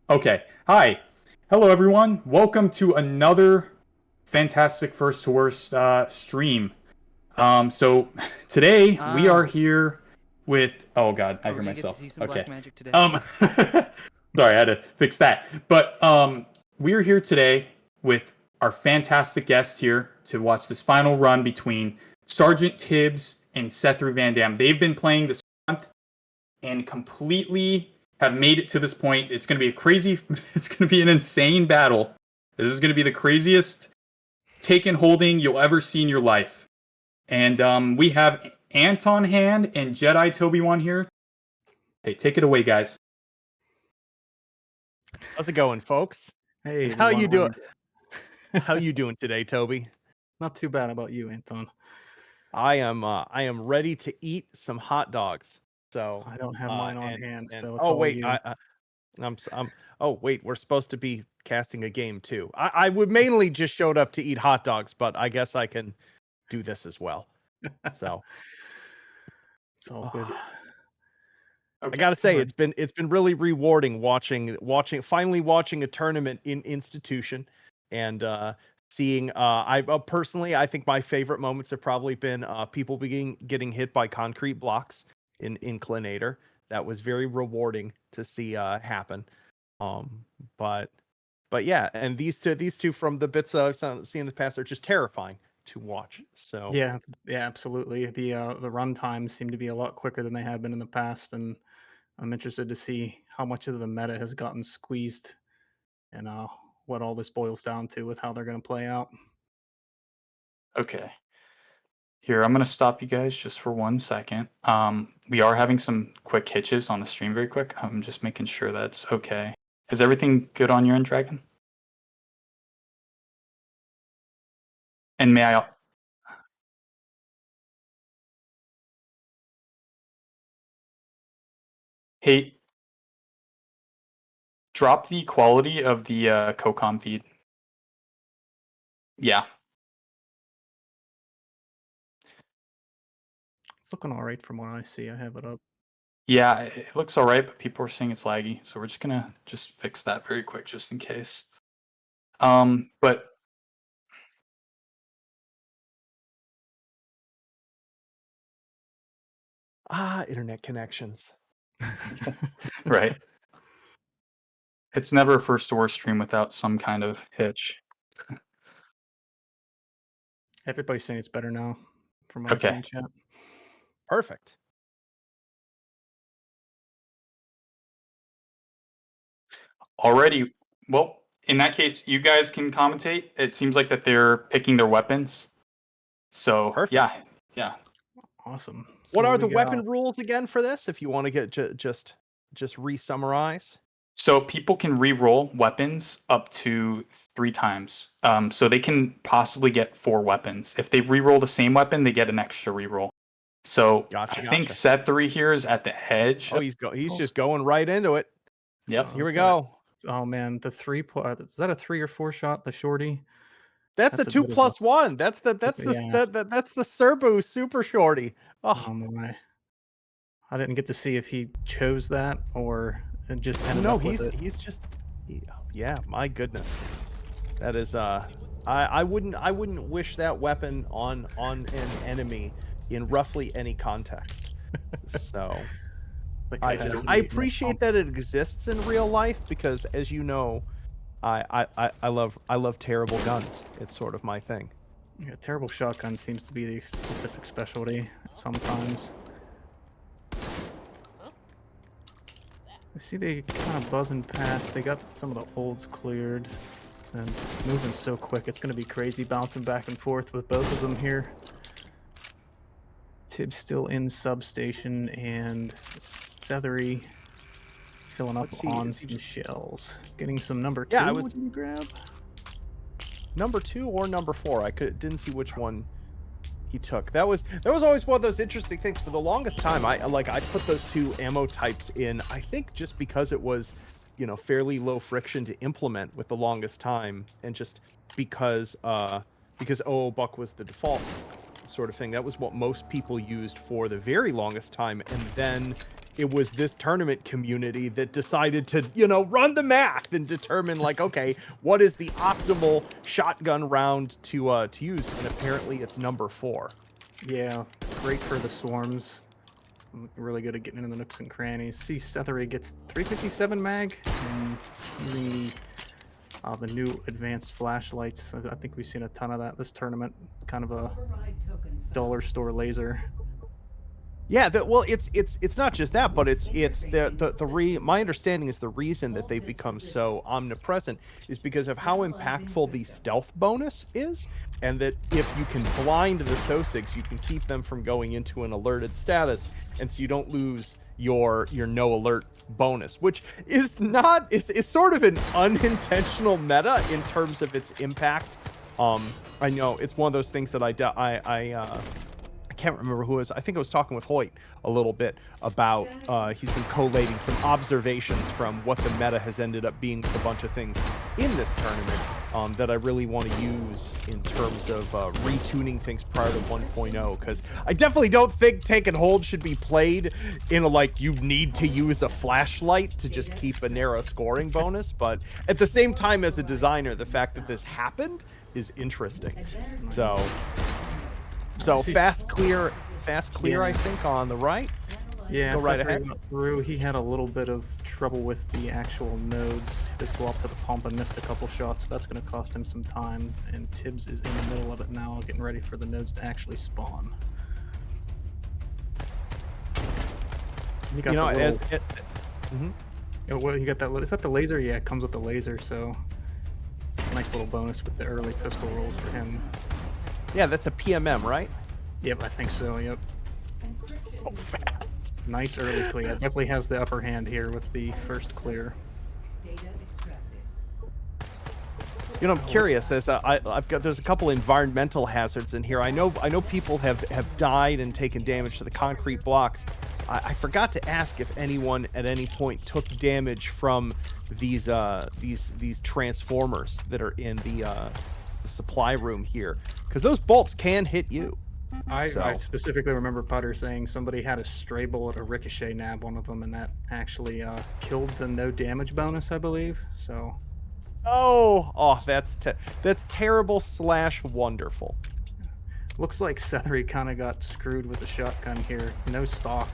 Okay. Hi. Hello, everyone. Welcome to another fantastic First to Worst stream. So today we are Ah, here with. Oh God, I are we hear gonna get to myself. see some Okay. black magic today? Um, sorry, I had to fix that. But we are here today with our fantastic guest here to watch this final run between Sergeant Tibbs and SetheryVanDamn. They've been playing this month and completely have made it to this point. It's going to be a crazy, it's going to be an insane battle. This is going to be the craziest take and holding you'll ever see in your life. And we have Anton Hand and Jeditobiwan here. Hey, take it away, guys. How's it going, folks? Hey, How you doing? everyone. How you doing today, Toby? Not too bad. How about you, Anton? I am ready to eat some hot dogs. So I don't have mine on hand, so it's oh all wait, you. I'm oh wait, we're supposed to be casting a game too. I would mainly just showed up to eat hot dogs, but I guess I can do this as well. So It's all good. I gotta say, it's been really rewarding finally watching a tournament in institution, and seeing. I personally, I think my favorite moments have probably been people getting hit by concrete blocks in Inclinator. That was very rewarding to see happen. But yeah, and these two from the bits that I've seen in the past are just terrifying to watch. So Yeah, absolutely. The run times seem to be a lot quicker than they have been in the past, and I'm interested to see how much of the meta has gotten squeezed, and what all this boils down to with how they're going to play out. Okay. Here, I'm going to stop you guys just for 1 second. We are having some quick hitches on the stream very quick. I'm just making sure that's okay. Is everything good on your end, Dragon? And may I... Hey, drop the quality of the CoCom feed. Yeah. It's looking all right from what I see. I have it up. Yeah, it looks all right, but people are saying it's laggy. So we're just going to just fix that very quick just in case. But internet connections. right. It's never a first to worst stream without some kind of hitch. Everybody's saying it's better now, from what I see Okay. in chat. Perfect. Already, well, in that case, you guys can commentate. It seems like that they're picking their weapons. So, Perfect. yeah. Awesome. So What are do the we got? weapon rules again for this? If you want to get just re-summarize. So people can re-roll weapons up to 3 times. So they can possibly get 4 weapons. If they re-roll the same weapon, they get an extra re-roll. So Gotcha, I think gotcha. Sethery here is at the edge. Oh, he's just going right into it. Yep. Here we go. Oh man, the is that a 3 or 4 shot? The shorty. That's a That's a 2 bit of a- plus 1. That's the Yeah. that's the Serbu super shorty. Oh Oh my! I didn't get to see if he chose that or just ended no, up with it. he's just yeah. My goodness, that is I wouldn't wish that weapon on an enemy in roughly any context. So. I appreciate that it exists in real life because, as you know, I love terrible guns. It's sort of my thing. Yeah, terrible shotgun seems to be the specific specialty sometimes. I see they kind of buzzing past. They got some of the holds cleared and moving so quick. It's going to be crazy bouncing back and forth with both of them here. Tibbs still in substation and Sethery filling up on some shells. Getting some number 2. Yeah, What did you grab? Number 2 or number 4. Didn't see which one he took. That was always one of those interesting things. For the longest time, I put those 2 ammo types in. I think just because it was, fairly low friction to implement with the longest time, and just because OO Buck was the default sort of thing. That was what most people used for the very longest time, and then it was this tournament community that decided to, run the math and determine like, okay, what is the optimal shotgun round to use? And apparently it's number 4. Yeah, great for the swarms. Really good at getting into the nooks and crannies. See, Sethery gets 357 mag and using the new advanced flashlights. I think we've seen a ton of that this tournament. Kind of a dollar store laser. Yeah, well, it's not just that, but it's my understanding is the reason that they've become so omnipresent is because of how impactful the stealth bonus is, and that if you can blind the Sosigs, you can keep them from going into an alerted status, and so you don't lose your no alert bonus, which is sort of an unintentional meta in terms of its impact. I know it's one of those things that I can't remember who it was. I think I was talking with Hoyt a little bit about he's been collating some observations from what the meta has ended up being with a bunch of things in this tournament that I really want to use in terms of retuning things prior to 1.0, because I definitely don't think Take and Hold should be played in a like you need to use a flashlight to just keep a narrow scoring bonus, but at the same time as a designer, the fact that this happened is interesting. So fast clear, Yeah. I think, on the right. Yeah, Go right Sethery ahead. went through. He had a little bit of trouble with the actual nodes. They swapped to the pump and missed a couple shots, so that's going to cost him some time. And Tibbs is in the middle of it now, getting ready for the nodes to actually spawn. You got well, you got that. Is that the laser? Yeah, it comes with the laser, so nice little bonus with the early pistol rolls for him. Yeah, that's a PMM, right? Yep, I think so. Yep. Oh, fast. Nice early clear. Definitely has the upper hand here with the first clear. I'm curious. There's a couple environmental hazards in here. I know people have died and taken damage to the concrete blocks. I forgot to ask if anyone at any point took damage from these transformers that are in the supply room here, because those bolts can hit you. I specifically remember Putter saying somebody had a stray bullet, a ricochet nab one of them, and that actually killed the no damage bonus, I believe. So. Oh, that's terrible / wonderful. Looks like Sethery kind of got screwed with the shotgun here. No stock.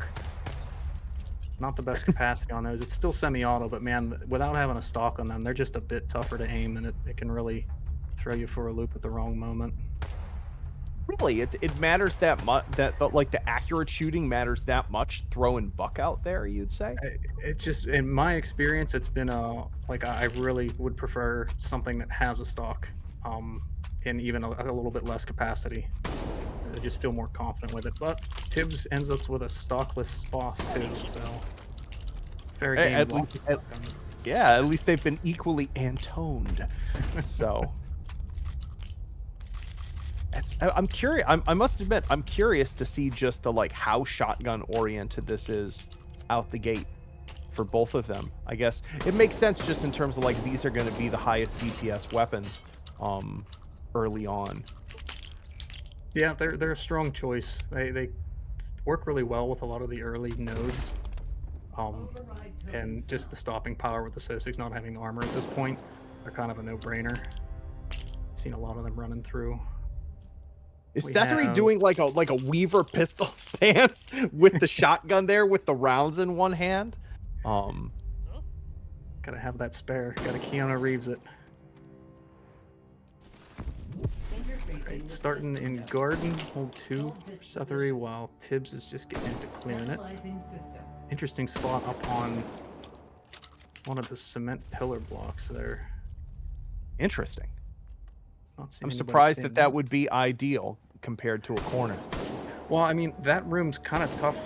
Not the best capacity on those. It's still semi-auto, but man, without having a stock on them, they're just a bit tougher to aim, and it can really throw you for a loop at the wrong moment. Really, it matters that much, but like the accurate shooting matters that much, throwing buck out there, you'd say? It's just, in my experience, it's been like I really would prefer something that has a stock, and even a little bit less capacity. I just feel more confident with it. But Tibbs ends up with a stockless boss too, so fair game. At least they've been equally Antoned. So I'm curious. I must admit, I'm curious to see just the like how shotgun oriented this is out the gate for both of them. I guess it makes sense just in terms of like these are going to be the highest DPS weapons early on. Yeah, they're a strong choice. They work really well with a lot of the early nodes, and just the stopping power with the Sosigs not having armor at this point are kind of a no-brainer. Seen a lot of them running through. Is Sethery doing like a Weaver pistol stance with the shotgun there with the rounds in one hand? Gotta have that spare. Gotta Keanu Reeves it. Right, starting in garden, hold 2 Sethery, while Tibbs is just getting into clearing it. Interesting spot up on one of the cement pillar blocks there. Interesting. I'm anybody surprised standing that up. would be ideal compared to a corner. Well, I mean, that room's kind of tough,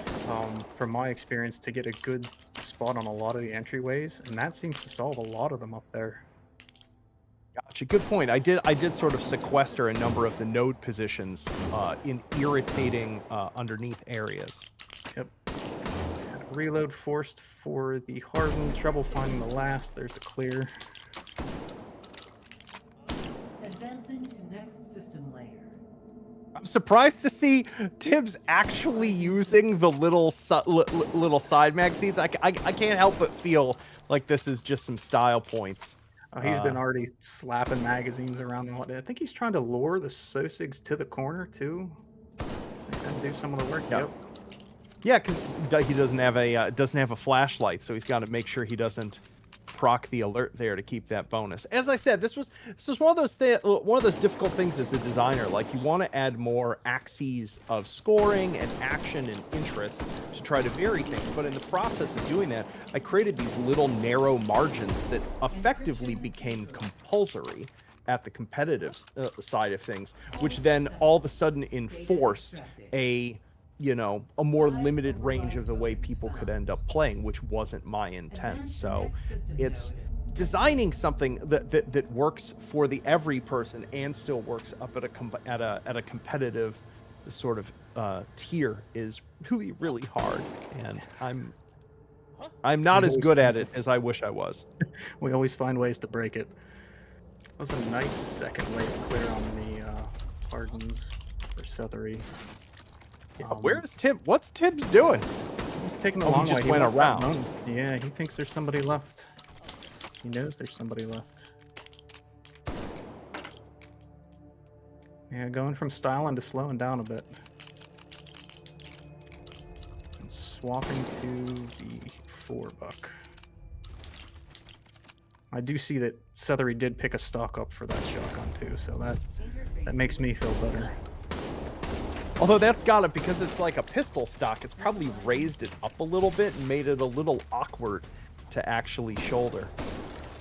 from my experience, to get a good spot on a lot of the entryways, and that seems to solve a lot of them up there. Gotcha. Good point. I did sort of sequester a number of the node positions in irritating underneath areas. Yep. Reload forced for the hardened. Trouble finding the last. There's a clear. Advancing to next system layer. surprised to see Tibbs actually using the little little side magazines. I can't help but feel like this is just some style points. Oh, he's been already slapping magazines around. I think he's trying to lure the Sosigs to the corner too. And do some of the work. Yep. Yeah, because he doesn't have a flashlight, so he's got to make sure he doesn't proc the alert there to keep that bonus. As I said, this was one of those difficult things as a designer. Like, you want to add more axes of scoring and action and interest to try to vary things, but in the process of doing that, I created these little narrow margins that effectively became compulsory at the competitive side of things, which then all of a sudden enforced a more limited range of the way people could end up playing, which wasn't my intent. So it's designing something that works for the every person and still works up at a competitive sort of tier is really, really hard, and I'm not as good at it as I wish I was. We always find ways to break it. That was a nice second wave clear on the Hardens for Sethery. Where's Tibbs? What's Tibbs doing? He's taking the long way. He just went around. Yeah, he thinks there's somebody left. He knows there's somebody left. Yeah, going from styling to slowing down a bit. And swapping to the 4-buck. I do see that Sethery did pick a stock up for that shotgun too, so that makes me feel better. Although that's got it, because it's like a pistol stock, it's probably raised it up a little bit and made it a little awkward to actually shoulder.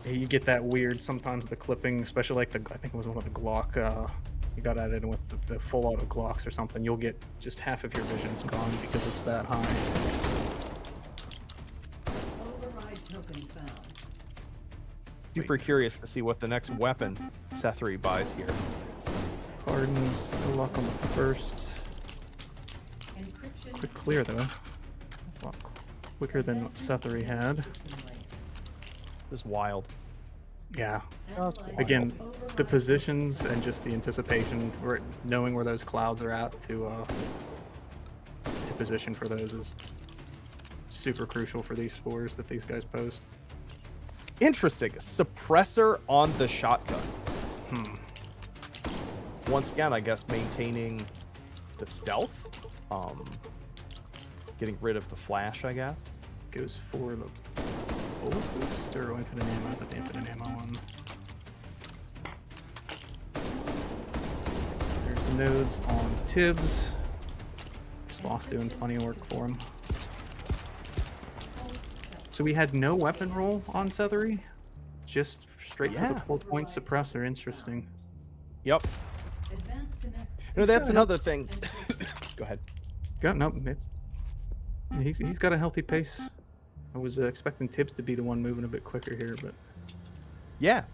Yeah, you get that weird sometimes the clipping, especially like I think it was one of the Glock, you got at it with the full auto Glocks or something, you'll get just half of your vision's gone because it's that high. Override token found. Super curious to see what the next weapon Sethery buys here. Hardens, no luck on the first. Quick clear though. A lot quicker than what Sethery had. It was wild. Yeah. Again, the positions and just the anticipation, knowing where those clouds are at to position for those is super crucial for these scores that these guys post. Interesting. Suppressor on the shotgun. Once again, I guess maintaining the stealth. Getting rid of the flash, I guess. Goes for the bullet boost or infinite ammo. Is that the infinite ammo one? There's the nodes on Tibbs. Sloth's doing plenty of work for him. So we had no weapon roll on Sethery? Just straight for the 4-point suppressor. Interesting. Yep. No, that's another thing. Go ahead. No, he's got a healthy pace. I was expecting Tibbs to be the one moving a bit quicker here, but yeah,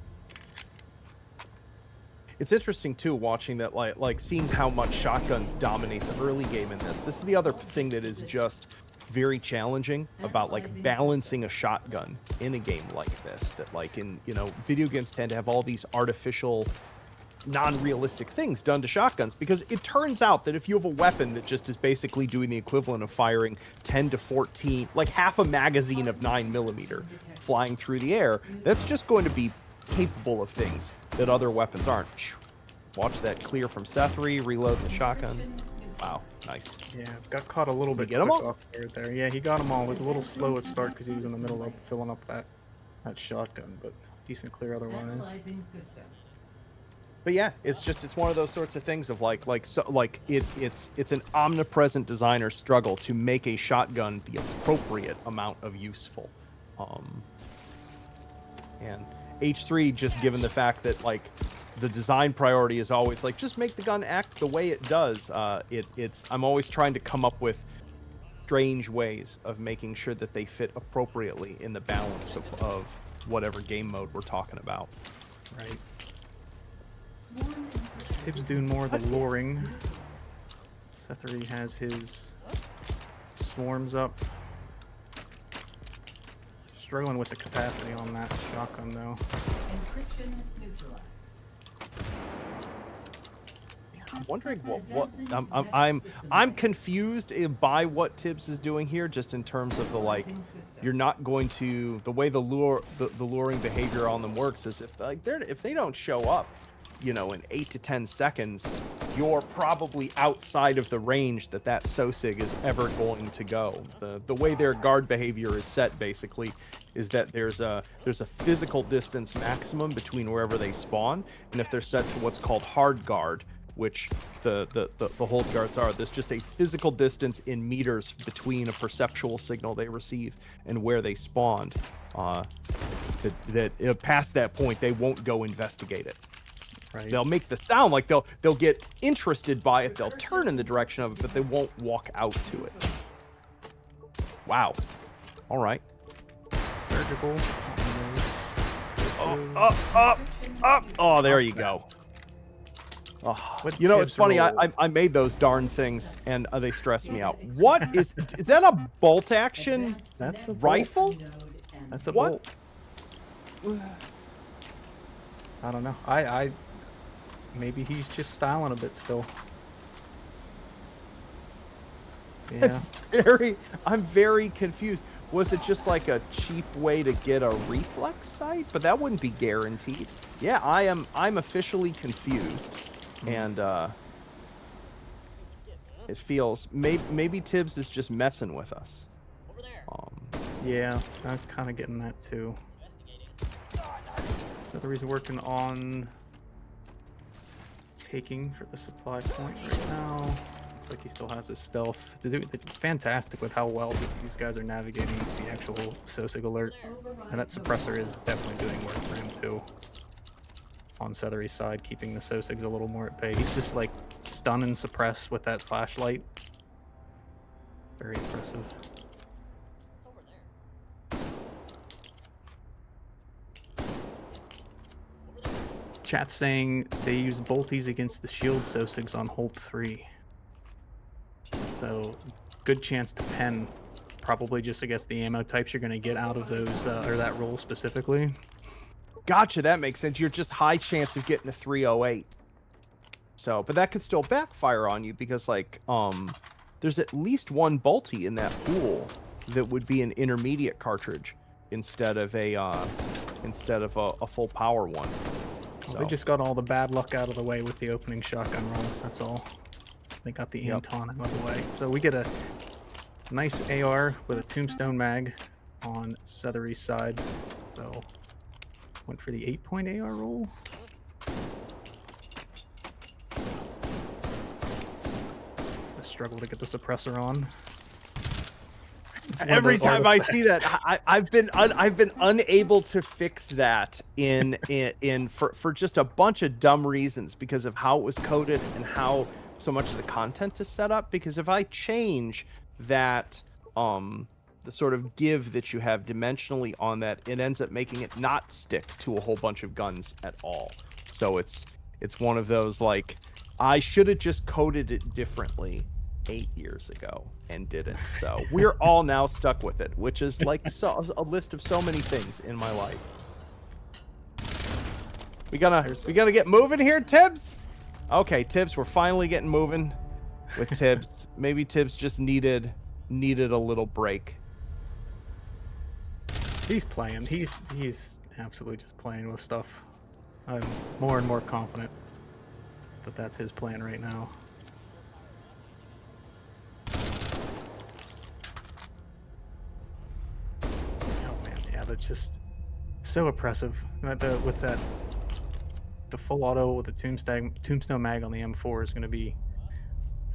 it's interesting too watching that, like seeing how much shotguns dominate the early game in this. This is the other thing that is just very challenging about like balancing a shotgun in a game like this. That like in video games tend to have all these artificial, non-realistic things done to shotguns, because it turns out that if you have a weapon that just is basically doing the equivalent of firing 10 to 14, like half a magazine of 9mm flying through the air, that's just going to be capable of things that other weapons aren't. Watch that clear from Sethery, reload the shotgun. Wow, nice. Yeah, got caught a little bit quick off there. Yeah, he got them all. It was a little slow at start because he was in the middle of filling up that shotgun, but decent clear otherwise. But yeah, it's one of those sorts of things of it's an omnipresent designer struggle to make a shotgun the appropriate amount of useful. And H3, just given the fact that like the design priority is always like just make the gun act the way it does. I'm always trying to come up with strange ways of making sure that they fit appropriately in the balance of whatever game mode we're talking about. Right. Tibbs doing more of the luring. Sethery has his swarms up. Struggling with the capacity on that shotgun though. Encryption neutralized. wondering what I'm confused by what Tibbs is doing here, just in terms of the like, you're not going to, the way the luring behavior on them works is if they don't show up, you know, in 8 to 10 seconds, you're probably outside of the range that Sosig is ever going to go. The way their guard behavior is set basically is that there's a physical distance maximum between wherever they spawn, and if they're set to what's called hard guard, which the hold guards are, there's just a physical distance in meters between a perceptual signal they receive and where they spawn. Past that point, they won't go investigate it. Right. They'll make the sound like they'll get interested by it, they'll turn in the direction of it, but they won't walk out to it. Wow. All right. Surgical. Oh, there you go. Oh, you know, it's funny. I made those darn things, and they stress me out. What is that? A bolt action? That's a rifle? That's a What? bolt. I don't know. I maybe he's just styling a bit still. Yeah. I'm very confused. Was it just like a cheap way to get a reflex sight? But that wouldn't be guaranteed. Yeah, I'm officially confused. And it feels maybe Tibbs is just messing with us. Yeah, I'm kind of getting that too. Sethery's working on taking for the supply point right now. Looks like he still has his stealth. They're fantastic with how well these guys are navigating the actual Sosig alert. And that suppressor is definitely doing work for him too. On Sethery's side, keeping the Sosigs a little more at bay. He's just like stun and suppress with that flashlight. Very impressive. Chat's saying they use bolties against the shield Sosigs on hold 3. So, good chance to pen. Probably just, I guess, the ammo types you're going to get out of those, or that roll specifically. Gotcha, that makes sense. You're just high chance of getting a 308. So, but that could still backfire on you because, like, there's at least one bolty in that pool that would be an intermediate cartridge instead of a full power one. Well, they just got all the bad luck out of the way with the opening shotgun rolls, that's all. They got the Anton out of the way. So we get a nice AR with a tombstone mag on Sethery's side. So went for the 8-point AR roll. The struggle to get the suppressor on. Every time I see that, I've been unable to fix that for just a bunch of dumb reasons because of how it was coded and how so much of the content is set up. Because if I change that, the sort of give that you have dimensionally on that, it ends up making it not stick to a whole bunch of guns at all. So it's one of those, like, I should have just coded it differently 8 years ago and didn't. So we're all now stuck with it, which is like a list of so many things in my life. We gotta get moving here, Tibbs. Okay, Tibbs, we're finally getting moving with Tibbs. Maybe Tibbs just needed a little break. He's playing. He's absolutely just playing with stuff. I'm more and more confident that that's his plan right now. Oh man, yeah, that's just so oppressive. With the full auto with the tombstone mag on the M4 is going to be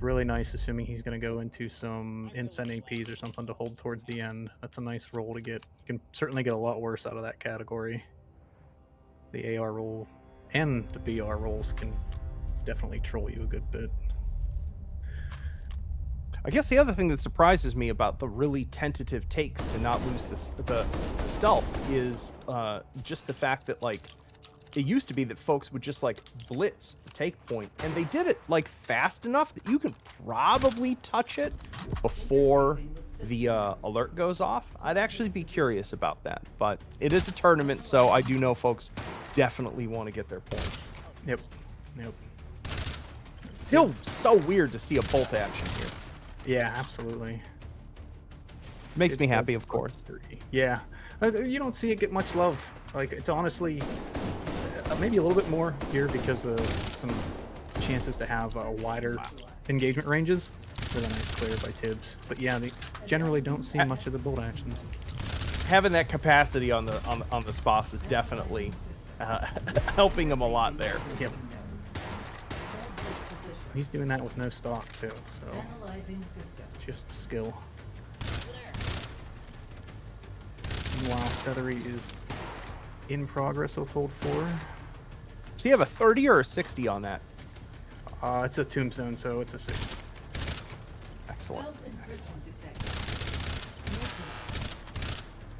really nice, assuming he's going to go into some Incent APs or something to hold towards the end. That's a nice roll to get. You can certainly get a lot worse out of that category. The AR roll and the BR rolls can definitely troll you a good bit. I guess the other thing that surprises me about the really tentative takes to not lose the stealth is just the fact that, like, it used to be that folks would just, like, blitz the take point, and they did it, like, fast enough that you can probably touch it before the alert goes off. I'd actually be curious about that, but it is a tournament, so I do know folks definitely want to get their points. Yep. still so weird to see a bolt action here. Yeah, absolutely. Makes Tibbs me does happy, of put course. 3. Yeah, you don't see it get much love. Like, it's honestly maybe a little bit more here because of some chances to have wider engagement ranges with a nice clear by Tibbs. But yeah, they generally don't see much of the bolt actions. Having that capacity on the spots is definitely helping him a lot there. Yep. He's doing that with no stock too, so Analyzing system. just skill. Meanwhile, Sethery is in progress with hold 4. Does he have a 30 or a 60 on that? It's a tombstone, so it's a 6. Excellent. Self-encryption detected.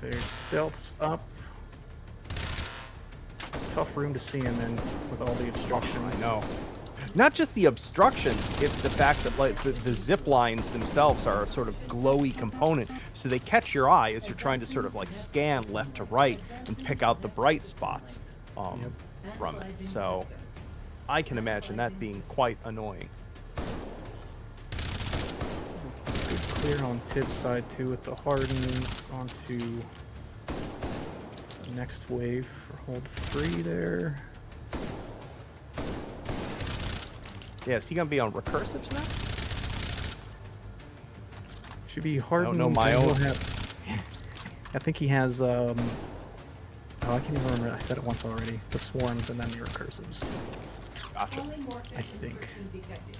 Their stealth's up. Tough room to see him in with all the obstruction. I know. Not just the obstructions, it's the fact that like the zip lines themselves are a sort of glowy component, so they catch your eye as you're trying to sort of like scan left to right and pick out the bright spots from it. So I can imagine that being quite annoying. Good clear on Tibbs' side too with the hardens onto the next wave for hold 3 there. Yeah, is he gonna be on recursives now? Should be hardened. know my and he'll own. have- I think he has oh, I can't even remember. I said it once already. The swarms and then the recursives. Gotcha. I think. Detected.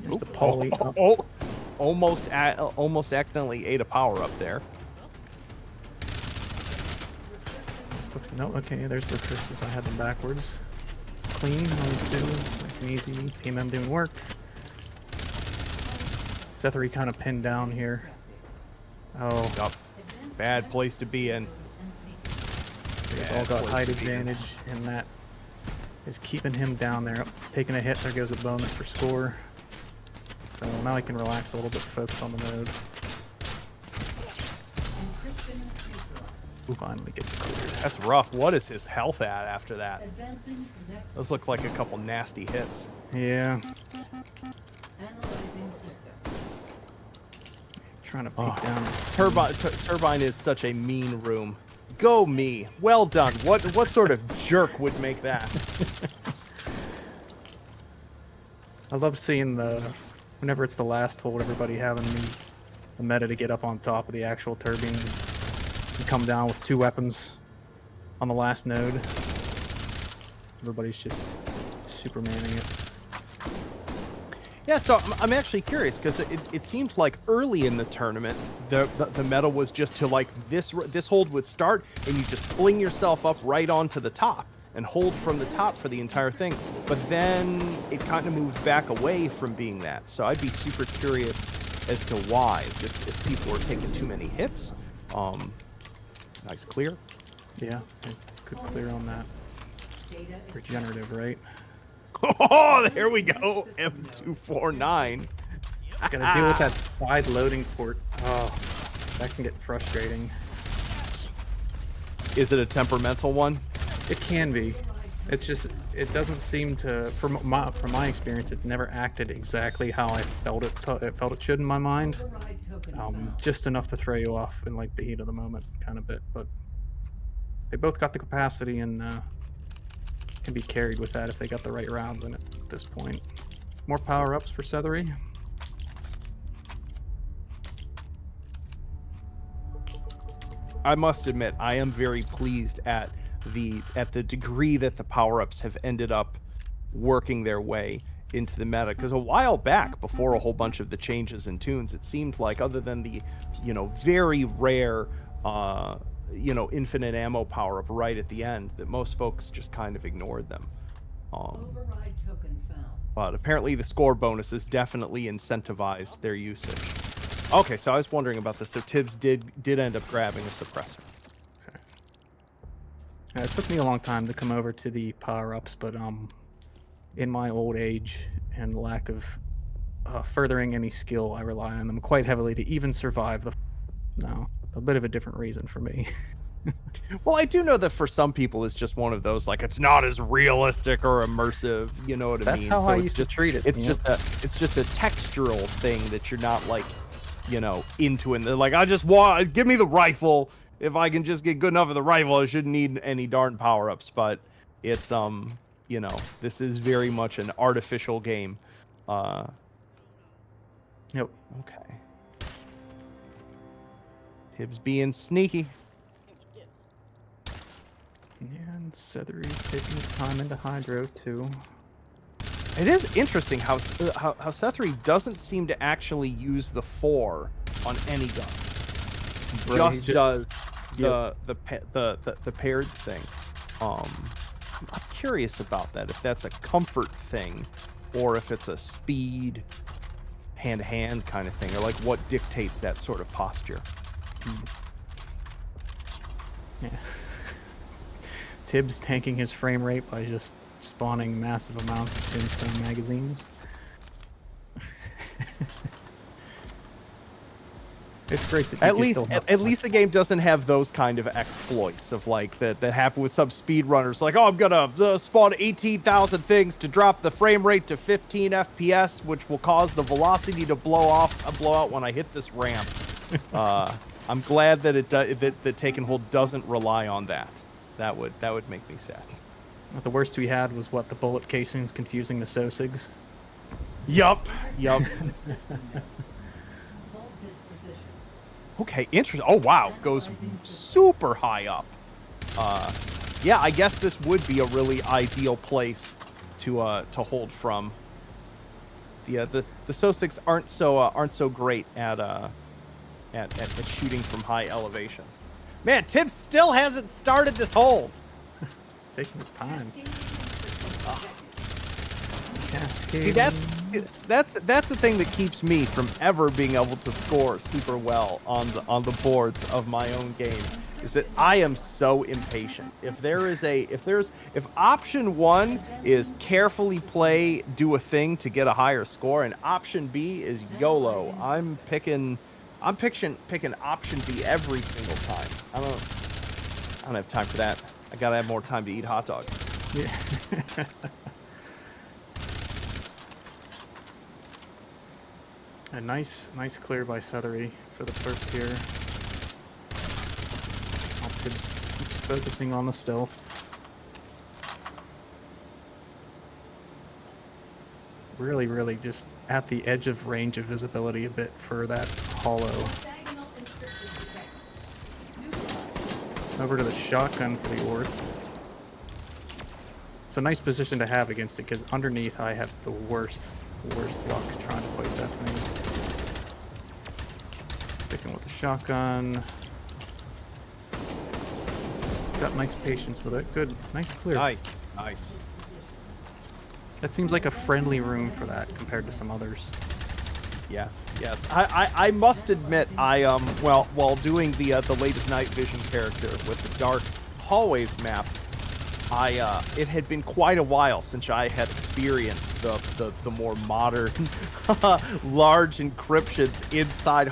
There's the poly up. Almost accidentally ate a power up there. This looks no. Okay, there's the recursives. I had them backwards. Clean on 2. Nice and easy. PMM doing work. Sethery kind of pinned down here. Oh, Yup. Bad place to be in. they've all bad got place height to be in. advantage, and that is keeping him down there. Oh, taking a hit, there goes a bonus for score. So now I can relax a little bit, focus on the node. Encryption neutralized. Finally gets it cleared. That's rough. What is his health at after that? Advancing to next. Those look like a couple nasty hits. Yeah, Analyzing system. trying to peek down. This Turbine is such a mean room. Go me. Well done. What sort of jerk would make that? I love seeing whenever it's the last hold, everybody having the meta to get up on top of the actual turbine and come down with 2 weapons on the last node. Everybody's just supermaning it. Yeah, so I'm actually curious because it seems like early in the tournament the meta was just to like this hold would start and you just fling yourself up right onto the top and hold from the top for the entire thing. But then it kind of moves back away from being that. So I'd be super curious as to why. Just if people were taking too many hits. Nice clear. Yeah, good clear on that. Data Regenerative, right? Oh, there we go. M249. Gotta deal with that side loading port. Oh, that can get frustrating. Is it a temperamental one? It can be. It's just, it doesn't seem to, from my experience, it never acted exactly how I felt it should in my mind. override token found. Just enough to throw you off in like the heat of the moment, kind of bit. But they both got the capacity and can be carried with that if they got the right rounds in it at this point. More power-ups for Sethery. I must admit, I am very pleased at the degree that the power-ups have ended up working their way into the meta. Because a while back, before a whole bunch of the changes in tunes, it seemed like other than the, very rare, infinite ammo power-up right at the end, that most folks just kind of ignored them. Override token found. But apparently the score bonuses definitely incentivize their usage. Okay, so I was wondering about this. So Tibbs did end up grabbing a suppressor. It took me a long time to come over to the power-ups, but in my old age and lack of furthering any skill, I rely on them quite heavily to even survive the. No, a bit of a different reason for me. Well, I do know that for some people, it's just one of those like it's not as realistic or immersive. You know what I That's mean? how So I it's used just, to treat it. It's you know? just a textural thing that you're not like, into it. They're like, I just want give me the rifle. If I can just get good enough of the rifle, I shouldn't need any darn power ups. But it's this is very much an artificial game. Yep. Okay. Tibbs being sneaky. And Sethery's taking his time into Hydro too. It is interesting how Sethery doesn't seem to actually use the 4 on any gun. Right, Just he does yep. the paired thing. I'm curious about that. If that's a comfort thing, or if it's a speed, hand-to-hand kind of thing, or like what dictates that sort of posture. Yeah. Tibbs tanking his frame rate by just spawning massive amounts of Tombstone magazines. It's great that At least the game doesn't have those kind of exploits of like that happen with some speedrunners. Like, oh, I'm gonna spawn 18,000 things to drop the frame rate to 15 FPS, which will cause the velocity to blow out when I hit this ramp. I'm glad that that Taken Hold doesn't rely on that. That would make me sad. The worst we had was what, the bullet casings confusing the Sosigs. Yup. Hold this position. Okay, interesting. Oh wow, goes super high up. Yeah, I guess this would be a really ideal place to hold from. The Sosigs aren't so great at shooting from high elevations. Man, Tibbs still hasn't started this hold. Taking his time. See, that's the thing that keeps me from ever being able to score super well on the boards of my own game, is that I am so impatient. If option 1 is carefully play, do a thing to get a higher score, and option B is YOLO, I'm picking option B every single time. I don't have time for that. I gotta have more time to eat hot dogs. Yeah. A nice clear by Sethery for the first here. Tibbs keeps focusing on the stealth. Really just at the edge of range of visibility a bit for that hollow. Over to the shotgun for the Orth. It's a nice position to have against it, because underneath I have the worst luck trying to fight that thing. Sticking with the shotgun. Got nice patience with it. Good. Nice clear. Nice. That seems like a friendly room for that compared to some others. Yes. I must admit, while doing the latest night vision character with the dark hallways map, it had been quite a while since I had experienced the more modern large encryptions inside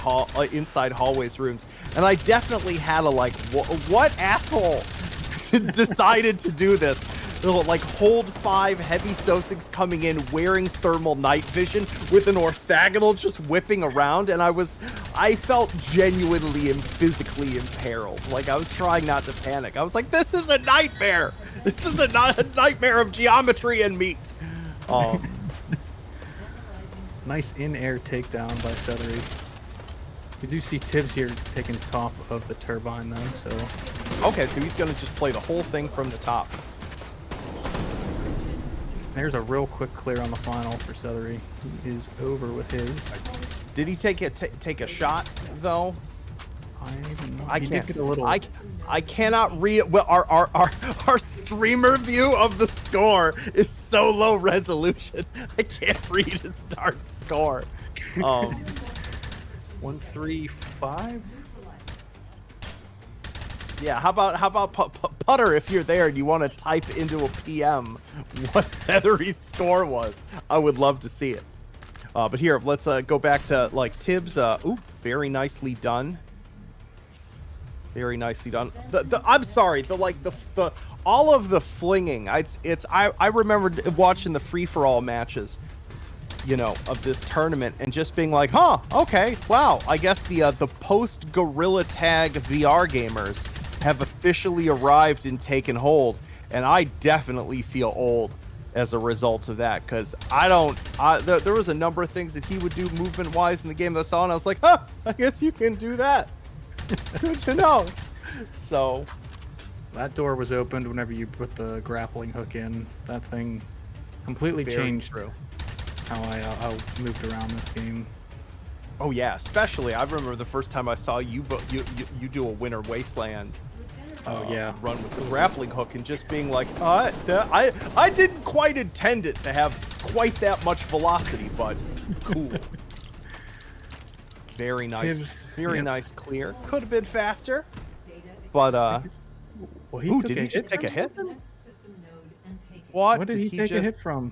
hallways rooms, and I definitely had a like, what asshole decided to do this? Like hold 5 heavy Sosigs coming in wearing thermal night vision with an orthogonal just whipping around, and I felt genuinely and physically imperiled. Like I was trying not to panic. I was like, this is a nightmare. This is a nightmare of geometry and meat. Nice in-air takedown by Sethery. We do see Tibbs here taking top of the turbine though, so... Okay, so he's gonna just play the whole thing from the top. There's a real quick clear on the final for Sethery. He is over with his. Did he take a shot though? I can't get a little. I cannot read. Well, our streamer view of the score is so low resolution. I can't read his darn score. 135. Yeah, how about Putter, if you're there and you want to type into a PM what Sethery's score was? I would love to see it. But here, let's go back to like Tibbs. Ooh, very nicely done. Very nicely done. I'm sorry. The all of the flinging. I remember watching the free for all matches, of this tournament and just being like, huh, okay, wow. I guess the post Gorilla Tag VR gamers have officially arrived and taken hold, and I definitely feel old as a result of that, because there was a number of things that he would do movement wise in the game that I saw, and I was like, huh, I guess you can do that. Good to know. So that door was opened whenever you put the grappling hook in. That thing completely changed how I moved around this game. Oh yeah, especially I remember the first time I saw you do a Winter Wasteland. Oh yeah, run with the grappling hook and just being like, I didn't quite intend it to have quite that much velocity, but cool. Very nice, nice clear. Could have been faster, but well, did he just take a hit? Next system node and take it. What did he take a hit from?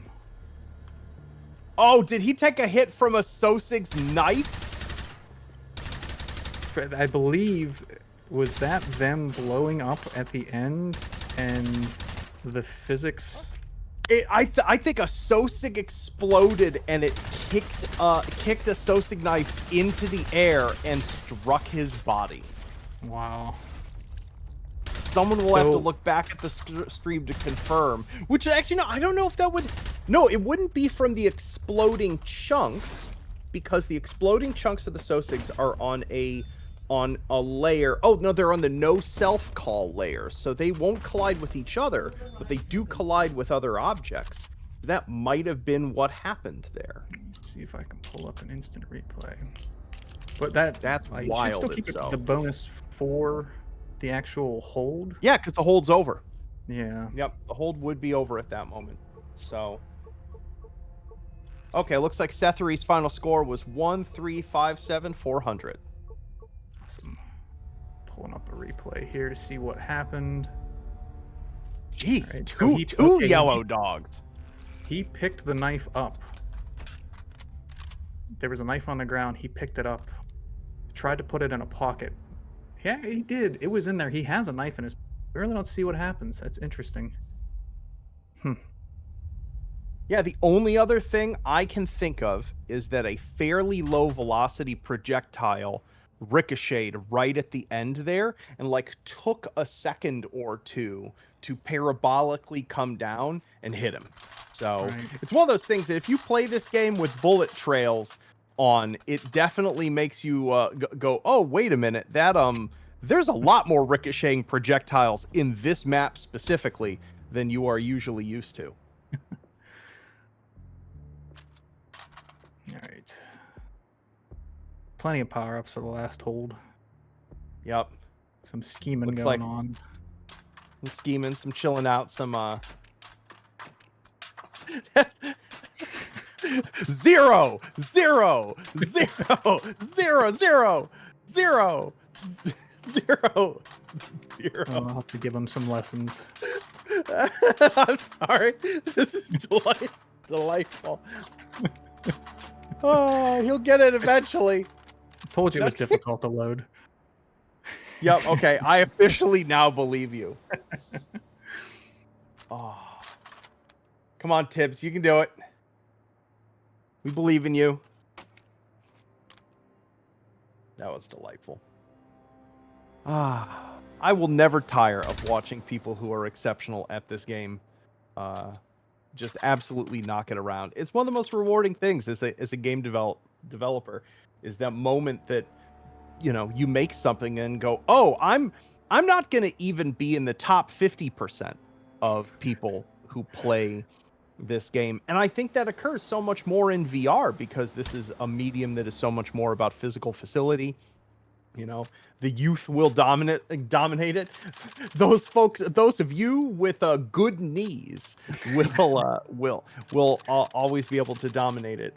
Oh, did he take a hit from a Sosig's knife? I believe, was that them blowing up at the end and the physics? I think a Sosig exploded and it kicked a Sosig knife into the air and struck his body. Wow. Someone will have to look back at the stream to confirm. Which actually, no, I don't know if that would. No, it wouldn't be from the exploding chunks, because the exploding chunks of the Sosigs are on a layer. Oh no, they're on the no self call layer, so they won't collide with each other, but they do collide with other objects. That might have been what happened there. Let's see if I can pull up an instant replay. But that's wild. Still keep the bonus for the actual hold. Yeah, because the hold's over. Yeah. Yep, the hold would be over at that moment. So. Okay, looks like Sethery's final score was 1,357,400. Awesome. Pulling up a replay here to see what happened. Jeez, right, two yellow dogs. He picked the knife up. There was a knife on the ground. He picked it up. Tried to put it in a pocket. Yeah, he did. It was in there. He has a knife in his. We really don't see what happens. That's interesting. Yeah, the only other thing I can think of is that a fairly low velocity projectile ricocheted right at the end there and took a second or two to parabolically come down and hit him. So It's one of those things that if you play this game with bullet trails on, it definitely makes you go, oh, wait a minute, that there's a lot more ricocheting projectiles in this map specifically than you are usually used to. All right. Plenty of power-ups for the last hold. Yep. Some scheming Looks going like on. Some scheming, some chilling out, some zero. I'll have to give him some lessons. I'm sorry. This is delightful. Oh, he'll get it eventually. Told you it was difficult to load. Yep, okay. I officially now believe you. Oh. Come on, Tibbs. You can do it. We believe in you. That was delightful. I will never tire of watching people who are exceptional at this game just absolutely knock it around. It's one of the most rewarding things as a game developer is that moment that you make something and go, oh, I'm not going to even be in the top 50% of people who play this game. And I think that occurs so much more in VR because this is a medium that is so much more about physical facility. The youth will dominate it. Those folks, those of you with good knees will always be able to dominate it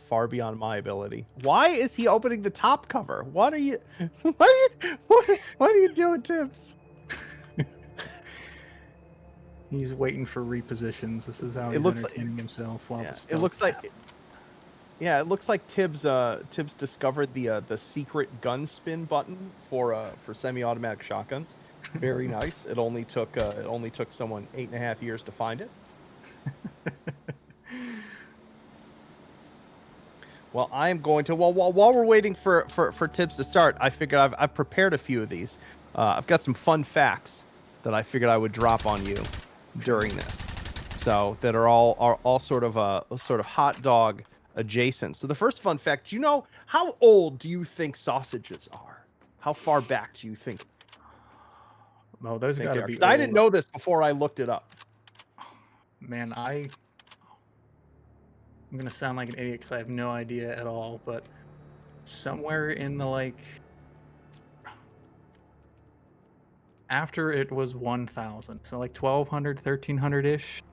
far beyond my ability. Why is he opening the top cover? What are you doing, Tibbs? He's waiting for repositions. This is how he's entertaining himself while the it looks like Yeah, it looks like Tibbs discovered the secret gun spin button for semi-automatic shotguns. Very nice. It only took someone 8.5 years to find it. Well, I am going to while we're waiting for Tibbs to start, I figured I've prepared a few of these. I've got some fun facts that I figured I would drop on you during this, so that are all sort of hot dog adjacent. So the first fun fact: do you know how old do you think sausages are? How far back do you think? Oh, those gotta be. I didn't know this before I looked it up. Man, I'm gonna sound like an idiot because I have no idea at all, but somewhere in the after it was 1,000, so like 1,200, 1,300-ish.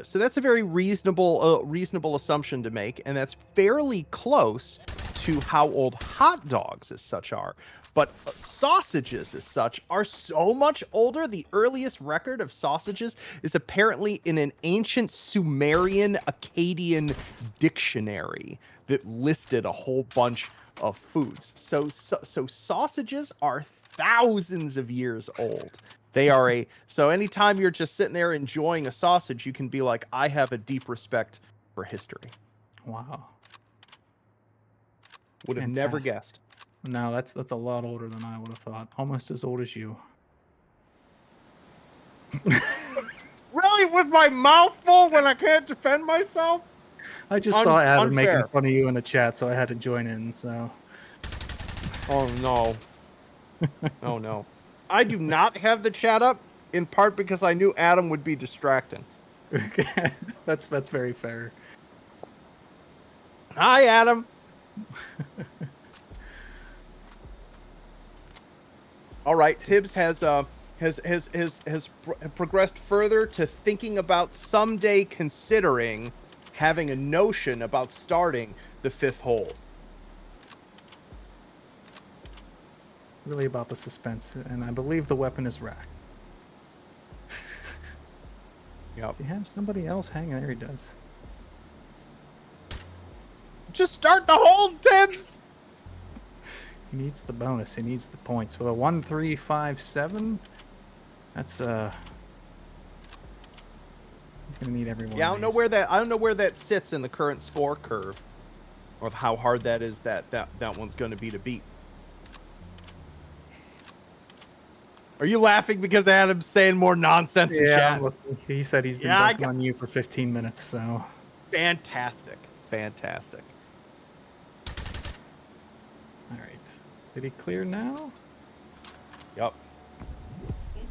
So that's a very reasonable assumption to make, and that's fairly close to how old hot dogs as such are. But sausages as such are so much older. The earliest record of sausages is apparently in an ancient Sumerian Akkadian dictionary that listed a whole bunch of foods. So sausages are thousands of years old. They are so anytime you're just sitting there enjoying a sausage, you can be like, I have a deep respect for history. Wow. Would have never guessed. No, that's a lot older than I would have thought. Almost as old as you. Really? With my mouth full when I can't defend myself? I just saw Adam making fun of you in the chat, so I had to join in, so. Oh, no. Oh, no. I do not have the chat up, in part because I knew Adam would be distracting. Okay. That's very fair. Hi, Adam. All right, Tibbs has progressed further to thinking about someday considering having a notion about starting the fifth hold. Really about the suspense, and I believe the weapon is racked. Yep. Does he have somebody else hanging there? He does. Just start the hold, Tibbs! He needs the bonus. He needs the points. With a 1-3-5-7, that's he's gonna need everyone. Yeah, I don't know where that sits in the current score curve, or how hard that is that one's going to be to beat. Are you laughing because Adam's saying more nonsense in chat? He said he's been dunking on you for 15 minutes, so. Fantastic. Fantastic. All right. Did he clear now? Yep.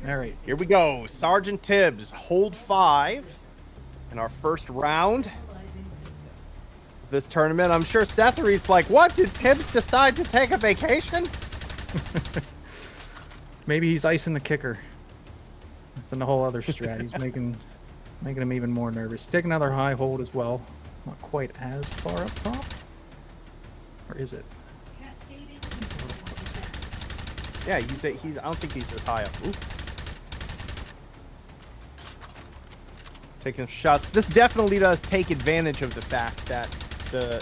All right. Here we go. Sergeant Tibbs, hold 5 in our first round of this tournament. I'm sure Sethery's like, what? Did Tibbs decide to take a vacation? Maybe he's icing the kicker. That's a whole other strat. He's making him even more nervous. Take another high hold as well. Not quite as far up top. Or is it? Yeah, he's. I don't think he's as high up. Ooh. Taking shots. This definitely does take advantage of the fact that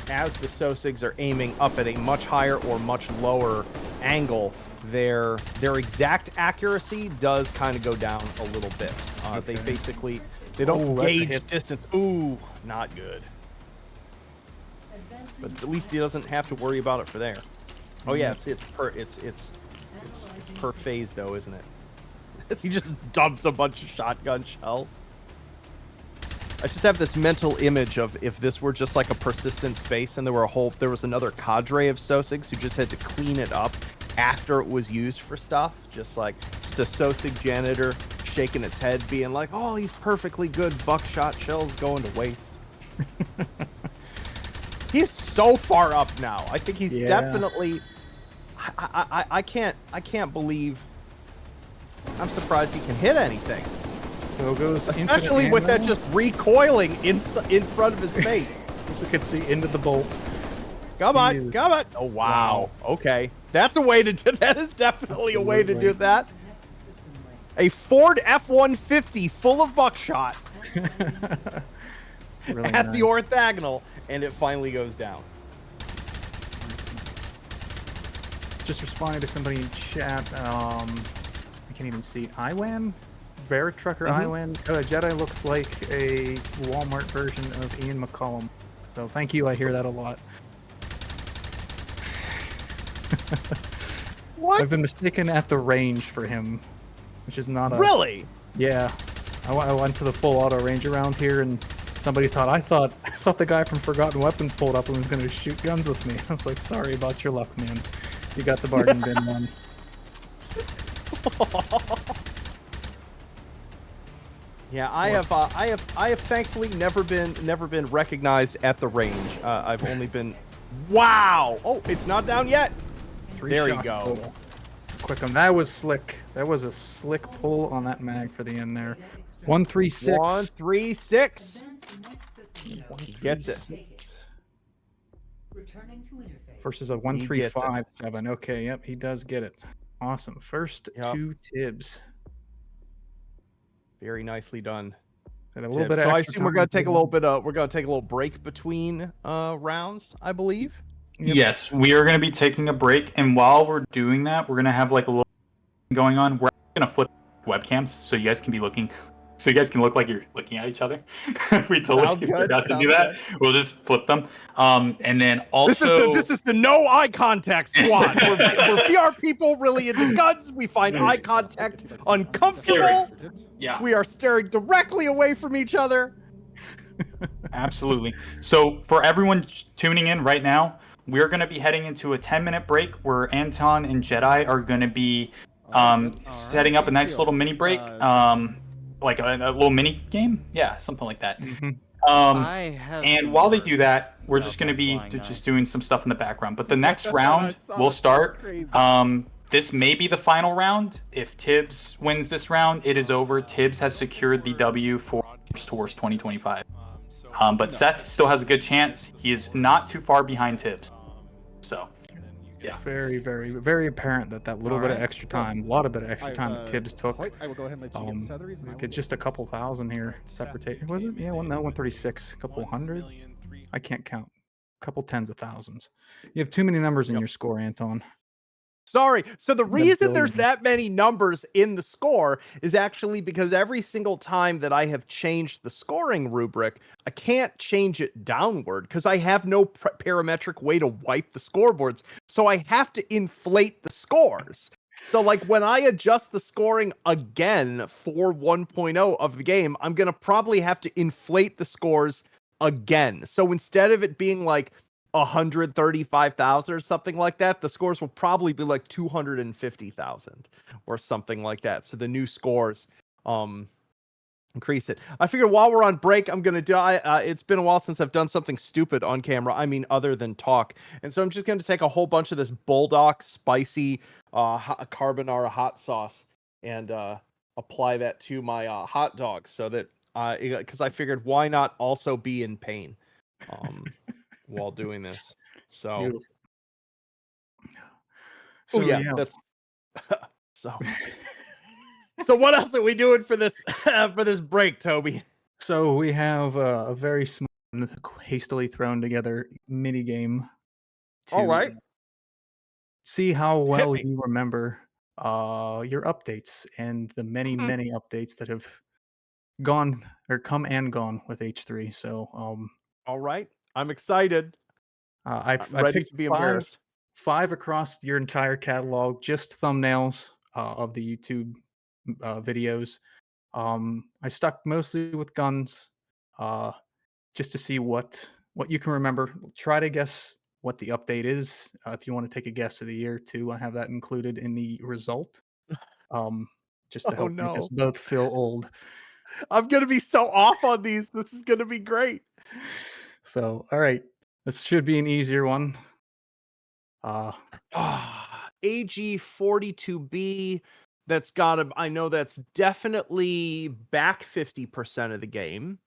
as the Sosigs are aiming up at a much higher or much lower angle, their exact accuracy does kind of go down a little bit. Okay. They don't gauge distance. Ooh, not good. But at least he doesn't have to worry about it for there. Oh yeah, it's per phase though, isn't it? He just dumps a bunch of shotgun shell. I just have this mental image of if this were just like a persistent space and there was another cadre of Sosigs who just had to clean it up after it was used for stuff. Just a Sosig janitor shaking its head being like, oh, these perfectly good buckshot shells going to waste. He's so far up now. I think he's definitely. I can't believe. I'm surprised he can hit anything. So it goes, especially with that just recoiling in front of his face. As we can see into the bolt. Come on. Oh wow. Okay, that's a way to do. That is definitely a way to do that. A Ford F-150 full of buckshot. Really at nice. the orthogonal, and it finally goes down. Just responding to somebody in chat. I can't even see. Iwan? Barrett Trucker Iwan? Jedi looks like a Walmart version of Ian McCollum. So thank you. I hear that a lot. What? I've been mistaken at the range for him, which is not a... Really? Yeah. I went to the full auto range around here, and somebody thought I thought the guy from Forgotten Weapons pulled up and was going to shoot guns with me. I was like, sorry about your luck, man. You got the bargain bin one. Yeah, I have thankfully never been recognized at the range. I've only been. Wow! Oh, it's not down yet. 3 there you shots go. total. Quick one. That was slick. That was a slick pull on that mag for the end there. 136. 136. Advance the next system node. Gets it. Returning to interface. Versus a 1357. Okay, yep, he does get it. Awesome. First Yep. 2 Tibbs. Very nicely done. And a little bit So of I extra assume we're time gonna take a to- little bit. We're gonna take a little break between rounds, I believe. Yep. Yes, we are going to be taking a break, and while we're doing that, we're going to have like a little going on. We're going to flip webcams so you guys can be looking, so you guys can look like you're looking at each other. We totally Sounds good, forgot to sounds do that. We'll just flip them, and then also This is the no eye contact squad. We're VR people really into guns. We find eye contact uncomfortable. yeah, We are staring directly away from each other. absolutely. So for everyone tuning in right now, we're going to be heading into a 10-minute break where Anton and Jedi are going to be setting up a nice little mini break, like a little mini game. Yeah, something like that. And while they do that, we're just going to be just doing some stuff in the background. But the next round will start. This may be the final round. If Tibbs wins this round, it is over. Tibbs has secured the W for Worst Horse 2025. But Seth still has a good chance. He is not too far behind Tibbs. So, yeah. Very, very, very apparent that little bit of extra time, a lot of bit of extra time that Tibbs took. I will go ahead and let you get Sethery's. and I will Get just a couple thousand here. Separate. Was it? Yeah, no, 136. A couple hundred. I can't count. A couple tens of thousands. You have too many numbers in your score, Anton. Sorry. So the reason there's billion. that many numbers in the score is actually because every single time that I have changed the scoring rubric, I can't change it downward because I have no parametric way to wipe the scoreboards. So I have to inflate the scores. So like when I adjust the scoring again for 1.0 of the game, I'm going to probably have to inflate the scores again. So instead of it being like 135,000 or something like that, the scores will probably be like 250,000 or something like that. So the new scores increase it. I figured while we're on break, I'm gonna do it's been a while since I've done something stupid on camera, I mean other than talk, and so I'm just gonna take a whole bunch of this Bulldog spicy carbonara hot sauce and apply that to my hot dogs so that because I figured why not also be in pain while doing this. So Beautiful. oh yeah, that's so so what else are we doing for this for this break, Toby? So we have a very small, hastily thrown together mini game. All right. See how well me. you remember your updates and the many, Mhm. many updates that have gone or come and gone with H3. So All right. I'm excited. I I'm ready picked to be embarrassed. five across your entire catalog, just thumbnails of the YouTube videos. I stuck mostly with guns, just to see what you can remember. Try to guess what the update is. If you want to take a guess of the year too, I have that included in the result. Just to Oh, help make us no. both feel old. I'm gonna be so off on these. This is gonna be great. So, all right, this should be an easier one. AG42B. That's gotta. I know that's definitely back 50% of the game.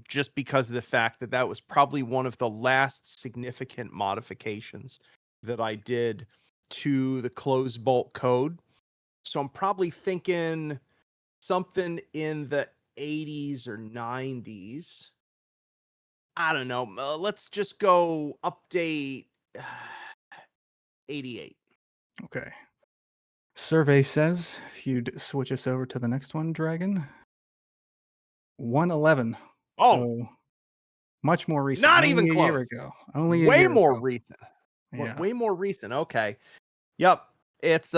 Just because of the fact that that was probably one of the last significant modifications that I did to the close bolt code. So I'm probably thinking something in the 80s or 90s. I don't know. Let's just go update 88. Okay. Survey says, if you'd switch us over to the next one, Dragon, 111. Oh, So much more recent. not Only even a year close. ago. Only a Way year more ago. recent. Yeah. Way more recent. Okay. Yep. It's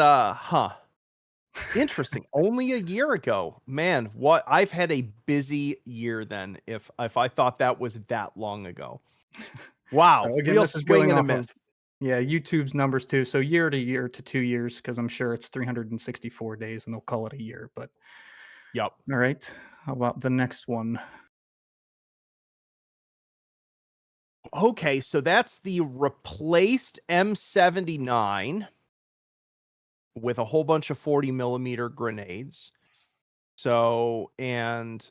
interesting. Only a year ago. Man, what I've had a busy year then if I thought that was that long ago. Wow. So again, Real this is swing going and a off miss. of YouTube's numbers too. So year to year to 2 years, because I'm sure it's 364 days and they'll call it a year. But Yep. all right. How about the next one? Okay, so that's the replaced M79 with a whole bunch of 40 millimeter grenades. So, and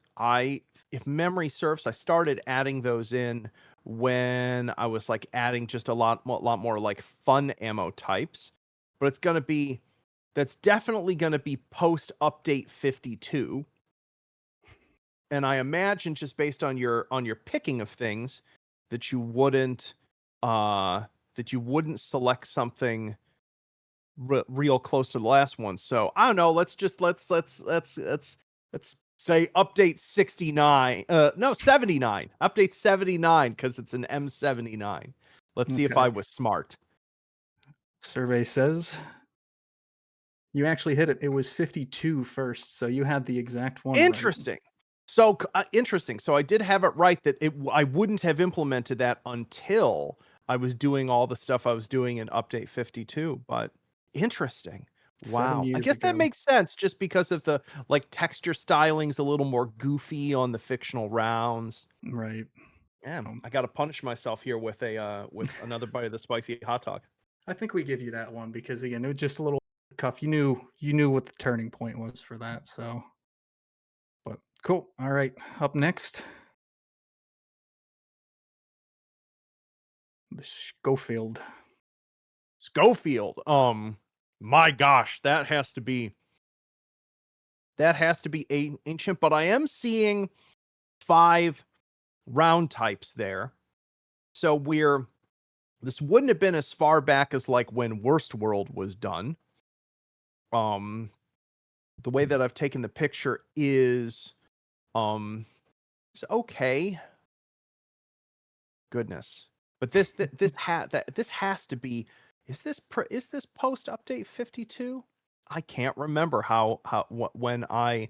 if memory serves, I started adding those in when I was like adding just a lot more like fun ammo types. But that's definitely going to be post update 52. And I imagine just based on your picking of things that you wouldn't select something real close to the last one. So I don't know. Let's say update 69. No, 79. Update 79 because it's an M79. Let's see if I Okay. was smart. Survey says you actually hit it. It was 52 first, so you had the exact one right. Interesting. So interesting. So I did have it right that I wouldn't have implemented that until I was doing all the stuff I was doing in update 52. But interesting. 7 Wow. I years guess that ago. makes sense just because of the like texture styling's a little more goofy on the fictional rounds. Right. Yeah, I got to punish myself here with another bite of the spicy hot dog. I think we give you that one because again, it was just a little cuff. You knew what the turning point was for that. So, but cool. All right. Up next, the Schofield. Schofield. My gosh, that has to be ancient, but I am seeing 5 round types there. So this wouldn't have been as far back as like when Worst World was done. The way that I've taken the picture is it's okay. Goodness. But this has to be, is this post update 52? I can't remember when I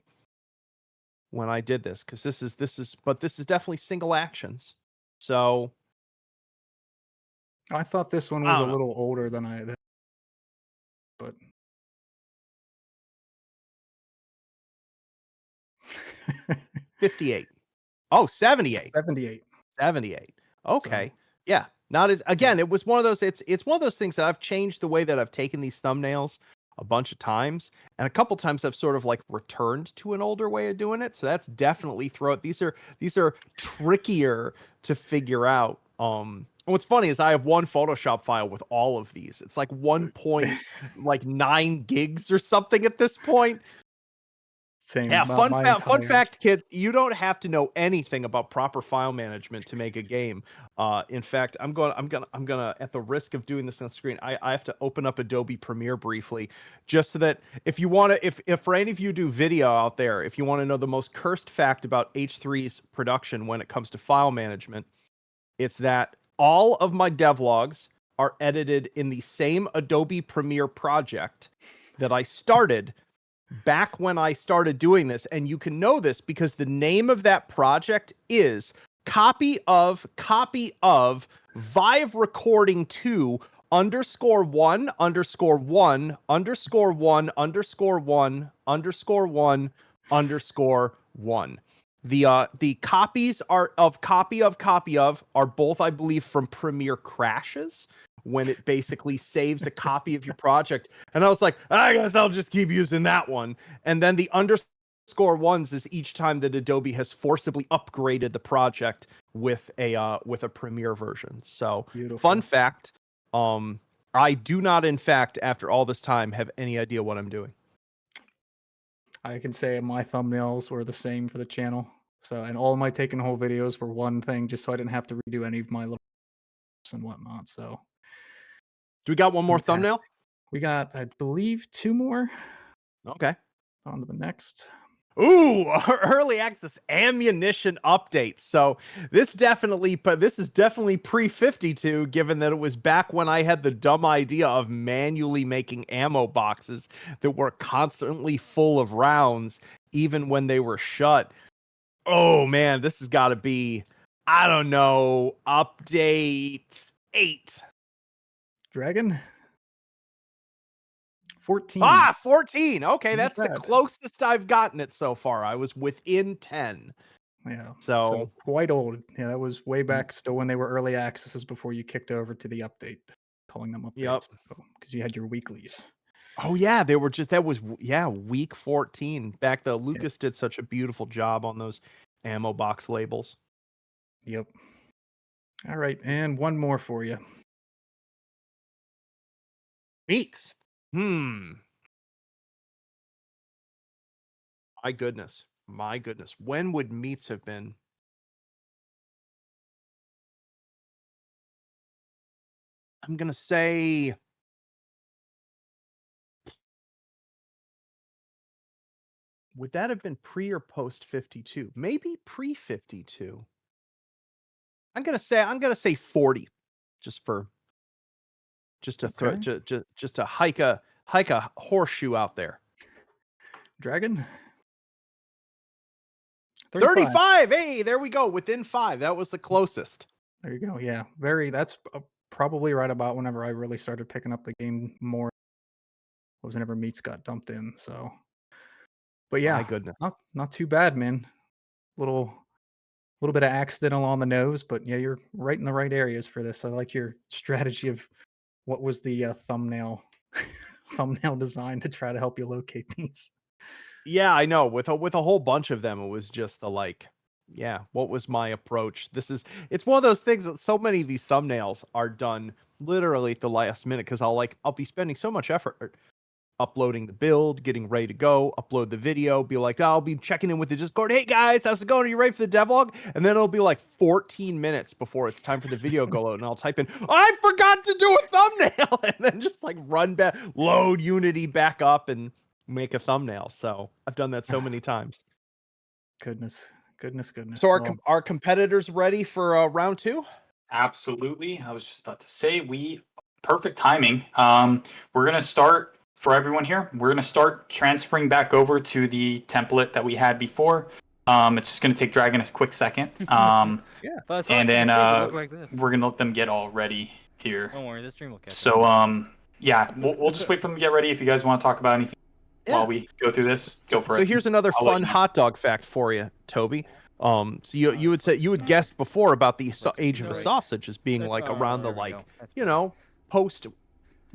did this, because this is definitely single actions. So I thought this one I was a don't know. little older than but 58. Oh, 78. 78. 78. Okay. Yeah. Not as, again, it was one of those, it's one of those things that I've changed the way that I've taken these thumbnails a bunch of times, and a couple times I've sort of like returned to an older way of doing it. So that's definitely these are trickier to figure out. What's funny is I have one Photoshop file with all of these. It's like 1.9 gigs or something at this point. Same. Yeah, about my fun entire- fact, kids, you don't have to know anything about proper file management to make a game. In fact, I'm gonna at the risk of doing this on screen, I have to open up Adobe Premiere briefly, just so that if you want to, if for any of you do video out there, if you want to know the most cursed fact about H3's production when it comes to file management, it's that all of my devlogs are edited in the same Adobe Premiere project that I started back when I started doing this. And you can know this because the name of that project is copy of Vive recording 2 _1 _1 _1 _1 _1 _1. The copies are of copy of are both, I believe, from Premiere crashes, when it basically saves a copy of your project. And I was like, I guess I'll just keep using that one. And then the _1s is each time that Adobe has forcibly upgraded the project with a Premiere version. So Beautiful. Fun fact, I do not, in fact, after all this time, have any idea what I'm doing. I can say my thumbnails were the same for the channel. So, and all of my taken whole videos were one thing, just so I didn't have to redo any of my little and whatnot. So, Do we got one more fantastic. thumbnail? We got, I believe, 2 more. Okay. On to the next. Ooh, early access ammunition updates. So this is definitely pre-52, given that it was back when I had the dumb idea of manually making ammo boxes that were constantly full of rounds, even when they were shut. Oh man, this has got to be, I don't know, update 8. Dragon. 14. 14. Okay, Not that's the bad. closest I've gotten it so far. I was within 10. Yeah. So quite old. Yeah, that was way back still when they were early accesses before you kicked over to the update, calling them updates. Because you had your weeklies. Oh yeah, they were just week 14. Back though, Lucas did such a beautiful job on those ammo box labels. Yep. All right, and one more for you. Meats. My goodness. My goodness. When would meats have been? I'm gonna say would that have been pre or post 52? Maybe pre 52. I'm gonna say 40, just to throw just to hike a horseshoe out there. Dragon. 35. Hey, there we go. Within 5. That was the closest. There you go. Yeah, that's probably right about whenever I really started picking up the game more. Was whenever meats got dumped in. So, but yeah, My goodness. not too bad, man. Little bit of accidental on the nose, but yeah, you're right in the right areas for this. I like your strategy of what was the thumbnail design to try to help you locate these. Yeah, I know. With a whole bunch of them, it was just the what was my approach? It's one of those things that so many of these thumbnails are done literally at the last minute because I'll be spending so much effort uploading the build, getting ready to go, upload the video, be like, I'll be checking in with the Discord. Hey guys, how's it going? Are you ready for the devlog? And then it'll be like 14 minutes before it's time for the video go out, and I'll type in, I forgot to do a thumbnail, and then just run back, load Unity back up, and make a thumbnail. So I've done that so many times. Goodness. So our competitors ready for round 2? Absolutely. I was just about to say perfect timing. We're gonna start for everyone here. We're gonna start transferring back over to the template that we had before. It's just gonna take Dragon a quick second. And then we're gonna let them get all ready here. Don't worry, this stream will catch up. So we'll just wait for them to get ready. If you guys want to talk about anything while we go through this, go for it. So here's another fun hot dog fact for you, Toby. So you would guess before about the age of the sausage as being around the post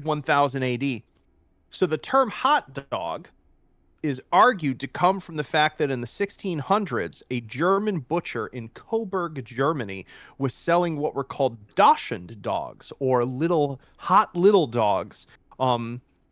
1000 AD. So the term hot dog is argued to come from the fact that in the 1600s, a German butcher in Coburg, Germany, was selling what were called Doschend dogs, or little dogs,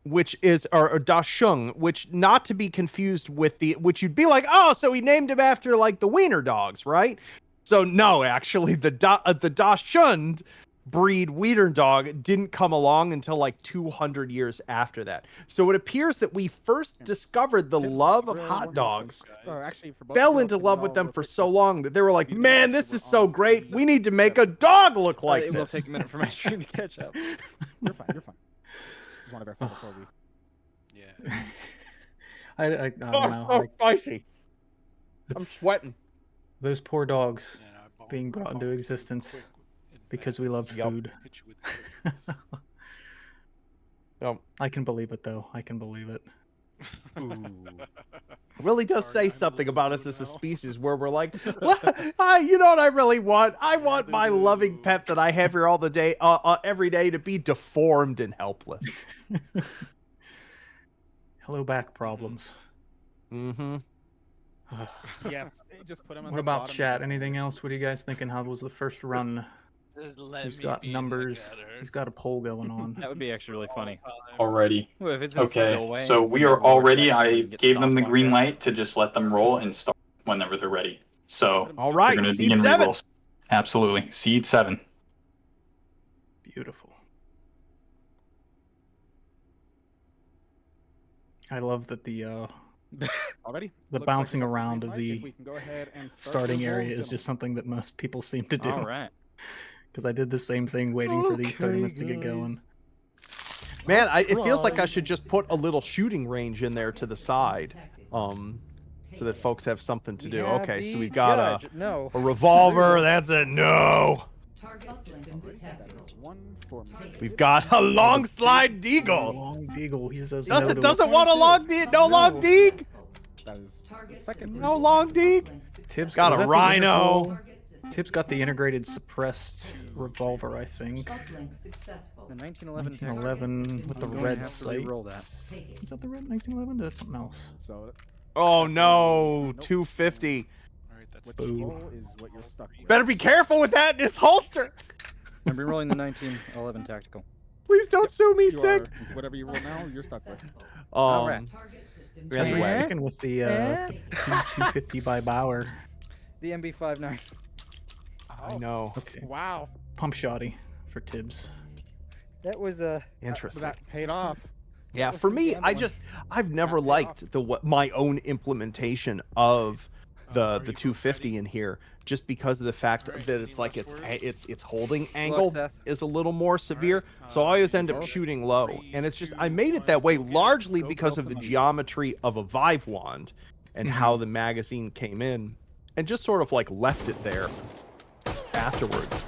which is or Dachshund, which not to be confused with which you'd be like, oh, so he named him after the wiener dogs, right? So no, actually, the Dachshund breed wiener dog didn't come along until 200 years after that. So it appears that we first discovered the love of hot dogs, fell into love with them for so long that they were like, man, this is so great. We need to make a dog look like this. It will take a minute for my stream to catch up. You're fine. Just want to verify before we. Yeah. I don't know. So spicy. I'm sweating. Those poor dogs being brought into existence because we love food. I can believe it, though. I can believe it. Really does say something about us as a species where we're like, well, you know what I really want? I want my loving pet that I have here all the day, every day, to be deformed and helpless. Hello, back problems. Mm-hmm. Yes. Just put him. What about chat? Anything else? What are you guys thinking? How was the first run? Just let Who's me got be in the numbers? gutter. Who's got a poll going on? That would be actually really funny. Already. Well, if it's in Okay, spillway, so it's in we that are lower already. section where I you get gave them the stomped on green death. light to just let them roll and start whenever they're ready. So All they're right, going to seed begin 7. rerolls. Absolutely. Seed 7. Beautiful. I love that the Already? Looks like bouncing we got around green of light. If the we can go ahead and start starting those rolls, area is just something that most people seem to do. All right. Because I did the same thing waiting for these tournaments to get going. Man, it feels like I should just put a little shooting range in there to the side, so that folks have something to do. Okay, so we've got no. a revolver. That's a no. One for me. We've got a long slide deagle. Long deagle. He says Doesn't no to want a long dig. No long dig. That is the second. No long dig. Tibbs Got was a that the rhino. integral- Tibbs got the integrated suppressed revolver, I think. The 1911 tactical. 1911 with the I'm going to red have to sight. re-roll that. Is that the red 1911? That's something else. So Oh that's no, nope. 250. Alright, that's Which Boo. roll is what you're stuck with. Better be careful with that in his holster. I'm re-rolling the 1911 tactical. Please don't sue me, You Sig. are, whatever you roll now, you're stuck with. Anyway. Anyway, sticking with the P250 by Bauer. The MB59. I know. Okay, Wow. pump shotty for Tibbs. That was Interesting. That paid off. Yeah, was for some me, gambling. I've never paid liked my own implementation of the 250 in here, just because of the fact Alright, that any it's like last words? its holding angle Seth. is a little more severe, Alright, so I always end you up go. shooting low, 3, and it's just 2, I made it 1, that way go get it. largely Go because kill of the somebody. geometry of a Vive wand and how the magazine came in, and just sort of like left it there afterwards.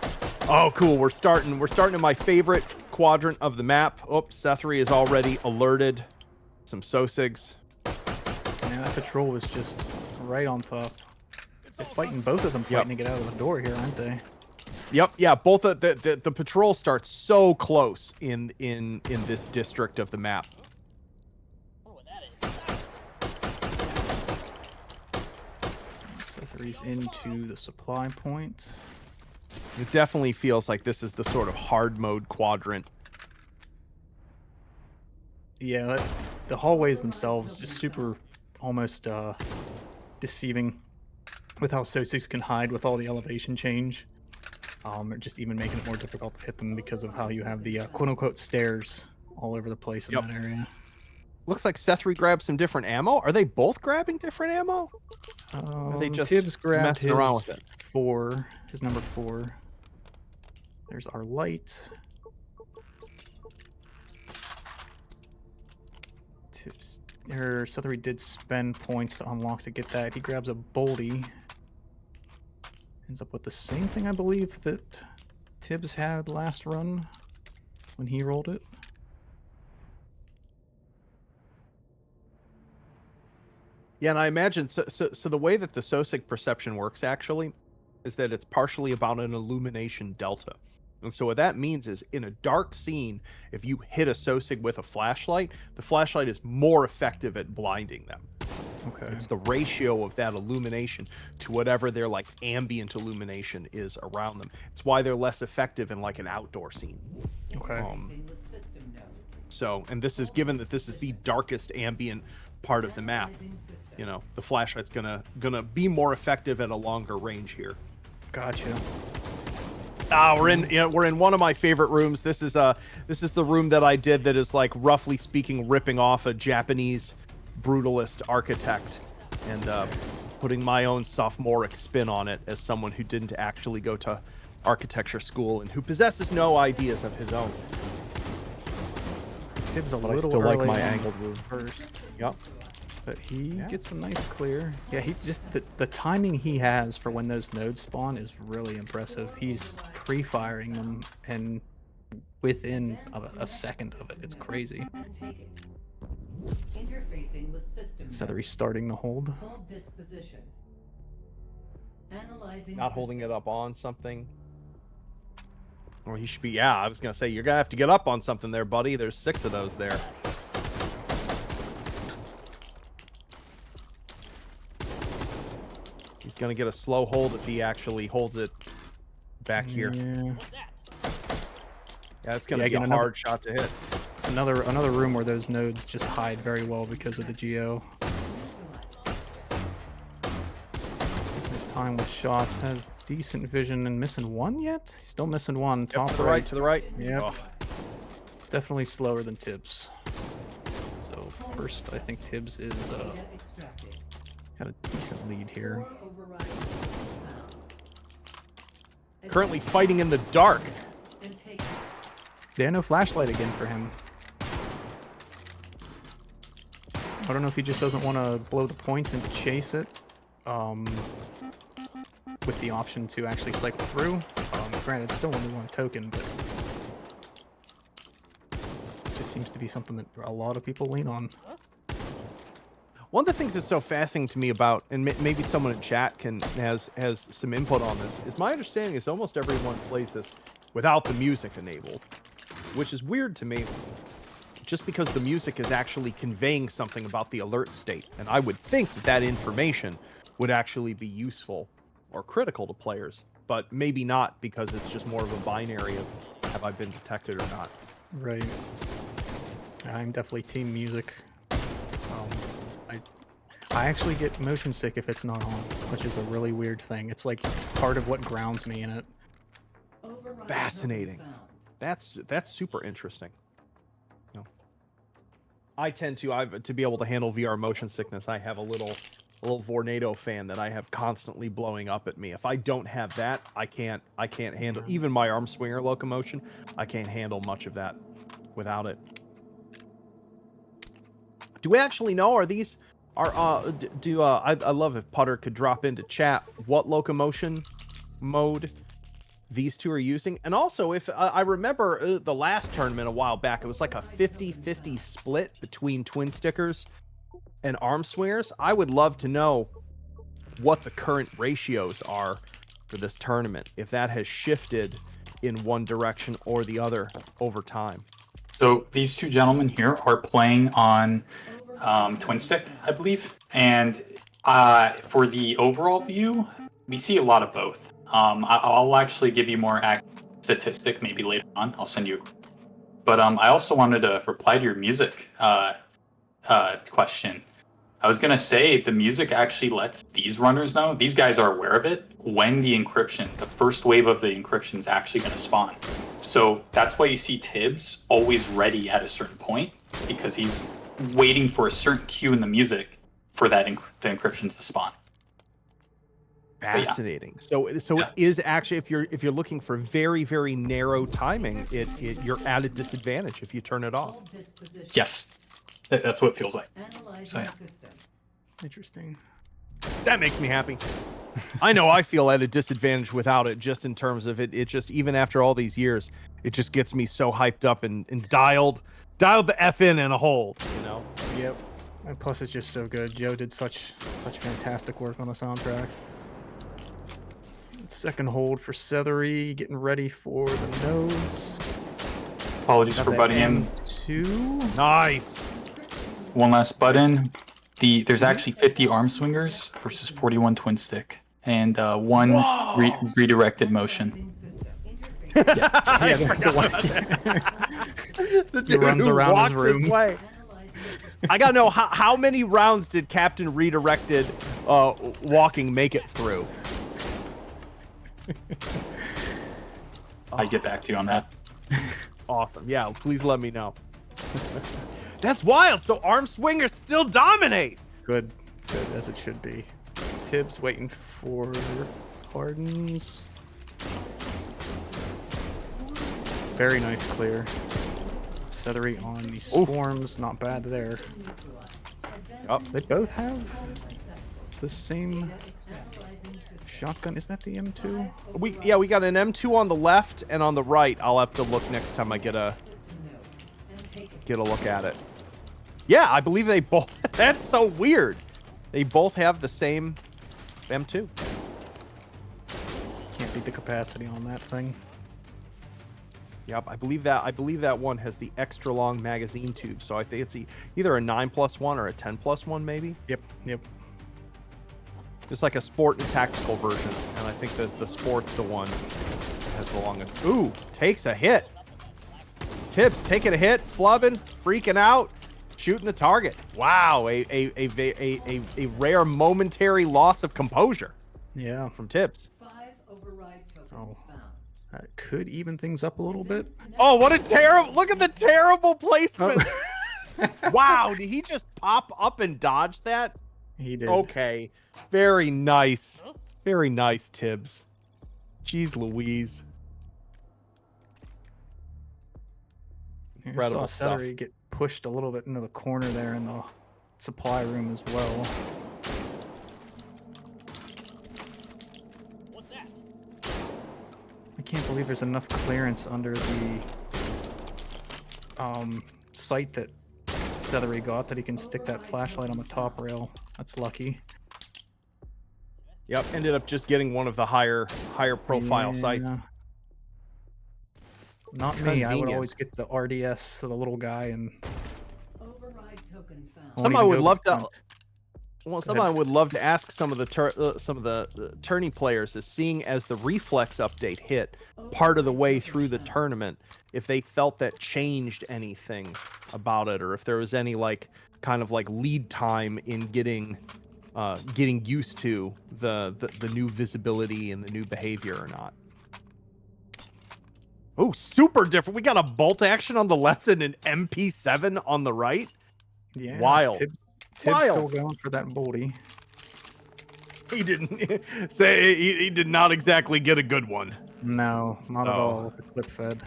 Oh, cool. We're starting in my favorite quadrant of the map. Oops, Sethery is already alerted. Some Sosigs. Yeah, that patrol was just right on top. They're fighting, both of them fighting to get out of the door here, aren't they? Yep, yeah. Both the patrol starts so close in this district of the map. Sethery's into the supply point. It definitely feels like this is the sort of hard mode quadrant. Yeah, the hallways themselves just super, almost deceiving with how Sosigs can hide with all the elevation change. Or just even making it more difficult to hit them because of how you have the quote-unquote stairs all over the place in that area. Looks like Sethery grabbed some different ammo. Are they both grabbing different ammo? Or are they just Tibbs grabbed messing around his with it? 4, his number 4. There's our light. Tibbs, Sethery did spend points to unlock to get that. He grabs a boldy. Ends up with the same thing, I believe, that Tibbs had last run when he rolled it. Yeah, and I imagine so the way that the Sosig perception works actually is that it's partially about an illumination delta. And so what that means is in a dark scene, if you hit a Sosig with a flashlight, the flashlight is more effective at blinding them. Okay. It's the ratio of that illumination to whatever their like ambient illumination is around them. It's why they're less effective in like an outdoor scene. Okay. So, and this is given that this is the darkest ambient part of the map. You know, the flashlight's gonna be more effective at a longer range here. Gotcha. We're in one of my favorite rooms. This is the room that I did that is like roughly speaking ripping off a Japanese brutalist architect and putting my own sophomoric spin on it as someone who didn't actually go to architecture school and who possesses no ideas of his own. Tibbs a But I little still like early my on angled room. first. Yep. But he gets a nice clear. Yeah, he just the timing he has for when those nodes spawn is really impressive. He's pre-firing them and within a second of it. It's crazy. Interfacing with system. Sethery's starting the hold. Hold this position. Analyzing. Not holding system. it up on something. Or he should be, yeah, I was gonna say, you're gonna have to get up on something there, buddy. There's 6 of those there. He's gonna get a slow hold if he actually holds it back here. Yeah. Yeah, it's gonna Yeah, be a again, hard shot to hit. Another room where those nodes just hide very well because of the geo. His time with shots has decent vision and missing one yet? He's still missing one. Yep, Top to the right, to the right. Yep. Oh, Definitely slower than Tibbs. So first, I think Tibbs is got a decent lead here. currently fighting in the dark. Yeah, no flashlight again for him. I don't know if he just doesn't want to blow the points and chase it. With the option to actually cycle through. Granted, it's still only one token, but it just seems to be something that a lot of people lean on. One of the things that's so fascinating to me about, and maybe someone in chat has some input on this, is my understanding is almost everyone plays this without the music enabled, which is weird to me, just because the music is actually conveying something about the alert state, and I would think that that information would actually be useful or critical to players, but maybe not, because it's just more of a binary of have I been detected or not. Right. I'm definitely team music. I actually get motion sick if it's not on, which is a really weird thing. It's like part of what grounds me in it. Fascinating. That's super interesting. No. I tend to be able to handle VR motion sickness. I have a little Vornado fan that I have constantly blowing up at me. If I don't have that, I can't handle even my arm swinger locomotion. I can't handle much of that without it. Do we actually know, are these I love if Putter could drop into chat what locomotion mode these two are using, and also if I remember the last tournament a while back, it was like a 50-50 split between twin stickers and arm swingers. I would love to know what the current ratios are for this tournament, if that has shifted in one direction or the other over time. So these two gentlemen here are playing on twin stick, I believe, and for the overall view, we see a lot of both. I'll actually give you more accurate statistic maybe later on. I'll send you. But I also wanted to reply to your music question. I was gonna say the music actually lets these runners know, these guys are aware of it, when the first wave of the encryption is actually gonna spawn. So that's why you see Tibbs always ready at a certain point, because he's waiting for a certain cue in the music for that the encryptions to spawn. Fascinating. So it is actually, if you're looking for very, very narrow timing, you're at a disadvantage if you turn it off. Yes, that's what it feels like. So yeah. Interesting. That makes me happy. I know I feel at a disadvantage without it, just in terms of it just, even after all these years, it just gets me so hyped up and dialed the F in and a hold, you know? Yep. And plus it's just so good. Joe did such fantastic work on the soundtrack. Second hold for Sethery, getting ready for the nodes. Apologies for butting in. M2. Nice. One last button. There's actually 50 arm swingers versus 41 twin stick, and one redirected motion. Yeah, the dude runs who around his walked room. this way. I gotta know how many rounds did Captain Redirected walking make it through? I get back to you on that. Awesome. Yeah, please let me know. That's wild. So arm swingers still dominate. Good as it should be. Tibbs waiting for pardons. Very nice clear. Sethery on the swarms, not bad there. Oh, they both have the same shotgun. Is that the M2? We got an M2 on the left and on the right. I'll have to look next time I get a look at it. Yeah, I believe they both. That's so weird. They both have the same M2. Can't beat the capacity on that thing. Yep, I believe that one has the extra long magazine tube. So I think it's either a 9+1 or a 10+1, maybe. Yep. Just like a sport and tactical version, and I think that the sport's the one that has the longest. Ooh, takes a hit. Tibbs taking a hit, flubbing, freaking out, shooting the target. Wow, a rare momentary loss of composure. Yeah. From Tibbs. 5 override tokens Oh. found. That could even things up a little bit. Oh, what a terrible! Look at the terrible placement. Oh. Wow, did he just pop up and dodge that? He did. Okay, very nice. Very nice, Tibbs. Jeez Louise. Incredible Saw stuff. Sethery get pushed a little bit into the corner there in the supply room as well. I can't believe there's enough clearance under the site that Sethery got that he can stick that flashlight on the top rail. That's lucky. Yep, ended up just getting one of the higher profile sites. Yeah. Not me. I would Convenient. always get the RDS, so the little guy, and Override token found. Won't Somebody even would go love to. front. Well, Go ahead. somebody would love to ask some of the tourney players, is seeing as the reflex update hit part of the way through the tournament, if they felt that changed anything about it, or if there was any like kind of like lead time in getting used to the new visibility and the new behavior or not. Oh, super different. We got a bolt action on the left and an MP7 on the right. yeah, Wild. Tibbs Wild. still going for that bolty. He didn't say he did not exactly get a good one. No, not at So- all with the clip fed.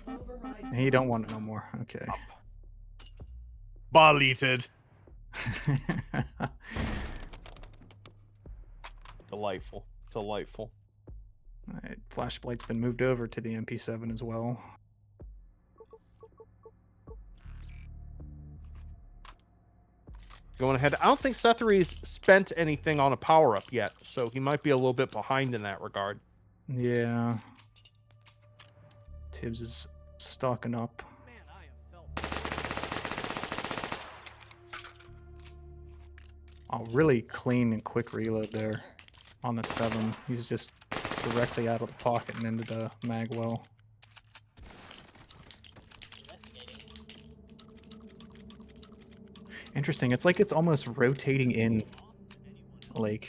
Override He don't want it no more. Okay. Baleated. Delightful. Delightful. Alright, Flashlight's been moved over to the MP7 as well. Going ahead. I don't think Sethery's spent anything on a power up yet, so he might be a little bit behind in that regard. Yeah. Tibbs is stocking up. Oh, really clean and quick reload there on the 7. He's just directly out of the pocket and into the mag well. Interesting. It's like it's almost rotating in, like,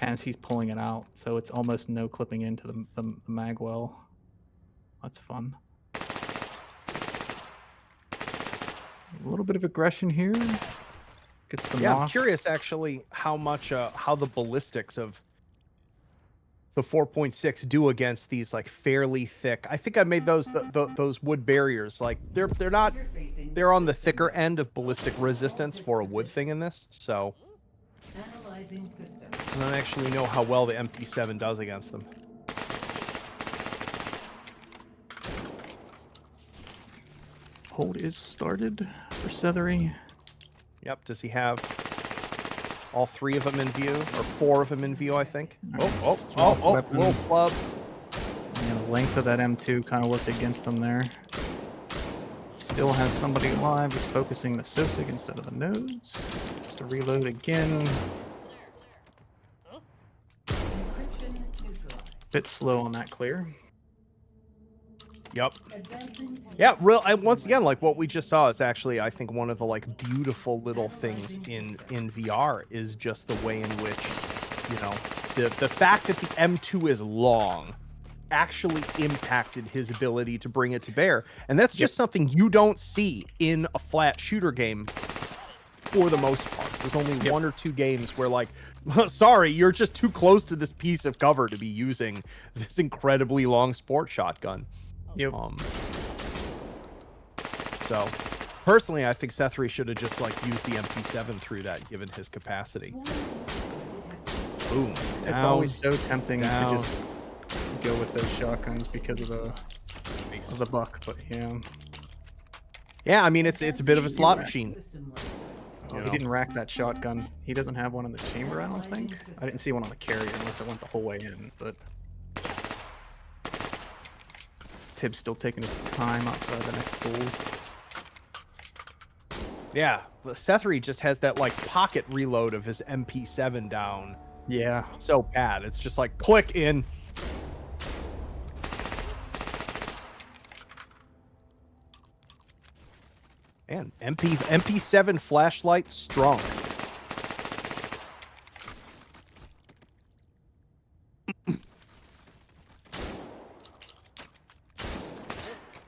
as he's pulling it out. So it's almost no clipping into the mag well. That's fun. A little bit of aggression here. Gets the Yeah, I'm knock. curious actually how much how the ballistics of the 4.6 do against these like fairly thick. I think I made those those wood barriers, like they're not, they're on the thicker end of ballistic resistance for a wood thing in this. So Analyzing system. I don't actually know how well the MP7 does against them. Hold is started for Sethery. Yep. Does he have all 3 of them in view, or 4 of them in view? I think. Swap weapon. Little flub. And the length of that M2 kind of worked against him there. Still has somebody alive. He's focusing the Sosig instead of the nodes. Just to reload again. Encryption neutralized. Bit slow on that clear. Yep. Advancing to Yeah, once again, like what we just saw, is actually, I think, one of the like beautiful little things in VR is just the way in which, you know, the fact that the M2 is long actually impacted his ability to bring it to bear, and that's just something you don't see in a flat shooter game for the most part. There's only 1 or 2 games where, like, sorry, you're just too close to this piece of cover to be using this incredibly long sport shotgun. Yep. So personally, I think Sethery should have just like used the MP7 through that, given his capacity. Boom. It's Down. always so tempting down. to just go with those shotguns because of the buck, but yeah. Yeah, I mean it's a bit of a slot machine. system Oh, You he know. didn't rack that shotgun. He doesn't have one in the chamber, I don't think. I didn't see one on the carrier unless it went the whole way in, but Tibbs still taking his time outside the next goal. Yeah, but Sethery just has that like pocket reload of his MP7 down Yeah. So bad. It's just like click in. And MP7 flashlight strong.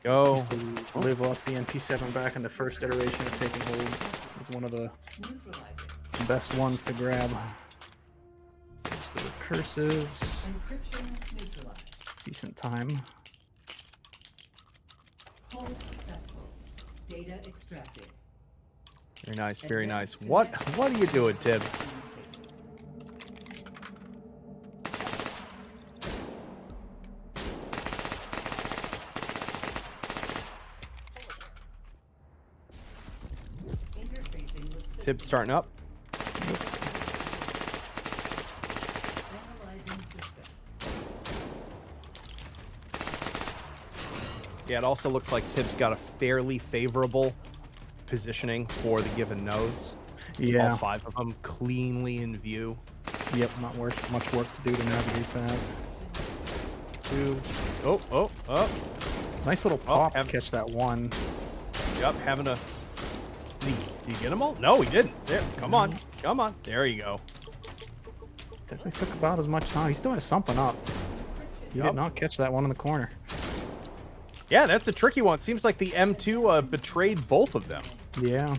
Go. Used to live off the MP7 back in the first iteration of Taking Hold. It was one of the Neutralizing. best ones to grab. There's the recursives. Encryption neutralized. Decent time. Hold successful. Data extracted. Very nice, very nice. What are you doing, Tibbs? Interfacing with system. Tibbs starting up. Analyzing system. Yeah, it also looks like Tibbs got a fairly favorable positioning for the given nodes. Yeah. All 5 of them cleanly in view. Yep, not much work to do to navigate that. 2. Oh. Nice little pop to have- catch that one. Yep, having a... Did he get them all? No, he didn't. There, come on. There you go. Definitely took about as much time. He still has something up. He Yup. did not catch that one in the corner. Yeah, that's a tricky one. Seems like the M2 betrayed both of them. Yeah.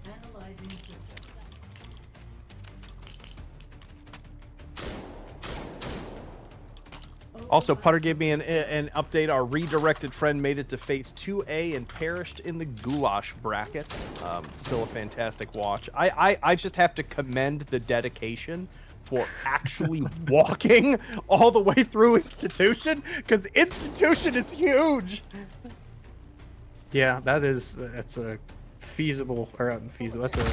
Analyzing system. Also, Putter gave me an update. Our redirected friend made it to phase 2A and perished in the goulash bracket. Still a fantastic watch. I just have to commend the dedication for actually walking all the way through Institution, because Institution is huge. Yeah, that's a feasible, or feasible, that's a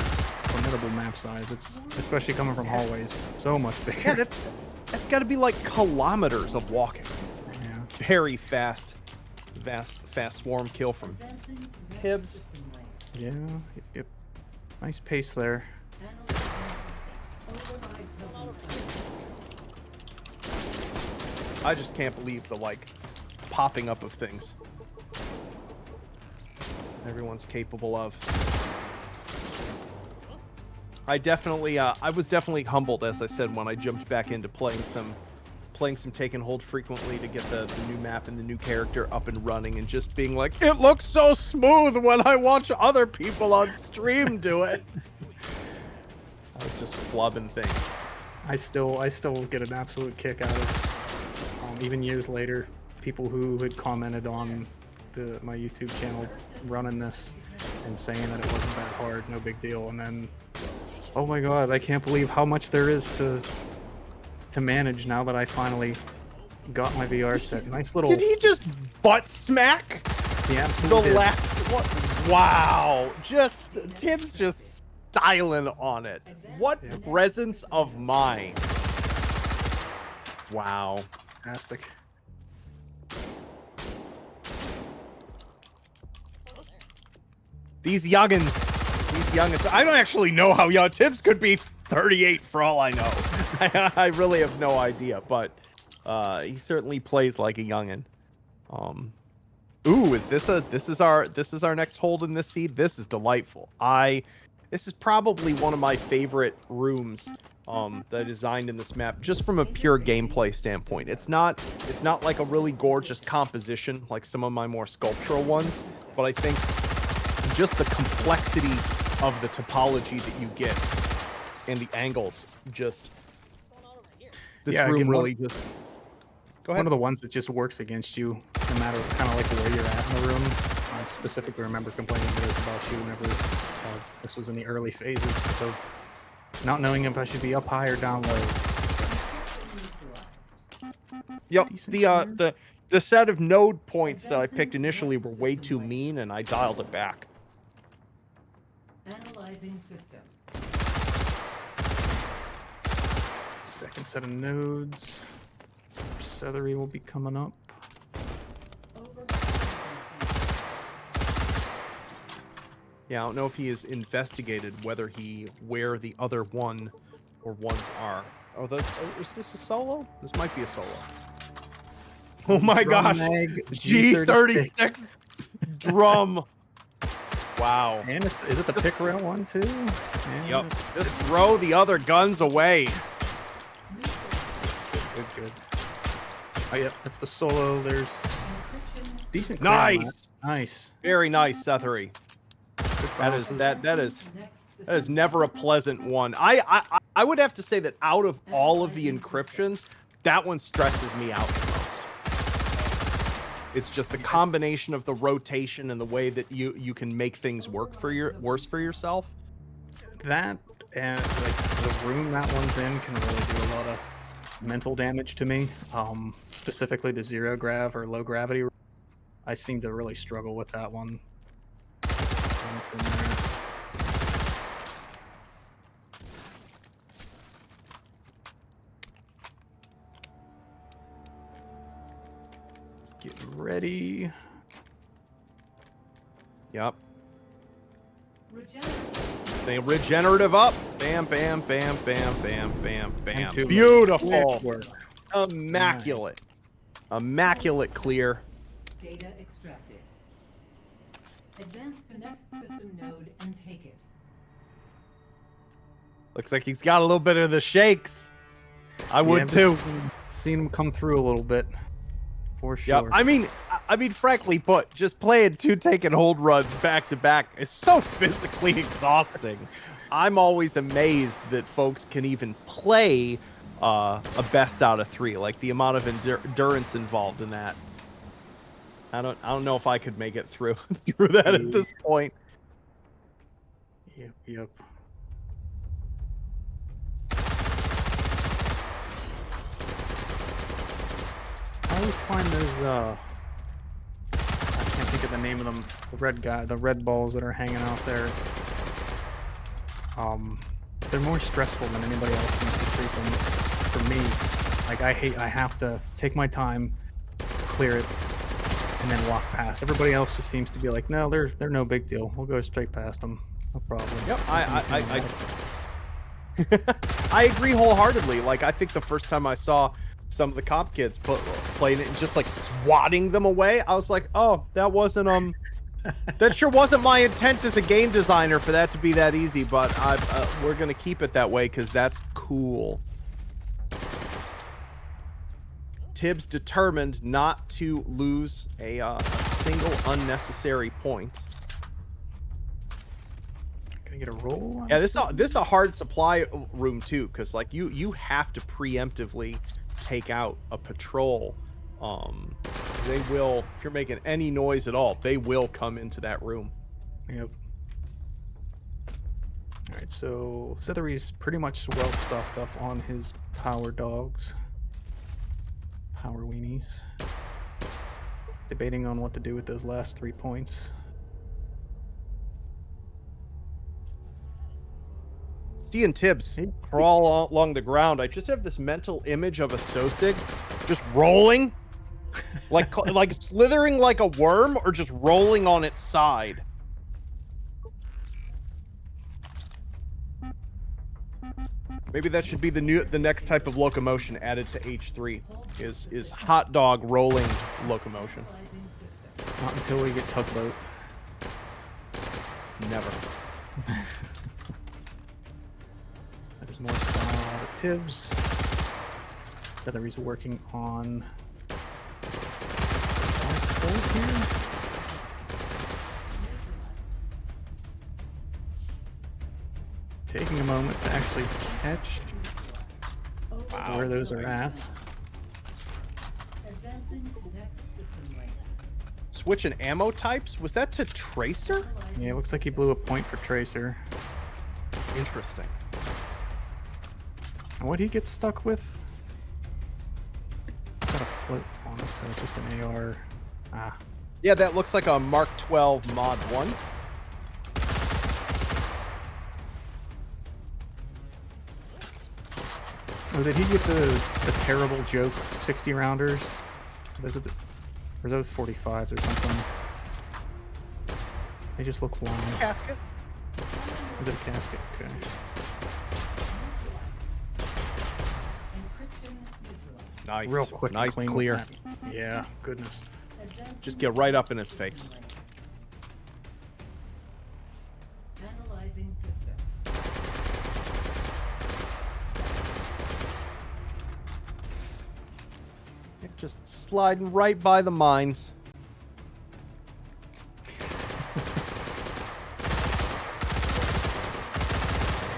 formidable map size. It's especially coming from hallways. So much bigger. Yeah, that's got to be like kilometers of walking. Yeah. Very fast swarm kill from Advancing to next Tibbs. system lane. Yeah. Yep. Nice pace there. Analyzing system. Override token found. I just can't believe the popping up of things everyone's capable of. I was definitely humbled, as I said, when I jumped back into playing some Take and Hold frequently to get the new map and the new character up and running, and just being like, it looks so smooth when I watch other people on stream do it. I was just flubbing things. I still get an absolute kick out of, even years later, people who had commented on my YouTube channel running this and saying that it wasn't that hard, no big deal, and then, oh my god, I can't believe how much there is to manage now that I finally got my VR set. Nice little. Did he just butt smack He the absolutely did. last one? Wow, Tibbs just styling on it. What presence of mind. Wow. Fantastic. These youngins. I don't actually know how young Tibbs could be 38 for all I know. I really have no idea, but he certainly plays like a youngin. Ooh, this is our next hold in this seed. This is delightful. This is probably one of my favorite rooms that I designed in this map, just from a pure gameplay standpoint. It's not like a really gorgeous composition like some of my more sculptural ones, but I think just the complexity of the topology that you get and the angles, just this Yeah, room again, really just. Go ahead. One of the ones that just works against you, no matter kind of like where you're at in the room. I specifically remember complaining to this about you whenever this was in the early phases of not knowing if I should be up high or down low. Yep. Decent The set of node points that I picked initially were way too mean, and I dialed it back. Analyzing system. Second set of nodes. Sethery will be coming up. Override token found. Yeah, I don't know if he has investigated where the other one or ones are. Oh, is this a solo? This might be a solo. Oh my gosh! G36 drum. Wow. And is it the pick rail one too? Yeah. Yep. Just throw the other guns away. Good. Oh, yep. That's the solo. There's Encryption. decent. clear on that. Nice. Nice. Very nice, Sethery. That is never a pleasant one. I would have to say that out of all of the encryptions, that one stresses me out the most. It's just the combination of the rotation and the way that you can make things worse for yourself. That and like the room that one's in can really do a lot of mental damage to me. Specifically the zero grav or low gravity. I seem to really struggle with that one. When it's in there. Let's get ready. Yep. Regenerative. They regenerative up. Bam, bam, bam, bam, bam, bam, bam. Two Beautiful. work. Immaculate. Immaculate clear. Data extracted. Advance to next system node and take it. Looks like he's got a little bit of the shakes. I would too. Seen him come through a little bit. For Yeah, sure. I mean, frankly put, just playing 2 take and hold runs back to back is so physically exhausting. I'm always amazed that folks can even play a best out of 3. Like the amount of endurance involved in that. I don't know if I could make it through that at this point. Yep. I always find those I can't think of the name of them. The red balls that are hanging out there. They're more stressful than anybody else needs to treat them. For me, like I have to take my time, clear it, and then walk past. Everybody else just seems to be like, no, they're no big deal. We'll go straight past them. No problem. Yep, I agree wholeheartedly. Like, I think the first time I saw some of the comp kids playing it and just like swatting them away, I was like, oh, that wasn't that sure wasn't my intent as a game designer for that to be that easy. But we're gonna keep it that way because that's cool. Tibbs determined not to lose a single unnecessary point. Can I get a roll? Yeah, this is a hard supply room too, because like you have to preemptively take out a patrol. They will, if you're making any noise at all, they will come into that room. Yep. All right, so Sethery's pretty much well stocked up on his power dogs, power weenies. Debating on what to do with those last 3 points. Seeing Tibbs crawl along the ground, I just have this mental image of a Sosig just rolling, like slithering like a worm, or just rolling on its side. Maybe that should be the next type of locomotion added to H3 is hot dog rolling locomotion. Not until we get tugboat. Never. There's more style out of Tibbs. Sethery's working on here. Taking a moment to actually catch where those are at. Advancing to next system lane. Switching ammo types? Was that to Tracer? Yeah, it looks like he blew a point for Tracer. Interesting. And what he gets stuck with? Got a float on it, so it's just an AR. Ah. Yeah, that looks like a Mark 12 Mod 1. Oh, did he get the terrible joke 60 rounders? Or those 45s or something? They just look long. Casket. Is it a casket? Okay. Encryption neutralized. Nice. Real quick, and Nice, clean with clear. that. Yeah, goodness. Advancing Just get right up in its system face. lane. Analyzing system. Just sliding right by the mines.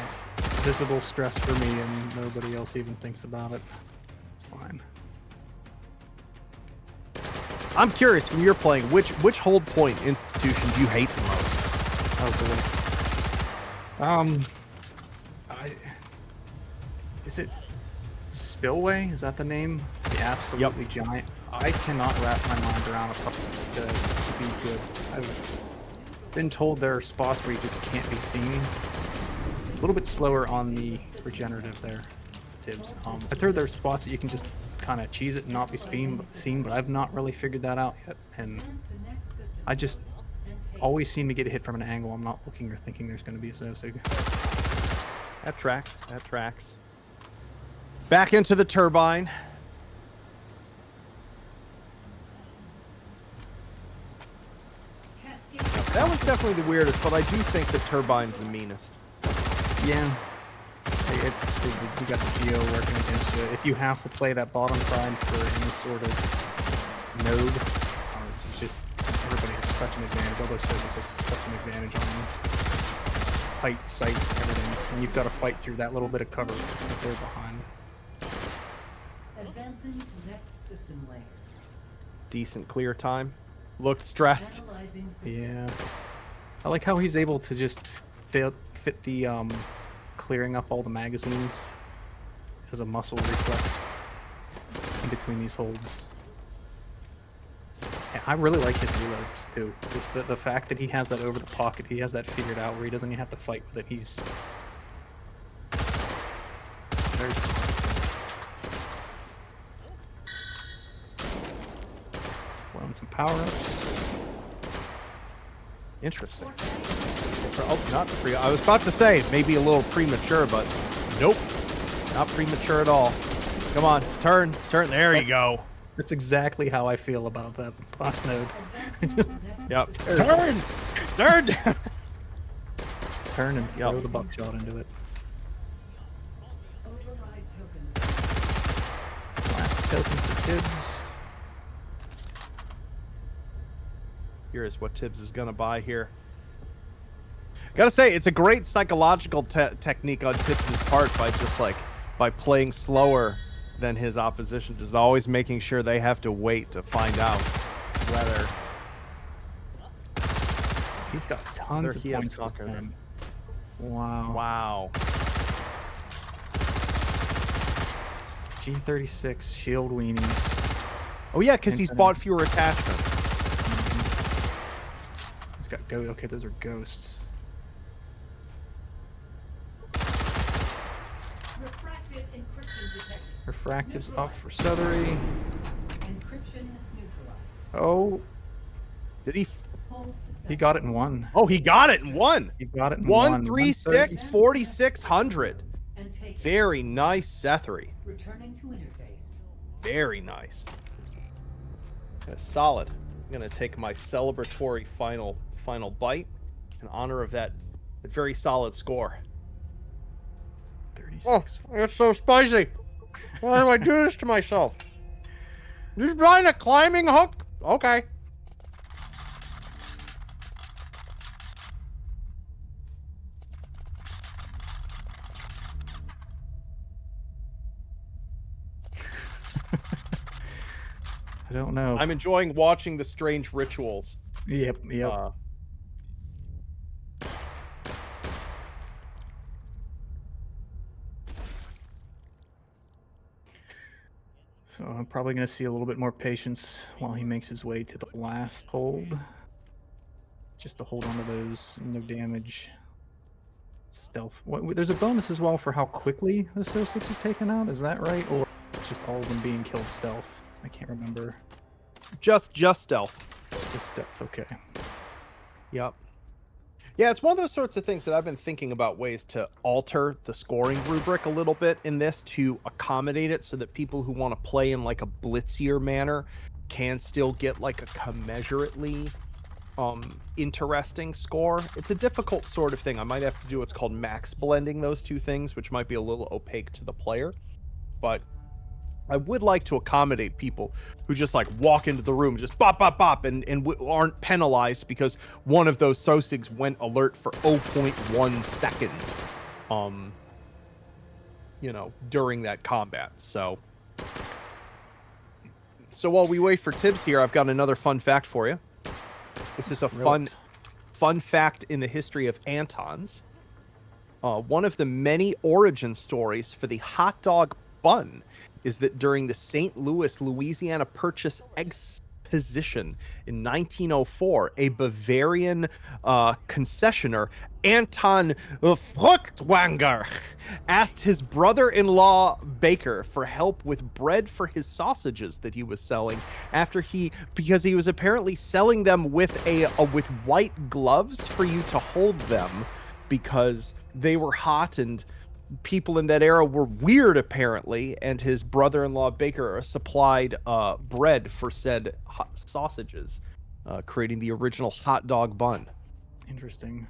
It's visible stress for me, and nobody else even thinks about it. It's fine. I'm curious, when you're playing, which hold point institution do you hate the most? Oh boy. Is it Spillway? Is that the name? The absolutely giant. I cannot wrap my mind around a puppet to be good. I've been told there are spots where you just can't be seen. A little bit slower on the regenerative there, Tibbs. I've heard there are spots that you can just kind of cheese it and not be seen, but I've not really figured that out yet. And Advance to next system I just and take always seem to get hit from an angle I'm not looking or thinking there's going to be a Zosig. That tracks. That tracks. Back into the turbine. cascade. That was definitely the weirdest, but I do think the turbine's the meanest. Yeah. You got the Geo working against you. If you have to play that bottom side for any sort of node, it's just everybody has such an advantage. All those systems have such an advantage on you. Height, sight, everything. And you've got to fight through that little bit of cover that they're behind. Advancing to next system lane. Decent clear time. Looked stressed. Analyzing system. Yeah. I like how he's able to just fit the clearing up all the magazines as a muscle reflex in between these holds. Yeah, I really like his reloads too. Just the fact that he has that over the pocket, he has that figured out where he doesn't even have to fight with it. He's very smart. Blowing some power-ups. Interesting. Oh, not pre. I was about to say maybe a little premature, but nope, not premature at all. Come on, turn. There you go. That's exactly how I feel about that boss node. Advancing to next Yep. system. Turn. Turn and throw Yep. the buckshot into it. Override token. Last token for Tibbs. Here is what Tibbs is gonna buy here. Gotta say, it's a great psychological technique on Tibbs' part by playing slower than his opposition, just always making sure they have to wait to find out whether He's got tons of he has points this conquered it. time. Wow. Wow. G36 shield weenies. Oh yeah, because he's Infinite. bought fewer attachments. He's got okay, those are ghosts. Refractive encryption detected. Refractive's up for Sethery. Encryption neutralized. Oh, Did he? Hold successful. he got it in one. Oh, he got it in one. He got it in one. 136 4600. And take it. Very nice, Sethery. Returning to interface. Very nice. Solid. I'm gonna take my celebratory final bite in honor of that very solid score. 36. Oh, it's so spicy. Why do I do this to myself? Just buying a climbing hook? Okay. I don't know. I'm enjoying watching the strange rituals. Yep. So I'm probably going to see a little bit more patience while he makes his way to the last hold. Just to hold on to those, no damage. Stealth. There's a bonus as well for how quickly the Sosics are taken out, is that right? Or just all of them being killed stealth? I can't remember. Just stealth. Just stealth, okay. Yep. Yeah, it's one of those sorts of things that I've been thinking about ways to alter the scoring rubric a little bit in this to accommodate it so that people who want to play in like a blitzier manner can still get like a commensurately interesting score. It's a difficult sort of thing. I might have to do what's called max blending those two things, which might be a little opaque to the player, but I would like to accommodate people who just like walk into the room, just bop, bop, bop, and aren't penalized because one of those Sosigs went alert for 0.1 seconds, during that combat. So while we wait for Tibbs here, I've got another fun fact for you. This is a fun fact in the history of Anton's. One of the many origin stories for the hot dog bun is that during the St. Louis, Louisiana Purchase Exposition in 1904, a Bavarian concessioner, Anton Fruchtwanger, asked his brother-in-law baker for help with bread for his sausages that he was selling because he was apparently selling them with with white gloves for you to hold them because they were hot and people in that era were weird apparently, and his brother-in-law baker supplied bread for said hot sausages, creating the original hot dog bun. Interesting.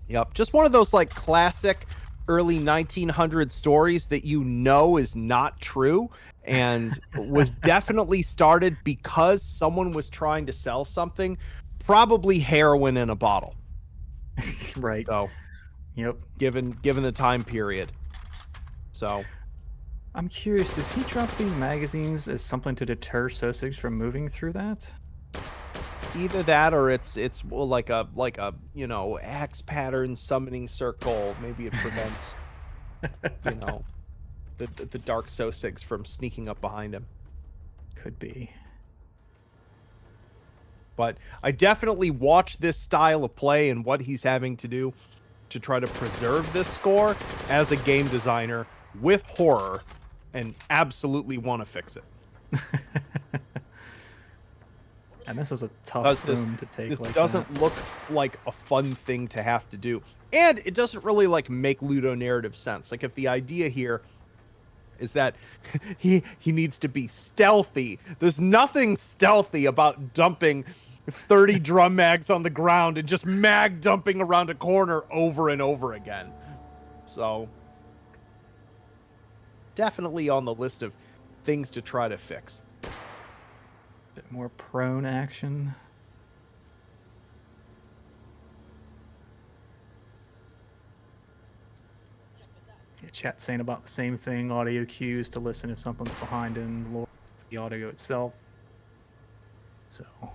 Yep, just one of those like classic early 1900 stories that is not true and was definitely started because someone was trying to sell something, probably heroin in a bottle. Right. So Yep. Given the time period. So I'm curious, does he drop these magazines as something to deter Sosigs from moving through that? either that or it's well, like a axe pattern summoning circle. Maybe it prevents the dark Sosigs from sneaking up behind him. Could be. But I definitely watch this style of play and what he's having to do to try to preserve this score as a game designer with horror, and absolutely want to fix it. And this is a tough room to take. This like doesn't that. look like a fun thing to have to do, and it doesn't really like make ludonarrative sense. Like if the idea here is that he needs to be stealthy, there's nothing stealthy about dumping 30 drum mags on the ground and just mag dumping around a corner over and over again. So definitely on the list of things to try to fix. Bit more prone action. Yeah, chat saying about the same thing. Audio cues to listen if something's behind him. Lower the audio itself. So if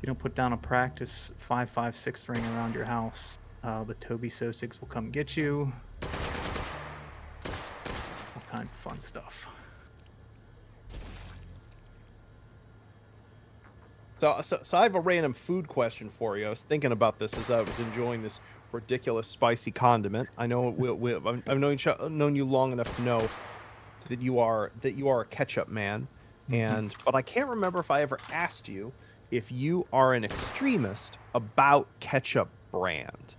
you don't put down a practice 5.56 string around your house, the Toby Sosigs will come get you. All kinds of fun stuff. So I have a random food question for you. I was thinking about this as I was enjoying this ridiculous spicy condiment. I know I've known you long enough to know that you are a ketchup man, but I can't remember if I ever asked you if you are an extremist about ketchup brand.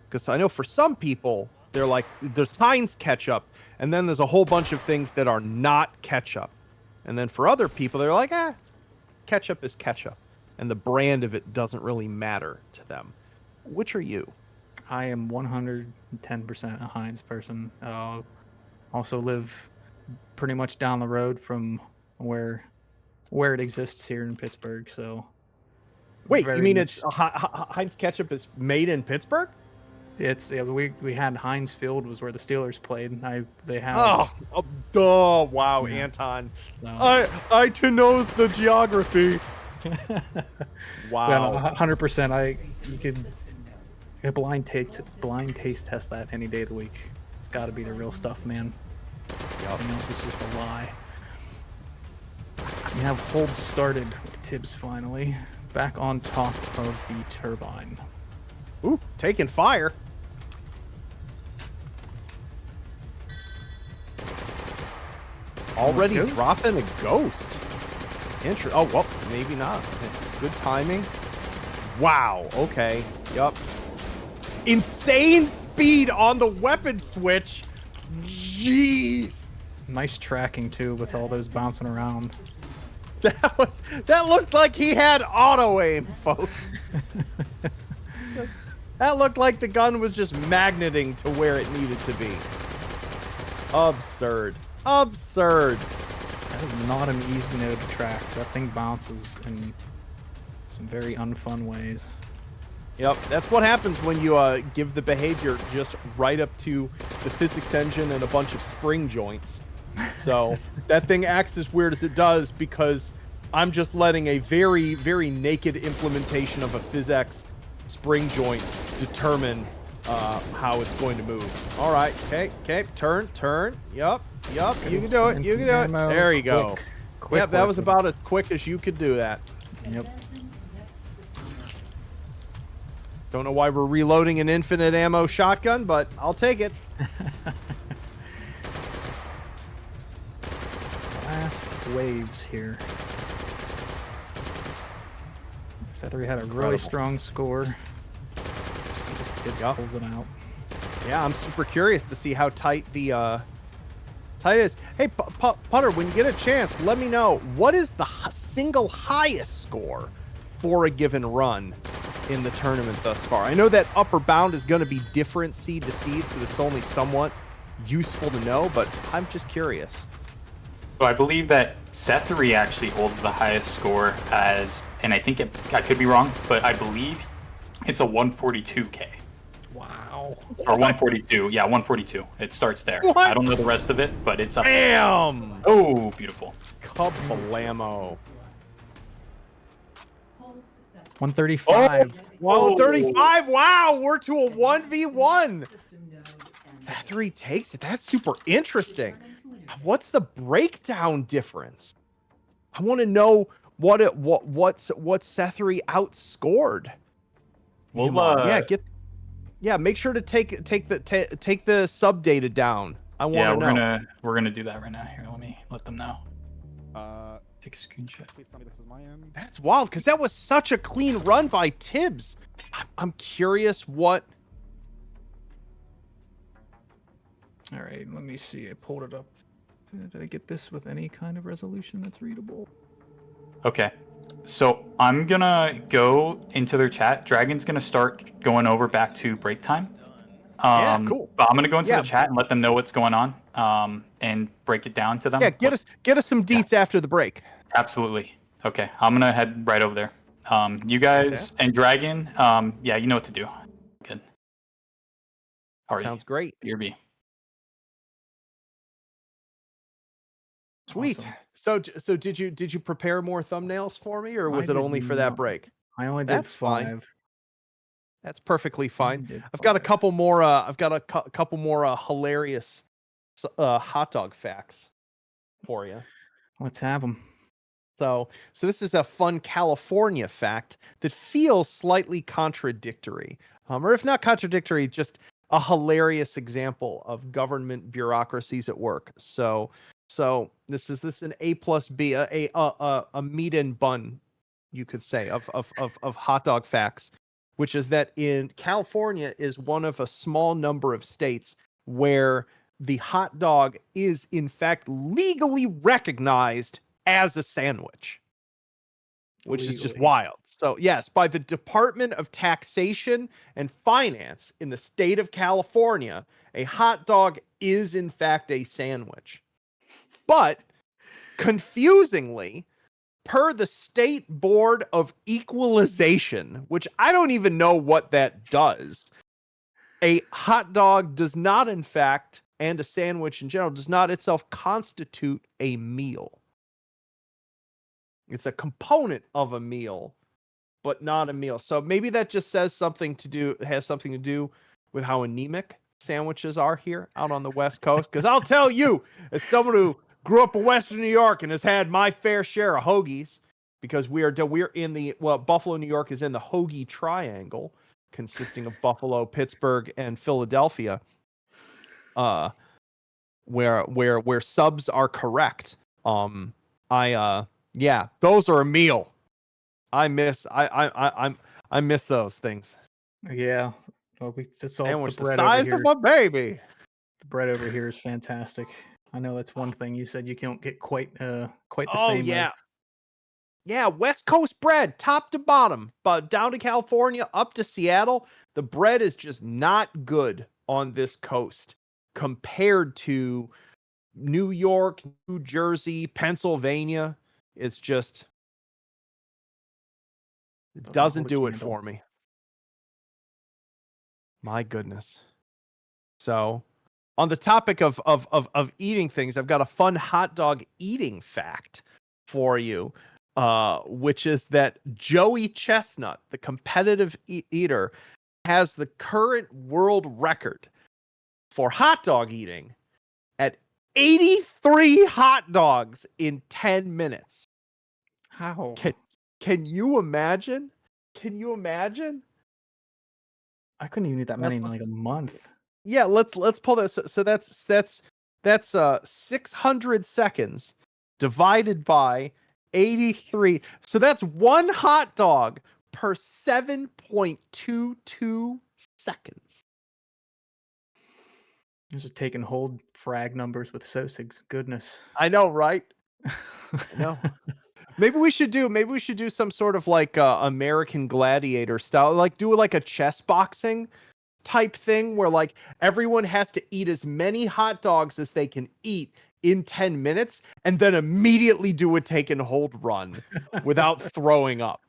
Because I know for some people they're like, there's Heinz ketchup, and then there's a whole bunch of things that are not ketchup, and then for other people they're like, ketchup is ketchup, and the brand of it doesn't really matter to them. Which are you? I am 110% a Heinz person. Also live pretty much down the road from where it exists here in Pittsburgh. So wait, you mean it's Heinz ketchup is made in Pittsburgh? It's we had Heinz Field was where the Steelers played. They have. Wow, yeah. Anton. So. I to knows the geography. Wow. 100%. You could blind taste test that any day of the week. It's got to be the real stuff, man. Everything else is just a lie. We have hold started with Tibbs finally back on top of the turbine. Ooh, taking fire. Already dropping a ghost. Oh, well, maybe not. Good timing. Wow. Okay. Yup. Insane speed on the weapon switch. Jeez. Nice tracking too, with all those bouncing around. That looked like he had auto aim, folks. That looked like the gun was just magneting to where it needed to be. Absurd. Absurd. That is not an easy node to track. That thing bounces in some very unfun ways. Yep, that's what happens when you give the behavior just right up to the physics engine and a bunch of spring joints. So that thing acts as weird as it does because I'm just letting a very, very naked implementation of a PhysX spring joint determine how it's going to move. All right, okay, turn. Yup, you can do it, you can do it. There you go. Quick Yep, that was work. about as quick as you could do that. Yep. Advancing next system node. Don't know why we're reloading an infinite ammo shotgun, but I'll take it. Last waves here. Sethery had a really Incredible. strong score. Tibbs Yup. pulls it out. Yeah, I'm super curious to see how tight the tight is. Hey, Putter, when you get a chance, let me know what is the single highest score for a given run in the tournament thus far. I know that upper bound is going to be different seed to seed, so it's only somewhat useful to know, but I'm just curious. So I believe that Sethery actually holds the highest score as, and I think I could be wrong, but I believe it's a 142K. Wow. Or 142. Yeah, 142. It starts there. What? I don't know the rest of it, but it's up there. Bam! Oh, beautiful. Kablamo. Hold successful. 135. Whoa, Oh. 35! Wow, we're to a 1v1! System node and Sethery takes it. That's super interesting. returning to interface. What's the breakdown difference? I want to know what Sethery outscored. Well, him on. Make sure to take the sub data down. I want Yeah, to know. we're gonna do that right now. Here, let them know. Uh, Take a screenshot. please tell me this is my end. That's wild because that was such a clean run by Tibbs. I'm curious what. All right, let me see. I pulled it up. Did I get this with any kind of resolution that's readable? Okay. So I'm gonna go into their chat. Dragon's gonna start going over back to break time. Yeah, cool. But I'm gonna go into Yeah. the chat and let them know what's going on. And break it down to them. Yeah, get us some deets after the break. Absolutely. Okay, I'm gonna head right over there. You guys and Dragon, yeah, you know what to do. Good. Alrighty. Sounds great. BRB. Sweet. Awesome. So did you prepare more thumbnails for me, or was I it did only for that not. break? I only did That's fine. 5. That's perfectly fine. did I've got a 5. couple more. Couple more hilarious hot dog facts for you. Let's have them. So this is a fun California fact that feels slightly contradictory, or if not contradictory, just a hilarious example of government bureaucracies at work. So this is an A plus B, a meat and bun, you could say, of hot dog facts, which is that in California is one of a small number of states where the hot dog is in fact legally recognized as a sandwich, which is just Legally. wild. So yes, by the Department of Taxation and Finance in the state of California, a hot dog is in fact a sandwich. But confusingly, per the State Board of Equalization, which I don't even know what that does, a hot dog does not in fact, and a sandwich in general, does not itself constitute a meal. It's a component of a meal, but not a meal. So maybe that just has something to do with how anemic sandwiches are here out on the West Coast. Because I'll tell you, as someone who grew up in Western New York and has had my fair share of hoagies, because we're in the Buffalo, New York is in the hoagie triangle, consisting of Buffalo, Pittsburgh, and Philadelphia, where subs are correct. Yeah, those are a meal. I'm I miss those things. Yeah. Well, that's all the Sandwich the bread over size here. of a baby. The bread over here is fantastic. I know that's one thing you said you don't get quite the Oh same yeah. of. Yeah, West Coast bread, top to bottom, but down to California, up to Seattle, the bread is just not good on this coast compared to New York, New Jersey, Pennsylvania. It's just it doesn't hold a do it candle. for me. My goodness. So, on the topic of eating things, I've got a fun hot dog eating fact for you, which is that Joey Chestnut, the competitive eater, has the current world record for hot dog eating at 83 hot dogs in 10 minutes. How? Can you imagine? Can you imagine? I couldn't even eat that many in That's like a month. Yeah, let's pull this. So that's 600 seconds divided by 83. So that's one hot dog per 7.22 seconds. These are taking hold frag numbers with Sosigs. Goodness. I know, right? I know. Maybe we should do some sort of like American Gladiator style, like do like a chess boxing type thing where like everyone has to eat as many hot dogs as they can eat in 10 minutes and then immediately do a take and hold run without throwing up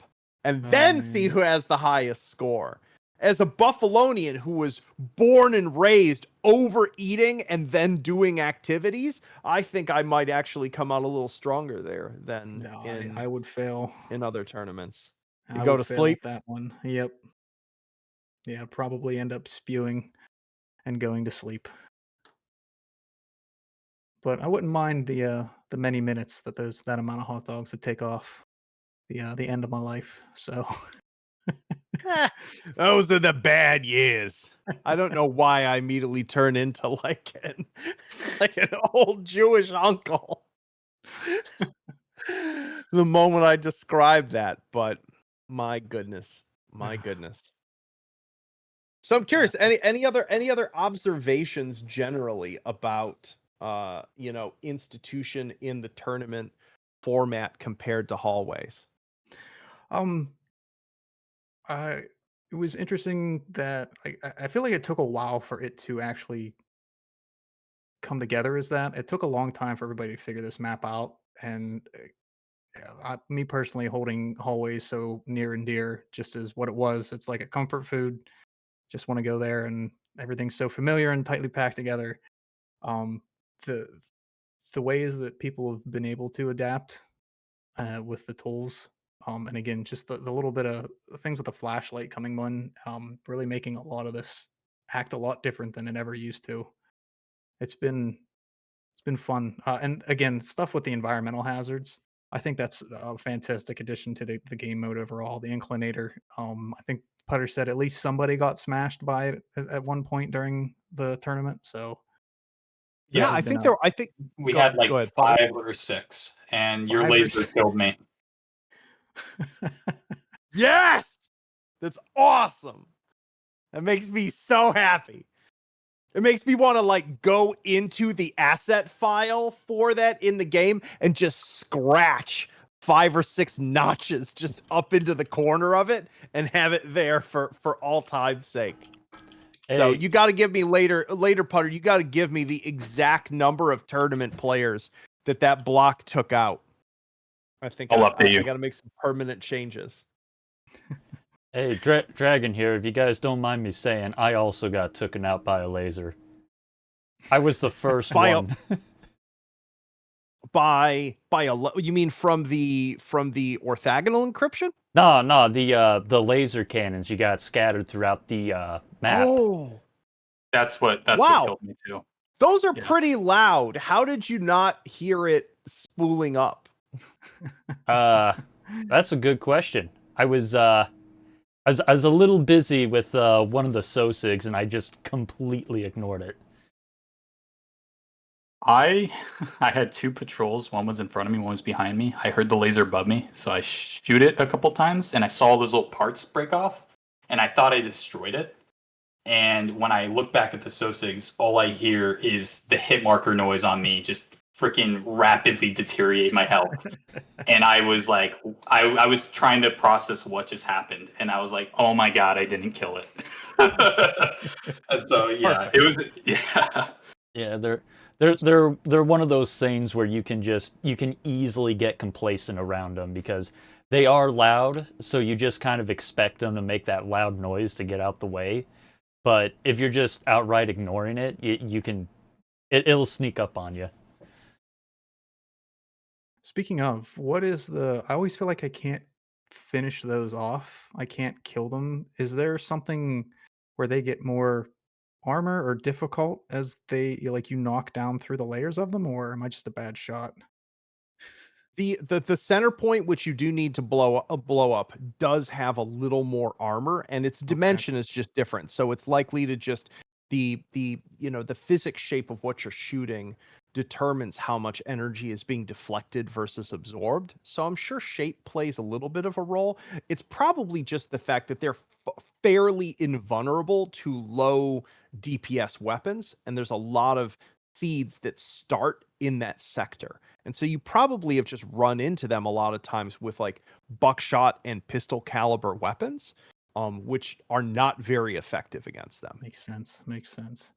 and then see man. who has the highest score. As a Buffalonian who was born and raised overeating and then doing activities, I think I might actually come out a little stronger there than No, I would fail. in other tournaments. You I go would to fail sleep. at that one. Yep. Yeah, probably end up spewing and going to sleep. But I wouldn't mind the many minutes that that amount of hot dogs would take off the end of my life. So Those are the bad years. I don't know why I immediately turn into like an old Jewish uncle. The moment I describe that, but my goodness. So I'm curious, any other observations generally about institution in the tournament format compared to hallways? um it was interesting that I feel like it took a while for it to actually come together as that. It took a long time for everybody to figure this map out. And yeah, me personally, holding hallways so near and dear just is what it was. It's like a comfort food. Just want to go there, and everything's so familiar and tightly packed together. Um, the the ways that people have been able to adapt with the tools, and again, just the little bit of things with the flashlight coming on, really making a lot of this act a lot different than it ever used to. It's been fun, and again, stuff with the environmental hazards. I think that's a fantastic addition to the game mode overall. The inclinator. I think Putter said at least somebody got smashed by it at one point during the tournament. So Yeah, this has I been think there. I think We go, had like go ahead, Potter. 5 or 6, and your 5 or laser 6. killed me. Yes, that's awesome. That makes me so happy. It makes me want to like go into the asset file for that in the game and just scratch 5 or 6 notches just up into the corner of it and have it there for all time's sake. So Hey, you got to give me later, Putter. You got to give me the exact number of tournament players that block took out. I think I'll update you. I got to make some permanent changes. hey, Dragon here. If you guys don't mind me saying, I also got taken out by a laser. I was the first one. You mean from the orthogonal encryption? No, the laser cannons you got scattered throughout the map. Oh, That's what wow. killed me too. Those are Yeah. pretty loud. How did you not hear it spooling up? That's a good question. I was a little busy with one of the SOSIGs, and I just completely ignored it. I I had two patrols. One was in front of me, one was behind me. I heard the laser above me, so I shoot it a couple times, and I saw those little parts break off, and I thought I destroyed it. And when I look back at the SOSIGs, all I hear is the hit marker noise on me just freaking rapidly deteriorate my health. And I was like, I was trying to process what just happened, and I was like, oh my god, I didn't kill it. So yeah, it was yeah. Yeah, they're one of those things where you can easily get complacent around them because they are loud, so you just kind of expect them to make that loud noise to get out the way. But if you're just outright ignoring it, it'll sneak up on you. Speaking of, what is the? I always feel like I can't finish those off. I can't kill them. Is there something where they get more armor or difficult as you knock down through the layers of them, or am I just a bad shot? The center point, which you do need to blow up, does have a little more armor, and its dimension is just different. So it's likely to just the physics shape of what you're shooting determines how much energy is being deflected versus absorbed. So I'm sure shape plays a little bit of a role. It's probably just the fact that they're fairly invulnerable to low DPS weapons, and there's a lot of seeds that start in that sector. And so you probably have just run into them a lot of times with like buckshot and pistol caliber weapons, which are not very effective against them. Makes sense. Makes sense.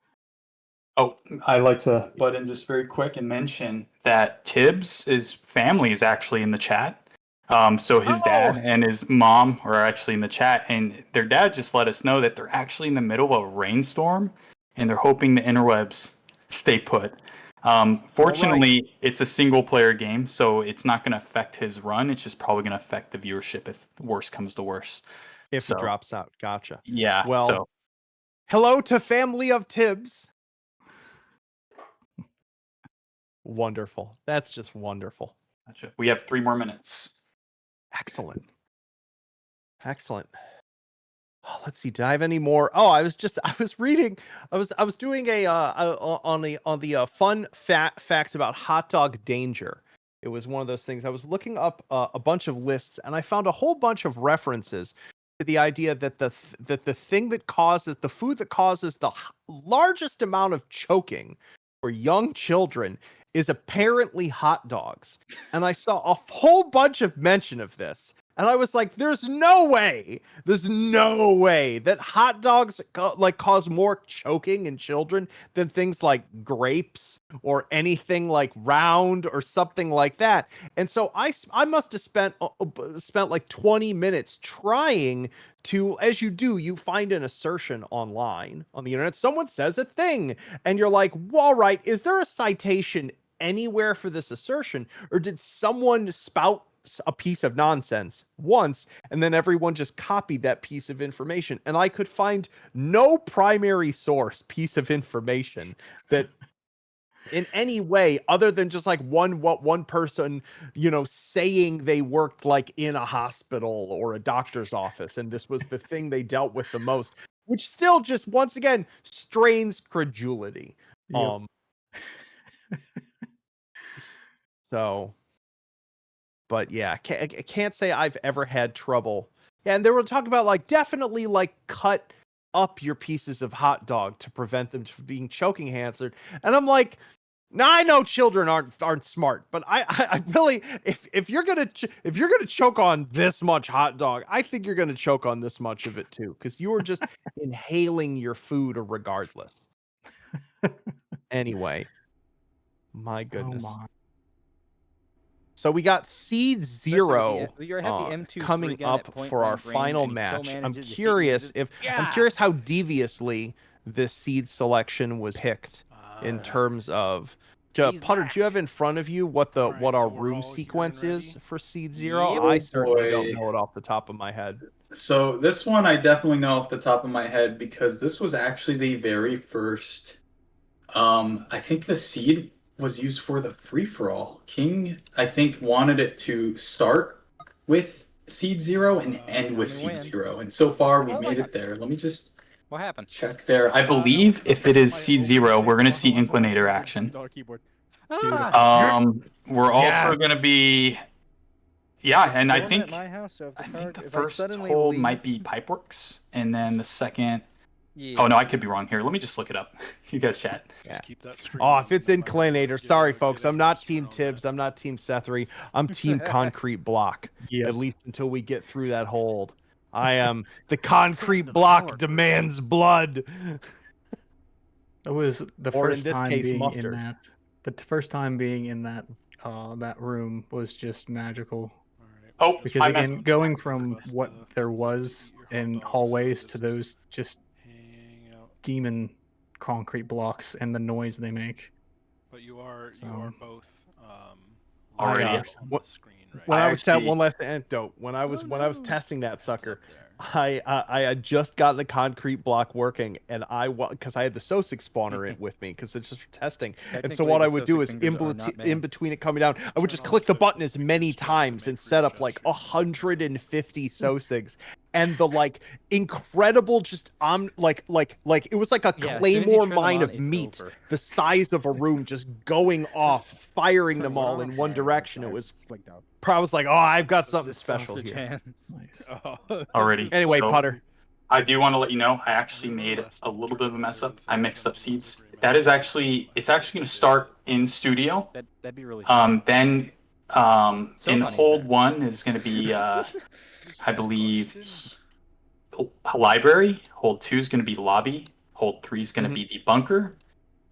Oh, I like to butt in just very quick and mention that Tibbs, his family is actually in the chat. So his dad and his mom are actually in the chat, and their dad just let us know that they're actually in the middle of a rainstorm, and they're hoping the interwebs stay put. Fortunately, it's a single player game, so it's not going to affect his run. It's just probably going to affect the viewership if worst comes to worst. If it drops out. Gotcha. Yeah. Well, so hello to family of Tibbs. Wonderful. That's just wonderful. gotcha. We have 3 more minutes. Excellent. Excellent. Oh, let's see. Do I have any more? Oh, I was reading. I was doing on the fun facts about hot dog danger. It was one of those things. I was looking up a bunch of lists, and I found a whole bunch of references to the idea that the thing that causes the food that causes the largest amount of choking for young children is apparently hot dogs. And I saw a whole bunch of mention of this. And I was like, there's no way that hot dogs cause more choking in children than things like grapes or anything like round or something like that. And so I must have spent like 20 minutes trying to, as you do, you find an assertion online on the internet. Someone says a thing and you're like, well, all right, is there a citation anywhere for this assertion, or did someone spout a piece of nonsense once and then everyone just copied that piece of information? And I could find no primary source piece of information that in any way other than just like one person, saying they worked like in a hospital or a doctor's office and this was the thing they dealt with the most, which still just once again strains credulity. Yep. So, but yeah, I can't say I've ever had trouble. Yeah, and they were talking about like definitely like cut up your pieces of hot dog to prevent them from being choking hazard. And I'm like, now I know children aren't smart, but I really, if you're gonna choke on this much hot dog, I think you're gonna choke on this much of it too, because you are just inhaling your food regardless. Anyway, my goodness. Oh my. So we got Seed Zero You have the M2 coming gun up at point for our blank range, final and he still match. I'm manages to hit you curious with his- I'm curious how deviously this seed selection was picked in terms of. Putter, do you have in front of you what our room sequence is for Seed Zero? Yep. I certainly don't Boy. know it off the top of my head. So this one I definitely know off the top of my head because this was actually the very first. I think the seed was used for the free-for-all. King, I think, wanted it to start with Seed Zero and end with Seed Zero. And so far, we made it there. Let me just What happened? Check there. I believe if it is C0, we're gonna see inclinator action. Keyboard. We're also Yes. gonna be, yeah, and I Storm think at my house, so if the I think target- the if first suddenly hold leave- might be Pipeworks, and then the second. Yeah. Oh no, I could be wrong here. Let me just look it up. You guys chat. Yeah. Just keep that stream Oh, if it's moving, no matter inclinator, what, sorry get folks, an I'm not extra team on Tibbs, that. I'm not team Sethery, I'm team concrete block. Yeah. At least until we get through that hold. I am the concrete block demands blood. It was the Or in first this time case, being mustard. in that. The first time being in that that room was just magical. Alright, Oh, just Because I request again, messed- going from request what the there folks was eat your hot in dogs, hallways to this is those just hang out. demon concrete blocks and the noise they make. But you are So- both Already. live on What- the screen right When I I was actually- one last anecdote, when I was testing that It's sucker, up there. I had just gotten the concrete block working, and because I had the Sosig spawner in with me because it's just for testing. And so Technically, what the I would do Sosig is fingers are not in made. between it coming down, I would Turn just on click the Sosig button as fingers many just to times make and for set your up like gestures. 150 Sosigs, and the like incredible just like it was like a Yeah, as soon as you claymore turn them mine on, of it's meat, over. the size of a room, just going off, firing them all in one direction. It was. Blinked out. I was like, oh, I've got something Sausage special here. hands. Nice. Already. Anyway, So, Putter. I do want to let you know I actually made a little bit of a mess up. I mixed up seats. That is actually it's actually going to start in studio. That'd be really fun. Then So in funny, hold in fact. 1 is going to be I believe a library. Hold 2 is going to be lobby. Hold 3 is going to be the bunker.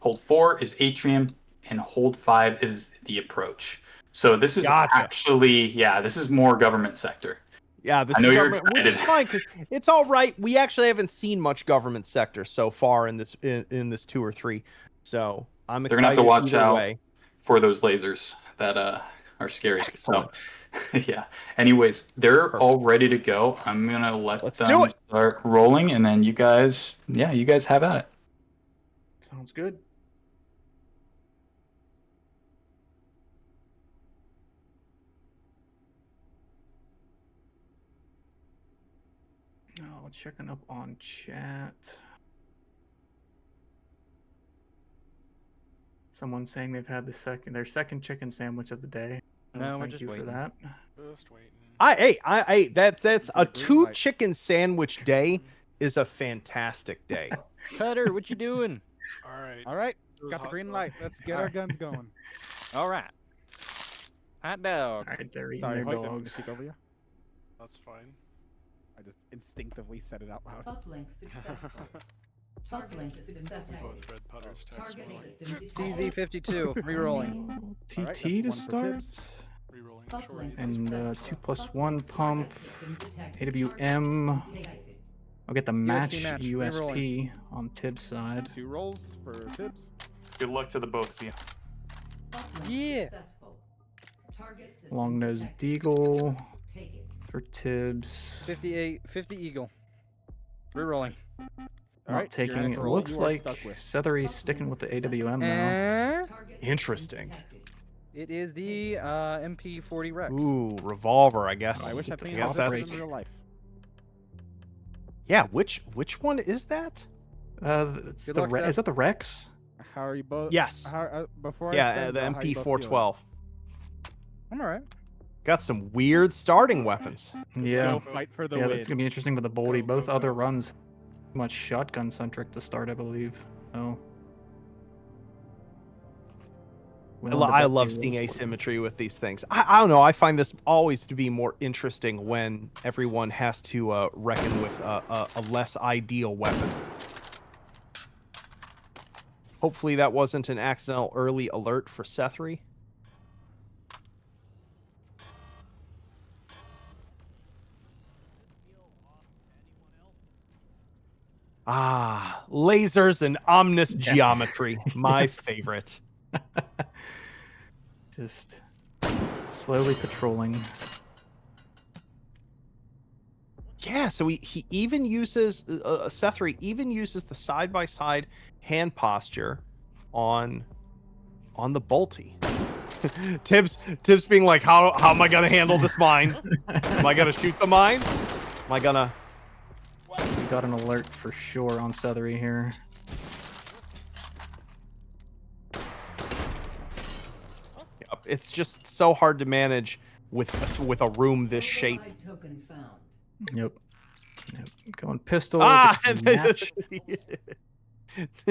Hold 4 is atrium, and hold 5 is the approach. So this is Gotcha. actually, yeah, this is more government sector. Yeah, this I know is you're government, which is excited. fine 'cause it's all right. We actually haven't seen much government sector so far in this 2 or 3, so I'm They're excited. gonna have to watch either out way. for those lasers that are scary. Excellent. So yeah. Anyways, they're all ready to go. I'm gonna let Let's them do it. start rolling, and then you guys have at it. Sounds good. Oh, checking up on chat. Someone saying they've had their second chicken sandwich of the day. Oh, No, we're thank just you waiting. for that. Just waiting. That's a Green 2 light. chicken sandwich day is a fantastic day. Cutter, what you doing? Alright. All right, those got the hot green dogs. light. Let's get our guns going. All right. Hot dog. All right, they're eating Sorry, their Hoyt, didn't mean to dogs. speak over you. That's fine. I just instinctively said it out loud. Uplink successful. Uplink successful. Both red putters text Target me. system detected. CZ52, rerolling. All TT right, that's to one for start. Tibbs. Rerolling Uplink shorties. And successful. 2+1 pump. Target system detected. AWM. Detected. I'll get the match match, USP on Tibbs' side. 2 rolls for Tibbs. Good luck to the both of you. Uplink Yeah. successful. Target system Long nosed detected. deagle Take it. for Tibbs. 50 eagle. Rerolling. All Not right, your taking. next It roll looks you are like stuck with. Sethery's sticking with the AWM now. And Target system Interesting. detected. it is the MP40 Rex. Ooh, revolver, I guess. I wish I played guess this that's in real life. yeah. Which one is that? It's Good the luck, Seth. is that the Rex? How are you both? Yes. How, before I Yeah, said the how you both feeling? MP412. I'm all right. Got some weird starting weapons. Yeah. Go fight for the Yeah, win. that's gonna be interesting with the boldy. Go, Both go, other go. runs much shotgun centric to start, I believe. Oh. I love seeing asymmetry with these things. I don't know. I find this always to be more interesting when everyone has to reckon with a less ideal weapon. Hopefully that wasn't an accidental early alert for Sethery. Ah, lasers and omnis geometry, my favorite. Just slowly patrolling. Yeah, so he even uses Sethery even uses the side-by-side hand posture on the bolty. Tibbs being like, how am I gonna handle this mine? Am I gonna shoot the mine? Am I gonna got an alert for sure on Sethery here. Yep, it's just so hard to manage with a room this shape. Override token found. Yep. Going pistol. Ah, gets the match.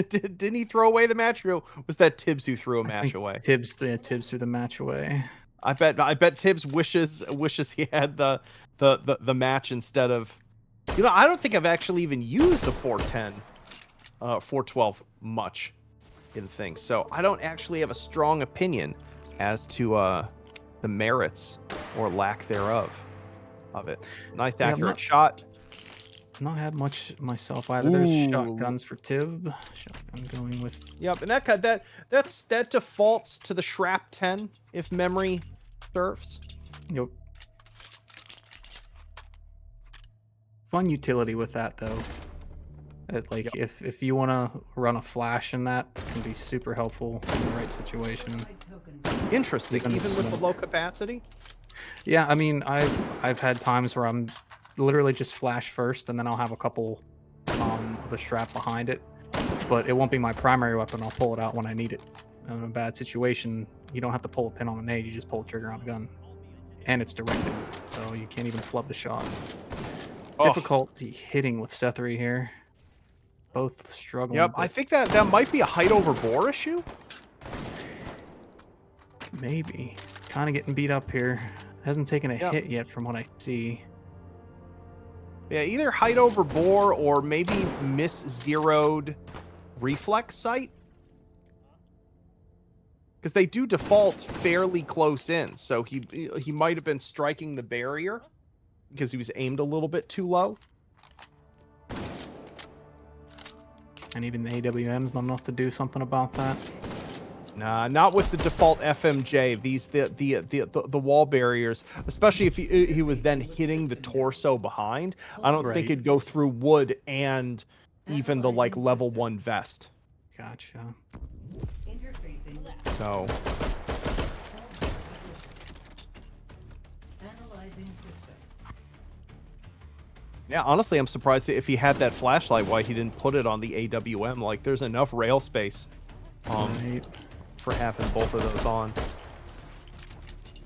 Didn't he throw away the match? Or was that Tibbs who threw a I match think away? Tibbs threw the match away. I bet Tibbs wishes he had the match instead of. You know, I don't think I've actually even used the 410, 412 much in things, so I don't actually have a strong opinion as to the merits or lack thereof of it. Nice Yeah, accurate shot. Not had much myself either. There's shotguns for Tibb. Shotgun going with. Yep, and that defaults to the Shrap 10 if memory serves. Yep. Fun utility with that though. Like if you want to run a flash in that, it can be super helpful in the right situation. Override token found. Interesting, Even even with the smoke. low capacity. Yeah, I mean, I've had times where I'm literally just flash first, and then I'll have a couple of a strap behind it, but it won't be my primary weapon. I'll pull it out when I need it. In a bad situation, you don't have to pull a pin on a nade; you just pull a trigger on a gun, and it's directed, so you can't even flub the shot. Oh. Difficulty hitting with Sethery here. Both struggling. Yep, but I think that might be a height over bore issue. maybe kind of getting beat up here. Hasn't taken a Yep. hit yet, from what I see. Yeah, either height over bore or maybe miss-zeroed reflex sight. Because they do default fairly close in, so he might have been striking the barrier because he was aimed a little bit too low. And even the AWM's not enough to do something about that. Nah, not with the default FMJ. These the wall barriers, especially if he was then hitting the torso behind. I don't think it'd go through wood and even the like level 1 vest. Gotcha. Interfacing with So analyzing system. yeah, honestly, I'm surprised if he had that flashlight, why he didn't put it on the AWM. Like, there's enough rail space Right. for having both of those on.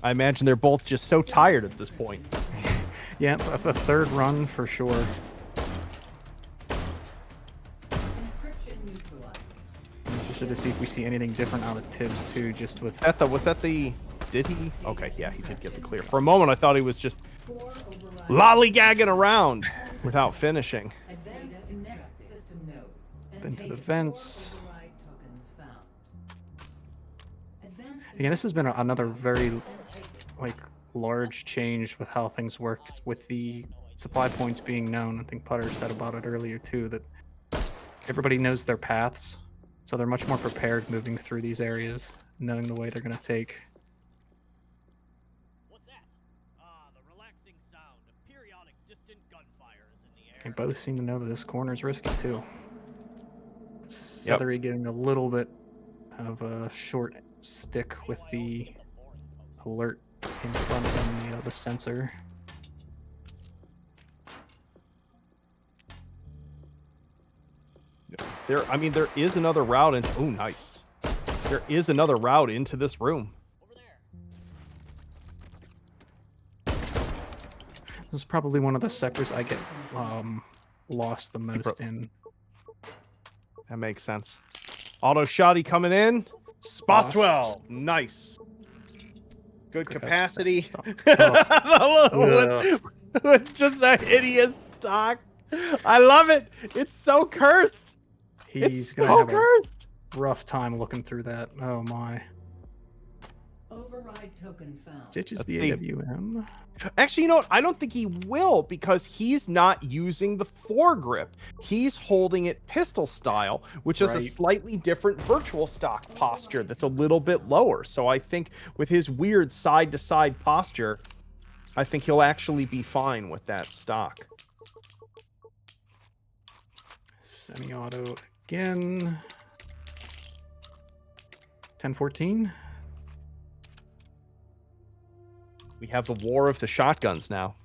I imagine they're both just so tired at this point. Yeah, a third run for sure. Encryption neutralized. I'm interested to see if we see anything different out of Tibbs too, just with. Was that the? Did he? Okay, yeah, he did get the clear. For a moment, I thought he was just 4 override. lollygagging around without finishing. Advance to next system node. Into the take vents. 4 override tokens found. Advance to Again, this has been another very and take it. like large change with how things work with the supply points being known. I think Putter said about it earlier too, that everybody knows their paths, so they're much more prepared moving through these areas, knowing the way they're going to take. What's that? Ah, the relaxing sound of periodic distant gunfire is in the air. They both seem to know that this corner is risky too. Sethery getting a little bit of a short stick with the alert in front of him, the sensor. I mean, there is another route in. Oh, nice. There is another route into this room. Over there. This is probably one of the sectors I get lost the most in. That makes sense. Auto shotty coming in. Boss 12. Nice. Good capacity. With just a hideous stock. I love it. It's so cursed. He's It's gonna so have cursed. a rough time looking through that. Oh my. Override token found. Ditches Let's the see. AWM. Actually, you know what? I don't think he will because he's not using the foregrip. He's holding it pistol style, which is a Right. slightly different virtual stock posture that's a little bit lower. So I think with his weird side-to-side posture, I think he'll actually be fine with that stock. Semi-auto again. 10-14. We have the war of the shotguns now.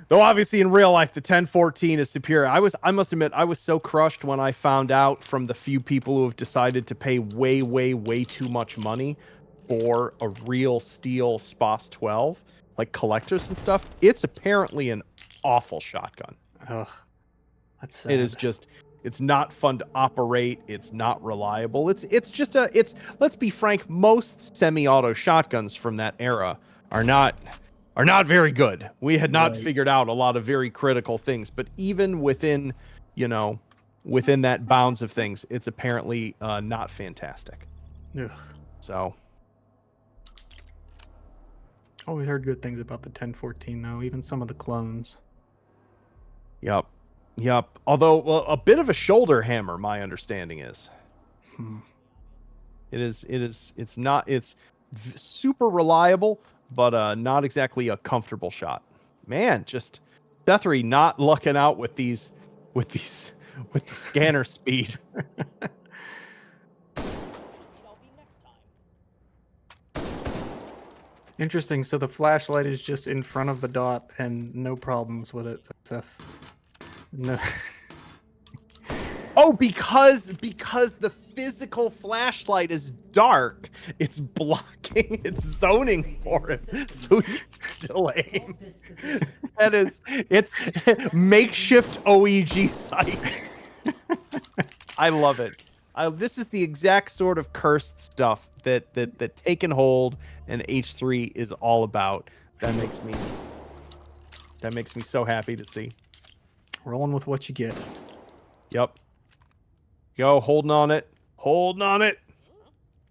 Though obviously in real life the 1014 is superior. I must admit I was so crushed when I found out from the few people who have decided to pay way too much money for a real steel SPOS 12, like collectors and stuff. It's apparently an awful shotgun. Ugh, that's sad. It is just, it's not fun to operate. It's not reliable. It's let's be frank, most semi-auto shotguns from that era are not very good. We had not figured out a lot of very critical things, but even within, within that bounds of things, it's apparently not fantastic. Ugh. So, always heard good things about the 1014 though, even some of the clones. Yep. Although a bit of a shoulder hammer, my understanding is. It's super reliable, but not exactly a comfortable shot. Man, just Sethery not lucking out with the scanner speed. Interesting. So the flashlight is just in front of the dot and no problems with it, Seth. No. Oh, because the physical flashlight is dark, it's blocking, it's zoning for him, so he can still aim. It's makeshift OEG sight. I love it. This is the exact sort of cursed stuff that Taken Hold and H3 is all about. That makes me so happy to see. Rolling with what you get. Yep. Go, holding on it. Holding on it.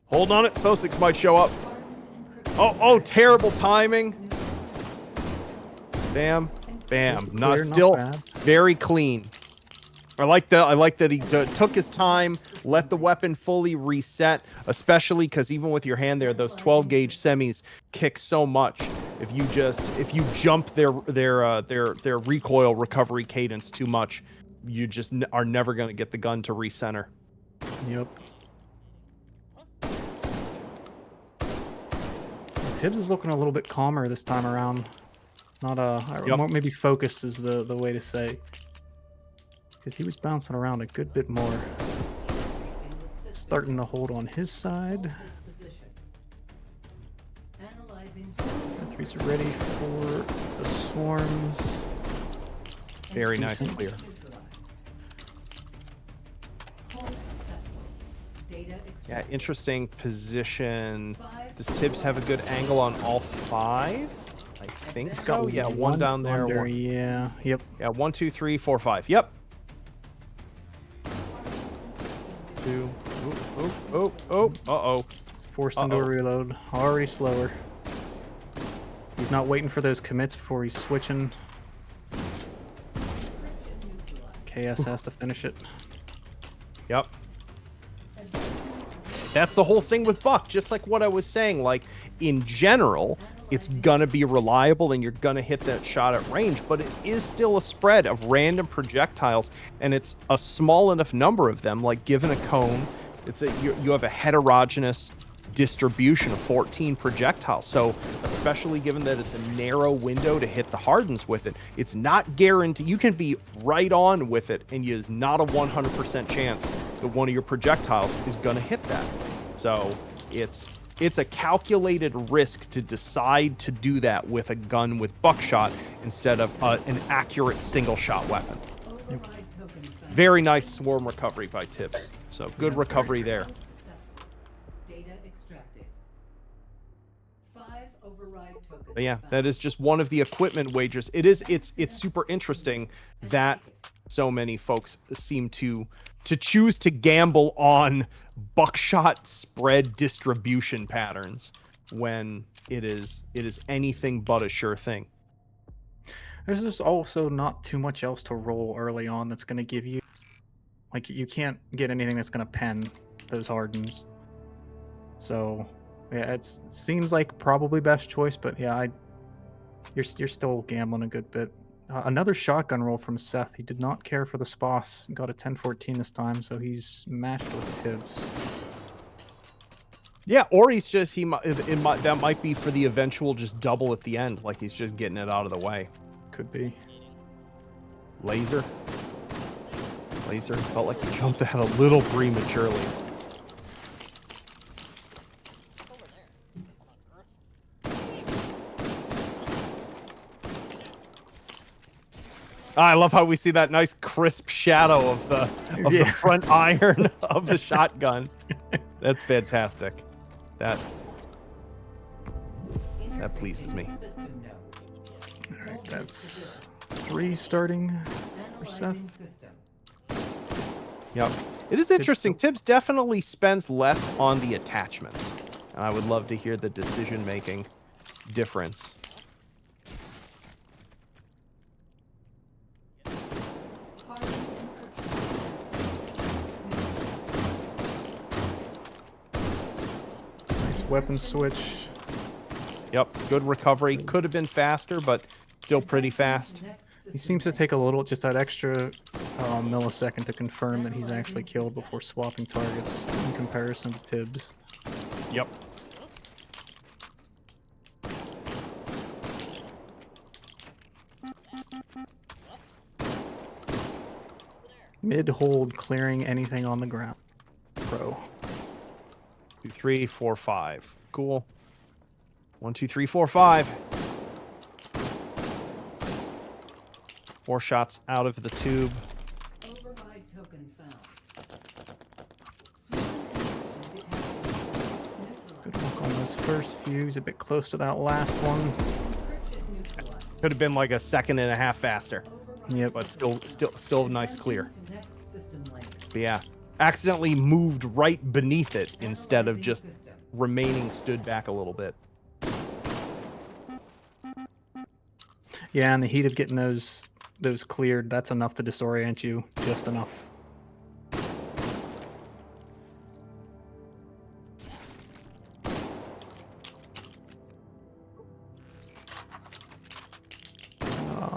Holding on it. Sosix might show up. Oh, terrible timing. Bam. Bam. Not still very clean. I like that he took his time, let the weapon fully reset, especially because even with your hand there, those 12 gauge semis kick so much. If you jump their recoil recovery cadence too much, you just are never going to get the gun to recenter. Yep. Tibbs is looking a little bit calmer this time around. Not maybe focus is the way to say. Because he was bouncing around a good bit more. Starting to hold on his side. Sentries are ready for the swarms. Very nice and clear. Yeah, interesting position. Does Tibbs have a good angle on all 5? I think so. Yeah, one down there. One. Yeah. Yep. Yeah, 1, 2, 3, 4, 5. Yep. 2. Uh-oh. Forced into a reload. Already slower. He's not waiting for those commits before he's switching. KS has to finish it. Yep. That's the whole thing with Buck, just like what I was saying. Like, in general, it's gonna be reliable and you're gonna hit that shot at range, but it is still a spread of random projectiles, and it's a small enough number of them. Like, given a cone, you have a heterogeneous distribution of 14 projectiles. So, especially given that it's a narrow window to hit the hardens with it, it's not guaranteed. You can be right on with it, and it is not a 100% chance that one of your projectiles is gonna hit that. So, it's a calculated risk to decide to do that with a gun with buckshot instead of an accurate single shot weapon. Very nice swarm recovery by Tibbs. So good recovery there. But yeah, that is just one of the equipment wagers. It's super interesting that so many folks seem to choose to gamble on buckshot spread distribution patterns when it is anything but a sure thing. There's just also not too much else to roll early on that's going to give you, like, you can't get anything that's going to pen those hardens. So yeah, it seems like probably best choice, but yeah, you're still gambling a good bit. Another shotgun roll from Seth. He did not care for the SPOS. Got a 10-14 this time, so he's matched with Tibbs. Yeah, or he's just that might be for the eventual just double at the end, like he's just getting it out of the way. Could be. Laser. Laser felt like he jumped out a little prematurely. I love how we see that nice crisp shadow of the front iron of the shotgun. That's fantastic. That pleases me. All right, that's 3 starting for Seth. Yep. It is interesting. Tibbs definitely spends less on the attachments. I would love to hear the decision-making difference. Nice weapon switch. Yep, good recovery. Could have been faster, but still pretty fast. He seems to take a little, just that extra millisecond to confirm that he's actually killed before swapping targets in comparison to Tibbs. Yep. Mid-hold, clearing anything on the ground. Pro. 2, 3, 4, 5. Cool. 1, 2, 3, 4, 5. 4 shots out of the tube. Override token found. Good luck on those first few. He's a bit close to that last one. Could have been like a second and a half faster. Yep. But still nice clear. But yeah, accidentally moved right beneath it instead of just remaining stood back a little bit. Yeah, in the heat of getting those cleared, that's enough to disorient you. Just enough.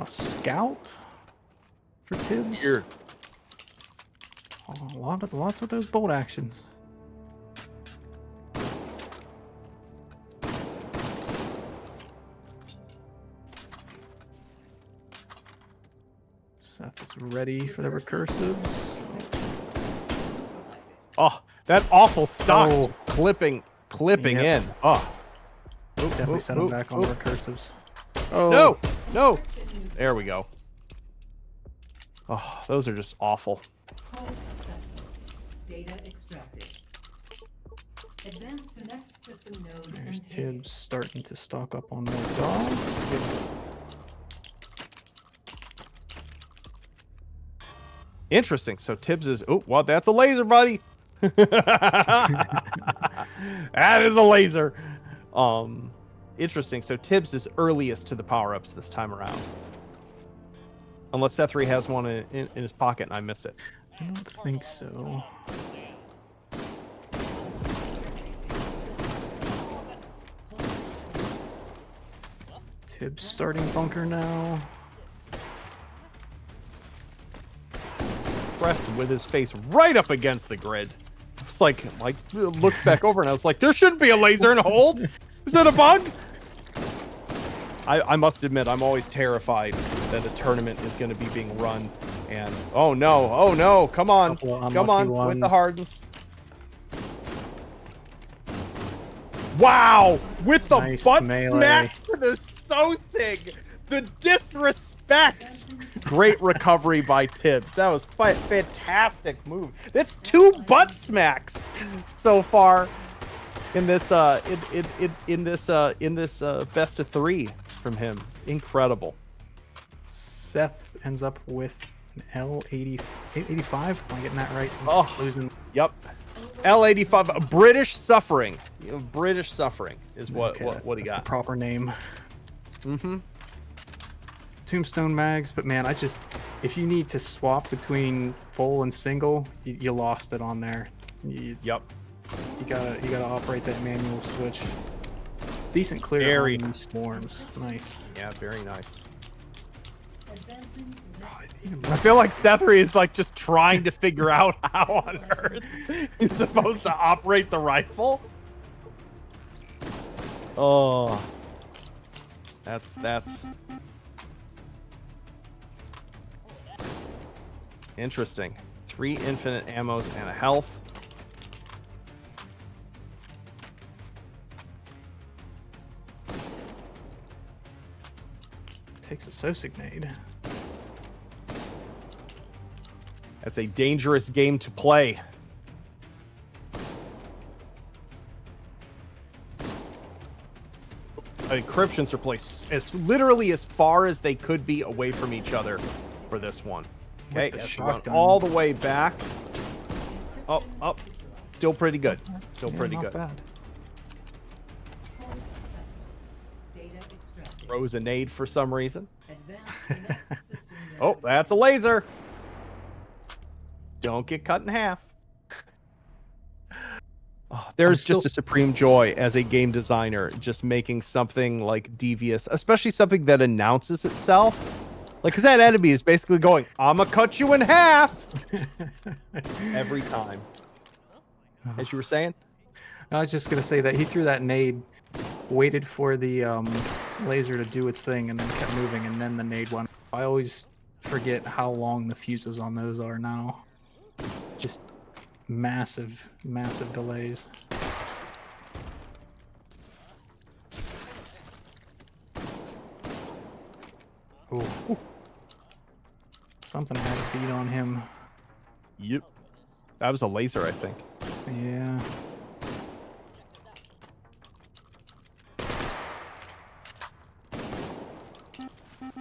Scout for Tibbs. Weird. Oh, lots of those bolt actions. Seth is ready for the recursives. Oh, that awful stock Oh. clipping Yep. in. Oh. Definitely sent him back on the recursives. Oh No! There we go. Oh, those are just awful. Data extracted. Advance to next system node. There's and take Tibbs starting to stock up on more dogs. Interesting. So Tibbs is... Oh, well, that's a laser, buddy. That is a laser. Interesting. So Tibbs is earliest to the power-ups this time around. Unless Sethery has one in his pocket and I missed it. I don't think so. Tibbs starting bunker now. Pressed with his face right up against the grid. It's like looked back over and I was like, there shouldn't be a laser in a hold. Is that a bug? I must admit, I'm always terrified that a tournament is going to be being run. And oh no, come on with the hardens. Wow, with the Nice butt melee. smack to the Sosig, the disrespect. Great recovery by Tibbs. That was fantastic move. That's 2 butt smacks so far in this in this best of 3 from him. Incredible. Seth ends up with an L85. Am I getting that right? Oh, Losing. Yep. L85, British suffering. British suffering is what Okay, what he that's got. the proper name. Mm-hmm. Tombstone mags, but man, if you need to swap between full and single, you lost it on there. Yep. You gotta operate that manual switch. Decent clear Very on these swarms. Nice. Yeah, very nice. advancing to next I feel like Sethery is like just trying to figure out how on earth he's supposed to operate the rifle. Oh, that's Interesting. 3 infinite ammos and a health. Takes a Sosignade. That's a dangerous game to play. Encryptions are placed as literally as far as they could be away from each other for this one. Okay, the has to run shotgun. all the way back. Oh, still pretty good. Still Yeah, pretty not good. bad. Hold successful. Data extracted. Throws a nade for some reason. Advance to next system Oh, node. that's a laser. Don't get cut in half. Oh, there's still just a supreme joy as a game designer just making something like devious, especially something that announces itself. Like, because that enemy is basically going, "I'ma cut you in half," every time. As you were saying? I was just gonna say that he threw that nade, waited for the laser to do its thing, and then kept moving, and then the nade went. I always forget how long the fuses on those are now. Just massive, massive delays. Ooh. Something had a beat on him. Yep. That was a laser, I think. Yeah.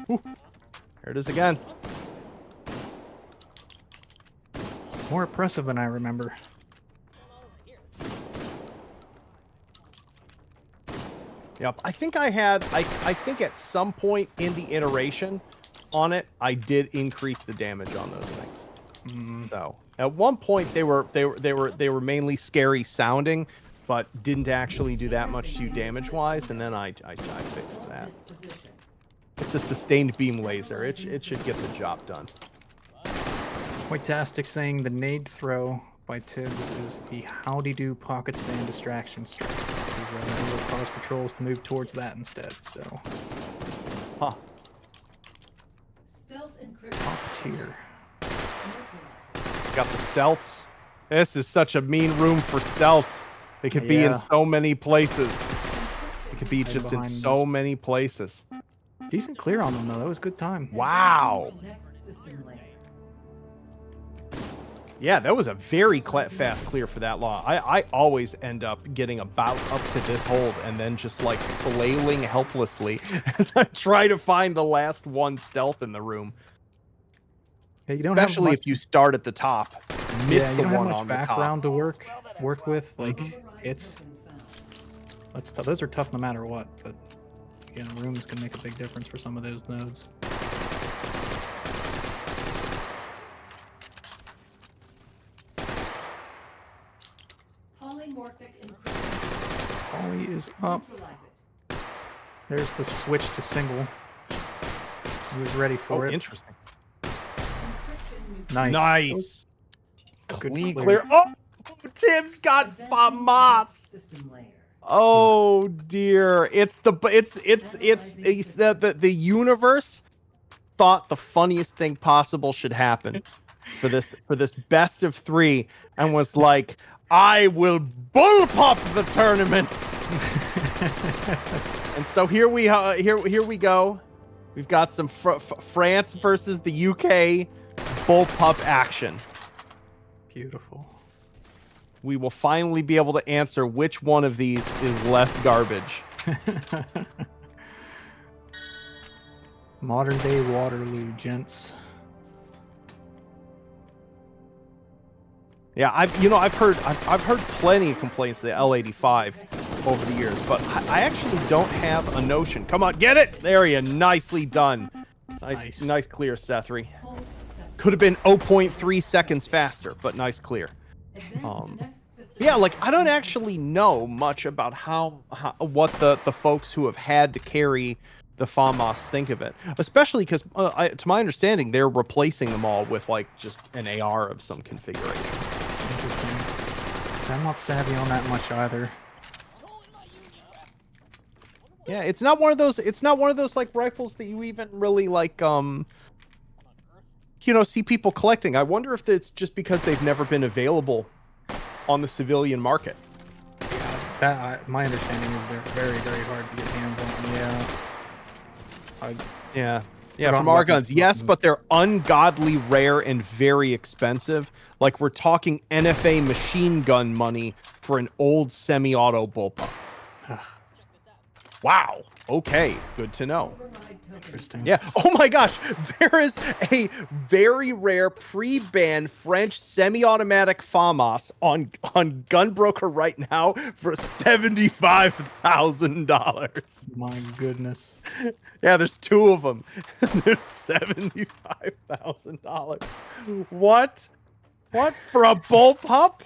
Here it is again. More impressive than I remember. Yep. I think I had. I think at some point in the iteration on it, I did increase the damage on those things. So at one point they were mainly scary sounding, but didn't actually do that much to you damage wise, and then I fixed that. It's a sustained beam laser. It should get the job done. Whitetastic saying the nade throw by Tibbs is the howdy-do pocket sand distraction strike. It will cause patrols to move towards that instead, so. Huh. Stealth encryption. Top tier. Got the stealths. This is such a mean room for stealths. They could be in Yeah. so many places. They could be Hide just in behind so those. many places. Decent clear on them, though. That was good time. Wow. Next system layer. Yeah, that was a very fast clear for that law. I always end up getting about up to this hold and then just like flailing helplessly as I try to find the last one stealth in the room. Yeah, you don't Especially have much, if you start at the top, miss yeah, you the don't have one much on the top. background to work with. Like Override it's token found. that's tough. Those are tough no matter what. But yeah, rooms can make a big difference for some of those nodes. Polymorphic encryption. Poly is up. Neutralize it. There's the switch to single. He was ready for Oh, it. interesting. Encryption Nice. Nice. Good Clean clear. clear. Oh, Tim's got Advancing to FAMAS. next system layer. Oh dear. It's the universe thought the funniest thing possible should happen for this best of 3 and was like, I will bullpup the tournament. And so here we go. We've got some France versus the UK bullpup action. Beautiful. We will finally be able to answer which one of these is less garbage. Modern day Waterloo, gents. Yeah, I've heard plenty of complaints of the L85 over the years, but I actually don't have a notion. Come on, get it! There you, nicely done. Nice clear, Sethery. Hold successful. Could have been 0.3 seconds faster, but nice clear. Advance to next system Yeah, like I don't actually know much about what the folks who have had to carry the FAMAS think of it, especially because to my understanding they're replacing them all with like just an AR of some configuration. Interesting. I'm not savvy on that much either. Yeah, it's not one of those like rifles that you even really like see people collecting. I wonder if it's just because they've never been available on the civilian market. My understanding is they're very, very hard to get hands on. Yeah, Put from on our weapons guns, yes, smoking. but they're ungodly rare and very expensive. Like, we're talking NFA machine gun money for an old semi-auto bullpup. Wow. Okay, good to know. Interesting. Yeah. Oh my gosh, there is a very rare pre-ban French semi-automatic FAMAS on Gunbroker right now for $75,000. My goodness. Yeah, there's 2 of them. There's $75,000. What? What for a bullpup?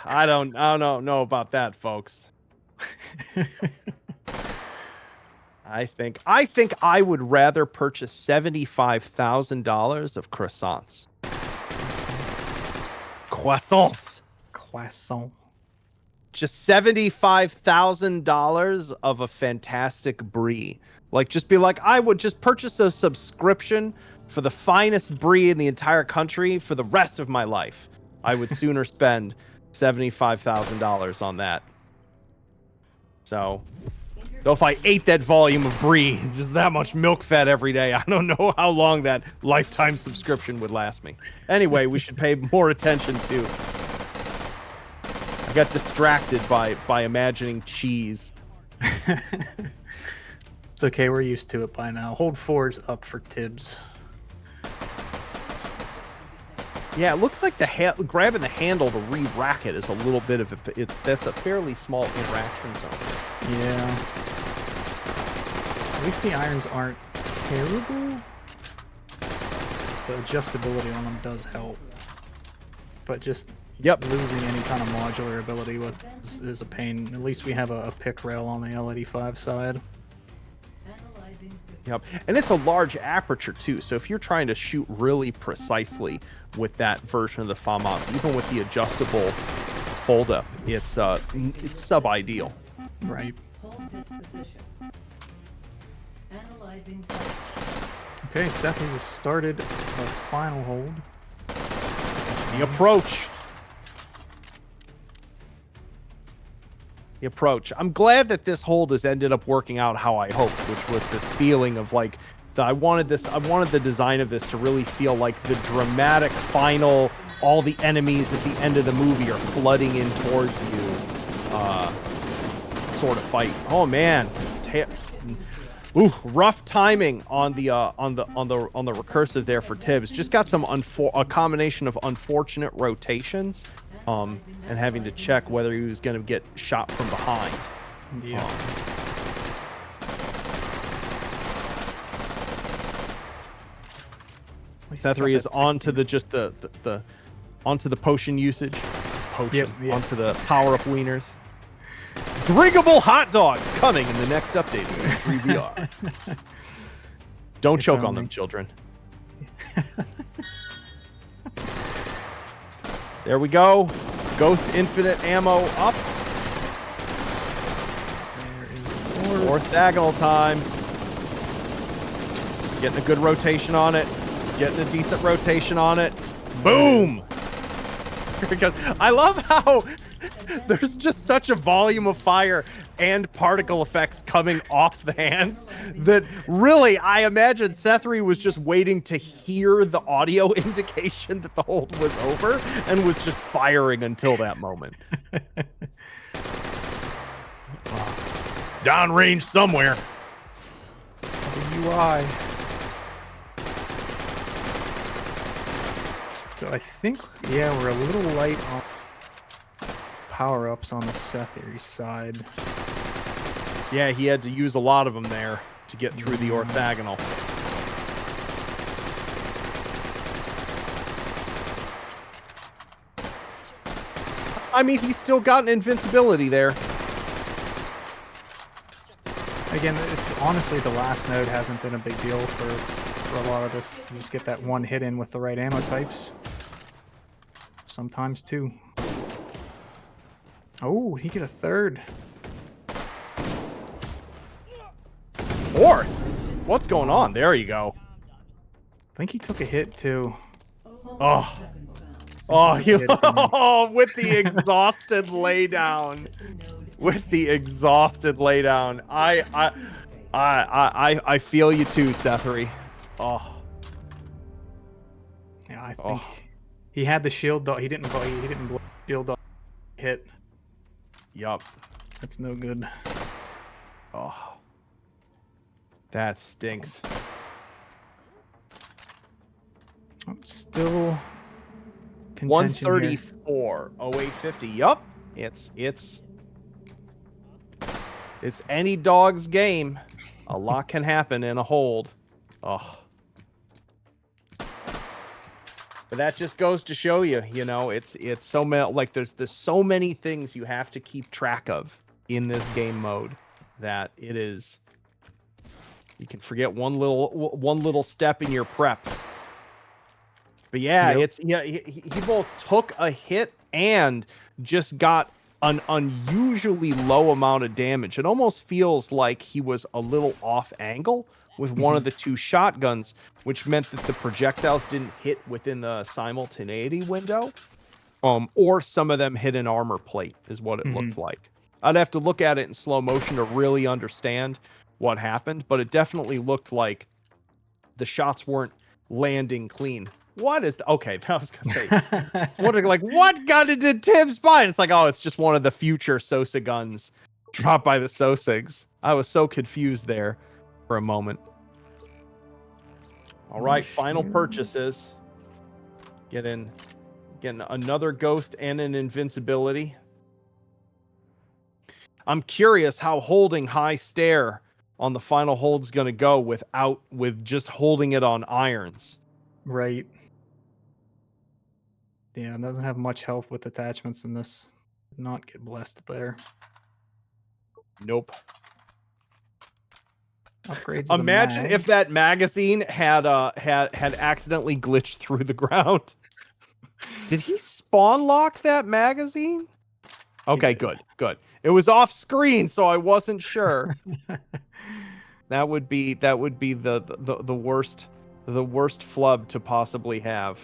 I don't know about that, folks. I think I would rather purchase $75,000 of croissants. Croissant. Just $75,000 of a fantastic brie. Like, just be like, I would just purchase a subscription for the finest brie in the entire country for the rest of my life. I would sooner spend $75,000 on that. So if I ate that volume of brie, just that much milk fat every day, I don't know how long that lifetime subscription would last me. Anyway, we should pay more attention to... I got distracted by imagining cheese. It's okay, we're used to it by now. Hold 4's up for Tibbs. Yeah, it looks like grabbing the handle to re-rack it is a little bit of that's a fairly small interaction zone. Yeah. At least the irons aren't terrible. The adjustability on them does help. But just losing any kind of modular ability is a pain. At least we have a pick rail on the L85 side. Yep, and it's a large aperture too, so if you're trying to shoot really precisely with that version of the FAMAS, even with the adjustable fold-up, it's sub-ideal. Right. Hold this position. Analyzing Okay, Seth has started the final hold. The approach. I'm glad that this hold has ended up working out how I hoped, which was this feeling of like I wanted the design of this to really feel like the dramatic final, all the enemies at the end of the movie are flooding in towards you sort of fight. Oh man. Rough timing on the recursive there for Tibbs. Just got a combination of unfortunate rotations. And having to check whether he was going to get shot from behind. Yeah. Sethery is onto onto the potion usage. Yep. Onto the power-up wieners. Drinkable hot dogs coming in the next update of 3VR. Don't choke on them, children. There we go. Ghost Infinite ammo up. There is orthogonal time. Getting a good rotation on it. Getting a decent rotation on it. Boom! Because I love how there's just such a volume of fire and particle effects coming off the hands that really, I imagine Sethery was just waiting to hear the audio indication that the hold was over and was just firing until that moment. Downrange somewhere. The UI. So I think, yeah, we're a little light on power-ups on the Sethery side. Yeah, he had to use a lot of them there to get through the orthogonal. I mean, he's still got an invincibility there. Again, it's honestly the last node hasn't been a big deal for a lot of this. You just get that one hit in with the right ammo types. Sometimes two. Oh, he get a third. Fourth? What's going on? There you go. think he took a hit too. Oh. Oh, with the exhausted laydown. With the exhausted laydown. I feel you too, Sethery. Oh. Yeah, I think he had the shield dog. He didn't blow the shield dog hit. Yup. That's no good. Oh. That stinks. I'm still 134. 0850. Yup. It's any dog's game. A lot can happen in a hold. Oh. But that just goes to show you, it's so many, like there's so many things you have to keep track of in this game mode that it is, you can forget one little step in your prep. But yeah, he both took a hit and just got an unusually low amount of damage. It almost feels like he was a little off angle with one of the two shotguns, which meant that the projectiles didn't hit within the simultaneity window, or some of them hit an armor plate is what it looked like. I'd have to look at it in slow motion to really understand what happened, but it definitely looked like the shots weren't landing clean. What is okay? I was gonna say, wondering like what gun did Tibbs buy? And it's like, oh, it's just one of the future Sosa guns dropped by the Sosigs. I was so confused there for a moment. All right, final purchases. Getting another ghost and an invincibility. I'm curious how holding high stare on the final hold's gonna go with just holding it on irons. Right. Yeah, it doesn't have much help with attachments in this. Did not get blessed there. Nope. Upgrades. Imagine if that magazine had accidentally glitched through the ground. Did he spawn lock that magazine? Okay, good. It was off screen, so I wasn't sure. That would be the worst flub to possibly have.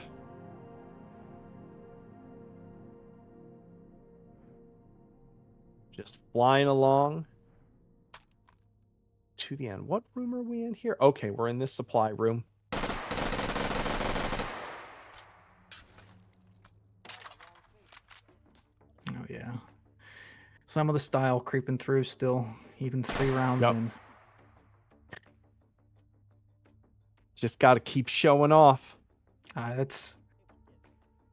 Just flying along to the end. What room are we in here? Okay, we're in this supply room. Oh yeah. Some of the style creeping through still, even 3 rounds in. Just got to keep showing off.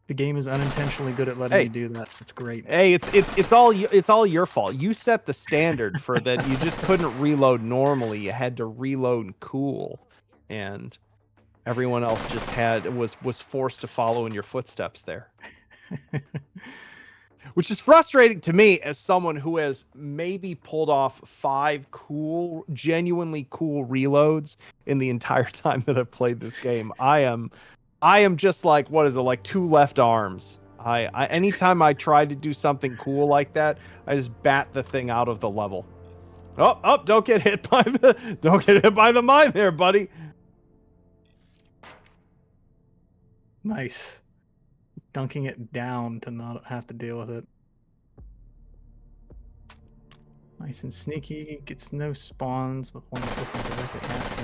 The game is unintentionally good at letting you do that. It's great. Hey, it's all your fault. You set the standard for that. You just couldn't reload normally. You had to reload cool, and everyone else just was forced to follow in your footsteps there. Which is frustrating to me as someone who has maybe pulled off 5 genuinely cool reloads in the entire time that I've played this game. I am just like, what is it, like 2 left arms. I anytime I try to do something cool like that, I just bat the thing out of the level. Oh, don't get hit by the mine there, buddy. Nice. Dunking it down to not have to deal with it. Nice and sneaky. Gets no spawns with one flipping direct at half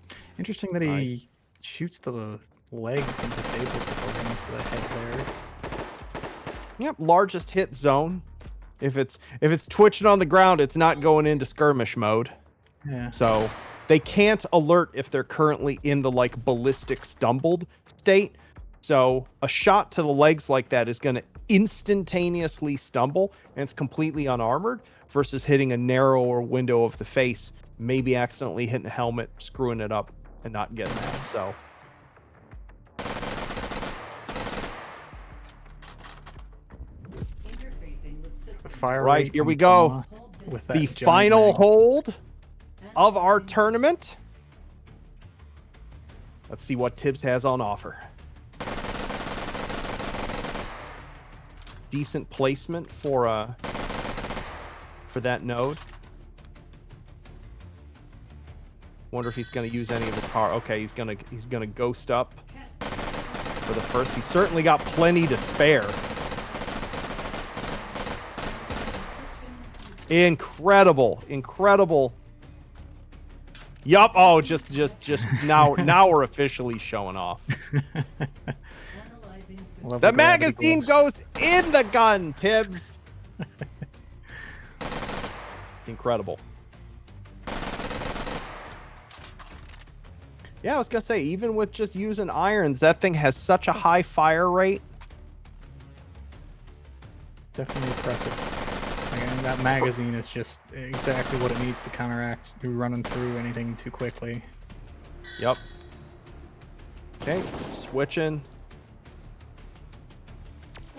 game. Interesting that he shoots the legs and disables before going for the head there. Yep, largest hit zone. If it's twitching on the ground, it's not going into skirmish mode. Yeah. So they can't alert if they're currently in the like ballistic stumbled state. So a shot to the legs like that is going to instantaneously stumble, and it's completely unarmored, versus hitting a narrower window of the face, maybe accidentally hitting a helmet, screwing it up, and not getting that. So right, here we go. With the final hold of our tournament. Let's see what Tibbs has on offer. Decent placement for that node. Wonder if he's going to use any of his power. Okay, he's gonna ghost up for the first. He's certainly got plenty to spare. Incredible, incredible. Yup. Oh, just now we're officially showing off. Love The gravity magazine gloves. goes in the gun, Tibbs. Incredible. Yeah, I was gonna say, even with just using irons, that thing has such a high fire rate. Definitely impressive. And that magazine is just exactly what it needs to counteract you running through anything too quickly. Yep. Okay, switching.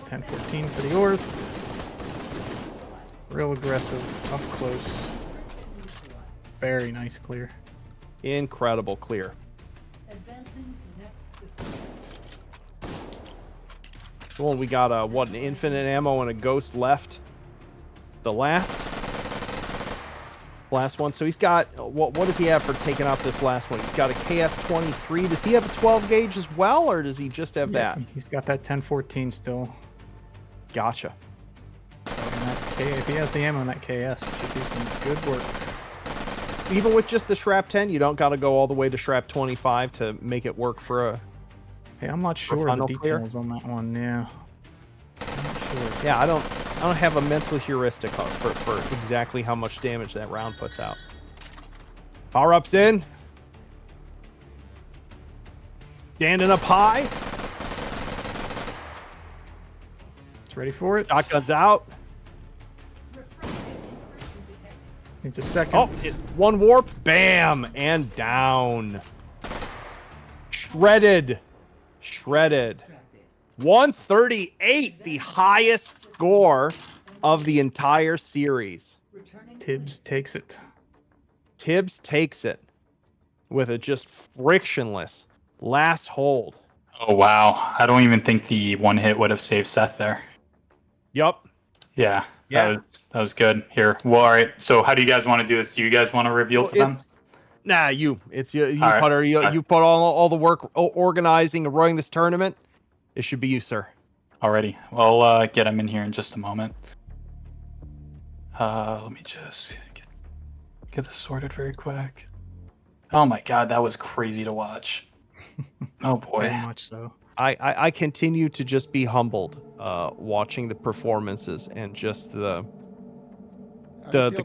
10-14 for the Orth. Real aggressive, up close. Very nice clear. Incredible clear. Advancing to next system. Well, we got an infinite ammo and a ghost left. The last one. So he's got what does he have for taking out this last one? He's got a KS-23. Does he have a 12 gauge as well, or does he just have that? He's got that 10-14 still. Gotcha. So in that if he has the ammo in that KS, it should do some good work. Even with just the Shrap 10, you don't got to go all the way to Shrap 25 to make it work for a. Hey, I'm not sure of the final clear? details on that one. Yeah. I'm not sure. Yeah, I don't have a mental heuristic for exactly how much damage that round puts out. Power ups in. Standing up high. It's ready for it. Shotguns out. Needs a second. Oh, one warp. Bam. And down. Shredded. 138, the highest score of the entire series. Tibbs takes it. Tibbs takes it with a just frictionless last hold. Oh, wow. I don't even think the one hit would have saved Seth there. Yup. Yeah. That was good. Here. Well, all right. So how do you guys want to do this? Do you guys want to reveal to them? Nah, you. It's you, All right. Putter. You put all the work organizing and running this tournament. It should be you, sir. Alrighty. I'll get him in here in just a moment. Let me just get this sorted very quick. Oh my god, that was crazy to watch. Oh boy. Very much so. I continue to just be humbled watching the performances and just the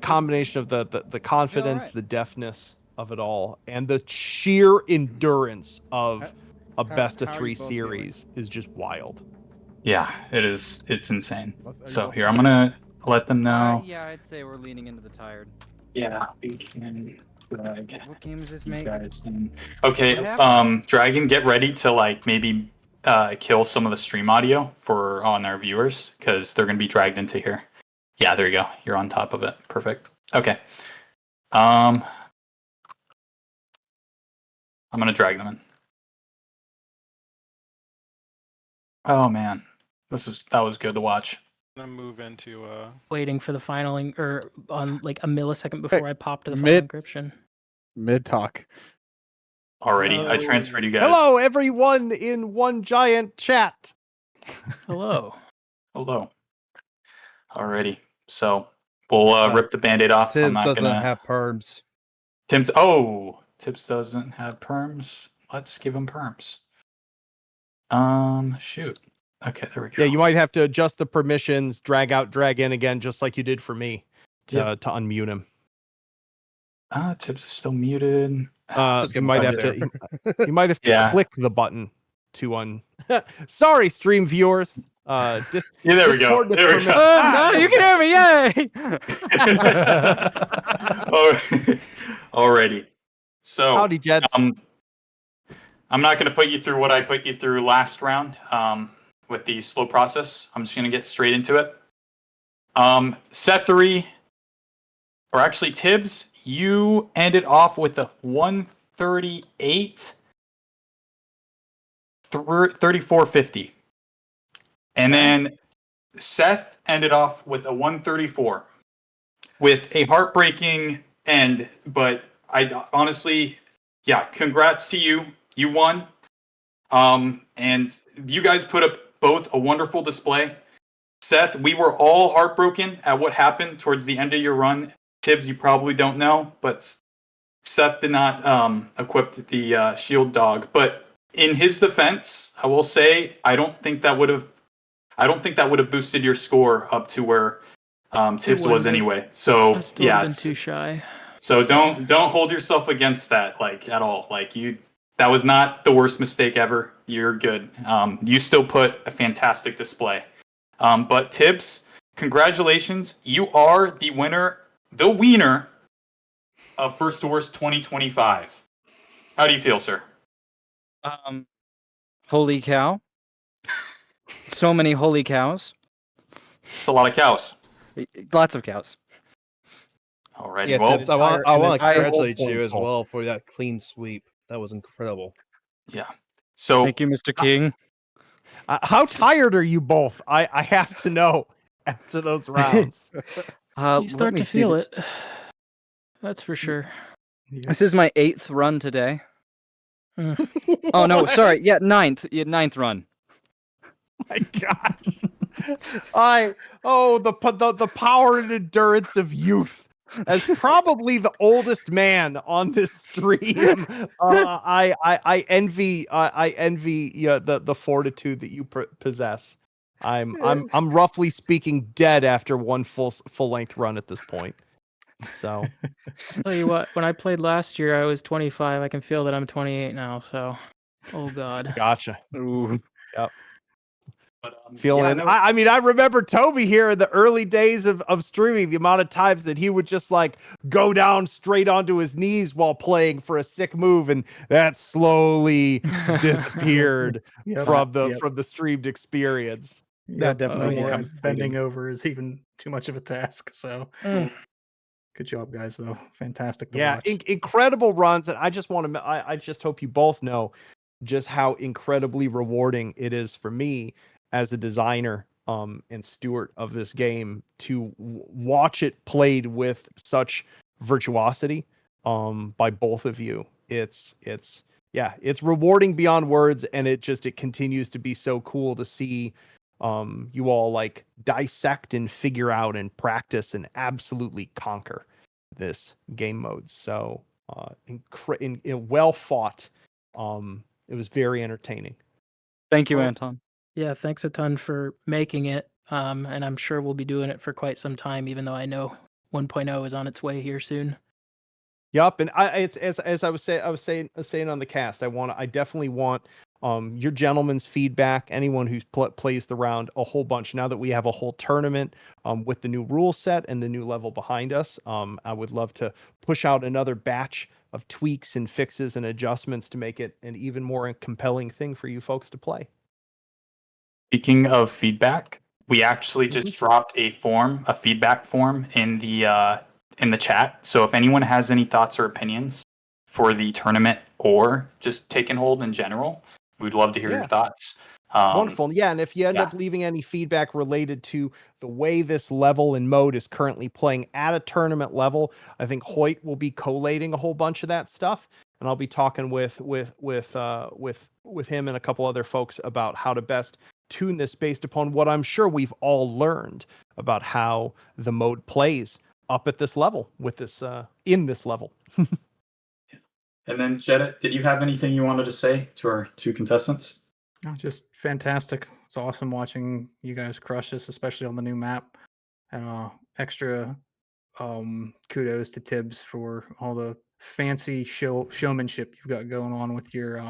combination of the confidence, the deftness of it all, and the sheer endurance of a best of three series is just wild. Yeah, it is. It's insane. So here, I'm gonna let them know. Yeah, I'd say we're leaning into the tired. Yeah, we can. What game is this, mate? Okay, Dragon, get ready to like maybe kill some of the stream audio on our viewers because they're gonna be dragged into here. Yeah, there you go. You're on top of it. Perfect. Okay. I'm gonna drag them in. Oh man, that was good to watch. I'm gonna move into waiting for the filing or on like a millisecond before I pop to the final encryption. Mid talk. Already, I transferred you guys. Hello, everyone in one giant chat. Hello. Hello. Alrighty, so we'll rip the band-aid off. Tibbs doesn't have perms. Tibbs doesn't have perms. Let's give him perms. Shoot. Okay, there we go. Yeah, you might have to adjust the permissions, drag out, drag in again, just like you did for me to unmute him. Tibbs is still muted. You might have to click the button to Sorry, stream viewers. Yeah, there we go. There we go. No, you can hear me. Yay! Alrighty. So, howdy, Jets. I'm not going to put you through what I put you through last round with the slow process. I'm just going to get straight into it. Sethery, or actually Tibbs, you ended off with a 138, 3450. And then Seth ended off with a 134 with a heartbreaking end, but I honestly, yeah, congrats to you. You won. And you guys put up both a wonderful display. Seth, we were all heartbroken at what happened towards the end of your run. Tibbs, you probably don't know, but Seth did not equip the shield dog. But in his defense, I will say I don't think that would have boosted your score up to where Tibbs was anyway. So I still have been too shy. So don't hold yourself against that like at all. Like that was not the worst mistake ever. You're good. You still put a fantastic display. But Tibbs, congratulations. You are the wiener of First to Worst 2025. How do you feel, sir? Holy cow. So many holy cows. It's a lot of cows. Lots of cows. Alrighty, Yeah, well, Tibbs, I want to congratulate you as well for that clean sweep. That was incredible. Yeah. So thank you, Mr. King. How tired are you both? I have to know after those rounds. You start to feel it. That's for sure. This is my 8th run today. Oh no, sorry. Yeah, 9th. Yeah, 9th run. My gosh. The power and endurance of youth. As probably the oldest man on this stream, I envy the fortitude that you possess. I'm roughly speaking dead after one full length run at this point. So, tell you what, when I played last year, I was 25. I can feel that I'm 28 now. So, oh god. Gotcha. Ooh. Yep. But, feeling. no. I mean, I remember Toby here in the early days of streaming, the amount of times that he would just like go down straight onto his knees while playing for a sick move, and that slowly disappeared from the streamed experience. Yeah, definitely. more Bending over is even too much of a task. So, good job, guys. Though, fantastic to watch. Incredible runs, and I just want to. I just hope you both know just how incredibly rewarding it is for me as a designer and steward of this game to watch it played with such virtuosity by both of you. It's rewarding beyond words, and it continues to be so cool to see you all like dissect and figure out and practice and absolutely conquer this game mode. So well fought. It was very entertaining. Thank you, Anton. Yeah, thanks a ton for making it. And I'm sure we'll be doing it for quite some time, even though I know 1.0 is on its way here soon. Yup, and as I was saying on the cast, I definitely want your gentlemen's feedback. Anyone who plays the round a whole bunch. Now that we have a whole tournament with the new rule set and the new level behind us, I would love to push out another batch of tweaks and fixes and adjustments to make it an even more compelling thing for you folks to play. Speaking of feedback, we actually just dropped a feedback form in the chat. So if anyone has any thoughts or opinions for the tournament or just take and hold in general, we'd love to hear your thoughts. Wonderful. Yeah, and if you end up leaving any feedback related to the way this level and mode is currently playing at a tournament level, I think Hoyt will be collating a whole bunch of that stuff, and I'll be talking with him and a couple other folks about how to best tune this based upon what I'm sure we've all learned about how the mode plays up at this level with this in this level. And then Jedit, did you have anything you wanted to say to our two contestants? No, just fantastic. It's awesome watching you guys crush this, especially on the new map. And extra kudos to Tibbs for all the fancy showmanship you've got going on with your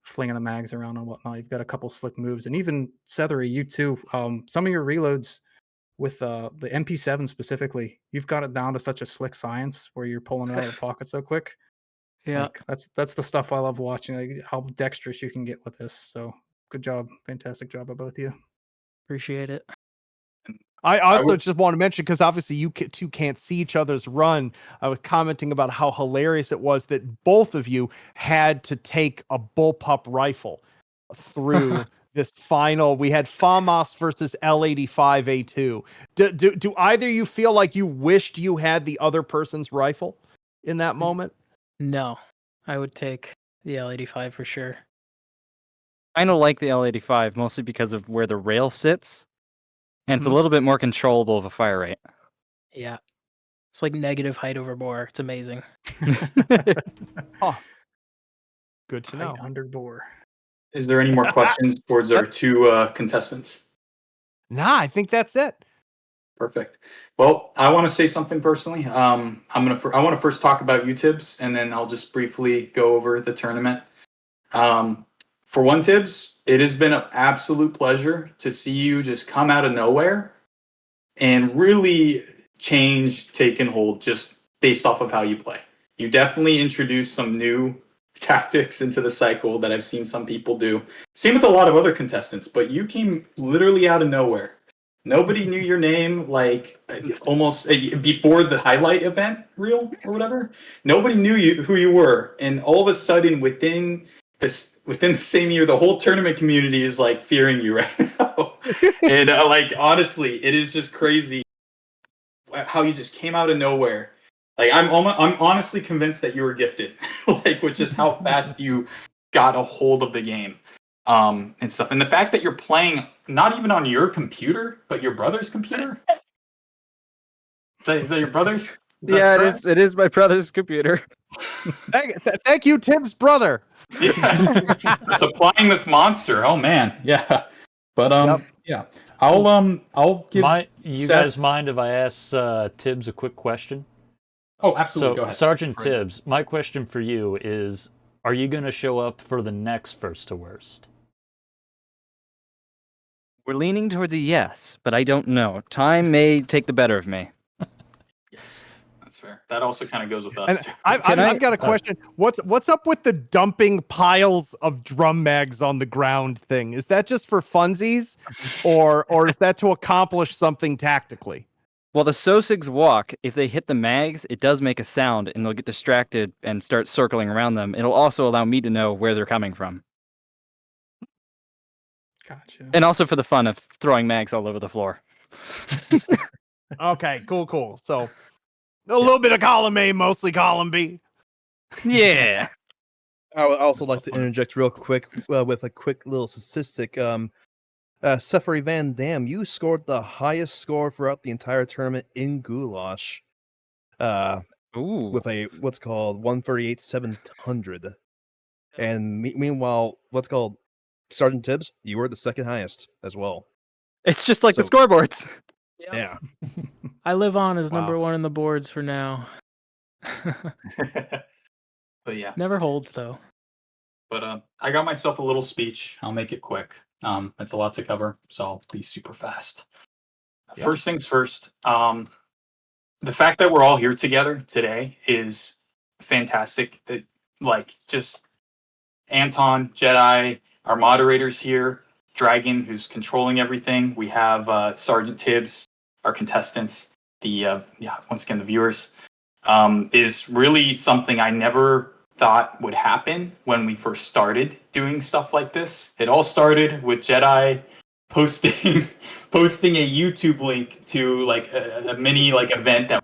flinging the mags around and whatnot. You've got a couple slick moves, and even Sethery, you too. Some of your reloads with the MP7 specifically, you've got it down to such a slick science where you're pulling it out of the pocket so quick. Yeah, like, that's the stuff I love watching. Like, how dexterous you can get with this. So good job, fantastic job by both of you. Appreciate it. I also just want to mention, because obviously you two can't see each other's run. I was commenting about how hilarious it was that both of you had to take a bullpup rifle through this final. We had FAMAS versus L85A2. Do either of you feel like you wished you had the other person's rifle? in that moment? No, I would take the L85 for sure. I kind of like the L85 mostly because of where the rail sits, and it's a Mhm. little bit more controllable of a fire rate. Yeah. It's like negative height over bore. It's amazing. Oh, good to know. Height under bore. Is there any more questions towards our two contestants? Nah, I think that's it. Perfect. Well, I want to say something personally. I want to first talk about you, Tibbs, and then I'll just briefly go over the tournament. For one, Tibbs, it has been an absolute pleasure to see you just come out of nowhere and really change, take and hold just based off of how you play. You definitely introduced some new tactics into the cycle that I've seen some people do. Same with a lot of other contestants, but you came literally out of nowhere. Nobody knew your name, like almost before the highlight event reel or whatever. Nobody knew who you were, and all of a sudden, within the same year, the whole tournament community is like fearing you right now. And like honestly, it is just crazy how you just came out of nowhere. Like I'm honestly convinced that you were gifted, like with just how fast you got a hold of the game. And stuff. And the fact that you're playing not even on your computer, but your brother's computer. Is that your brother's? Yeah, it is my brother's computer. Thank you, Tim's brother. Yes. Supplying this monster. Oh man. Yeah. But yeah. I'll give you Seth... guys mind if I ask Tibbs a quick question? Oh, absolutely. Go ahead. Sergeant Tibbs, my question for you is, are you going to show up for the next first to worst? We're leaning towards a yes, but I don't know. Time may take the better of me. Yes, that's fair. That also kind of goes with us. And Too. I've got a question. What's up with the dumping piles of drum mags on the ground thing? Is that just for funsies, or is that to accomplish something tactically? Well, the Sosigs walk. If they hit the mags, it does make a sound, and they'll get distracted and start circling around them. It'll also allow me to know where they're coming from. Gotcha. And also for the fun of throwing mags all over the floor. Okay, cool. So a little bit of column A, mostly column B. Yeah. I would also like to interject real quick with a quick little statistic. SetheryVanDamn, you scored the highest score throughout the entire tournament in Goulash. With a what's called 138,700. And meanwhile, what's called Sergeant Tibbs, you were the second highest as well. It's just like the scoreboards. Yep. Yeah. I live on as number one in the boards for now. But yeah. Never holds though. But I got myself a little speech. I'll make it quick. It's a lot to cover, so I'll be super fast. Yep. First things first. The fact that we're all here together today is fantastic. That like just Anton, Jedi, our moderators here, Dragon, who's controlling everything. We have Sergeant Tibbs, our contestants. The once again the viewers is really something I never thought would happen when we first started doing stuff like this. It all started with Jedi posting a YouTube link to like a mini like event that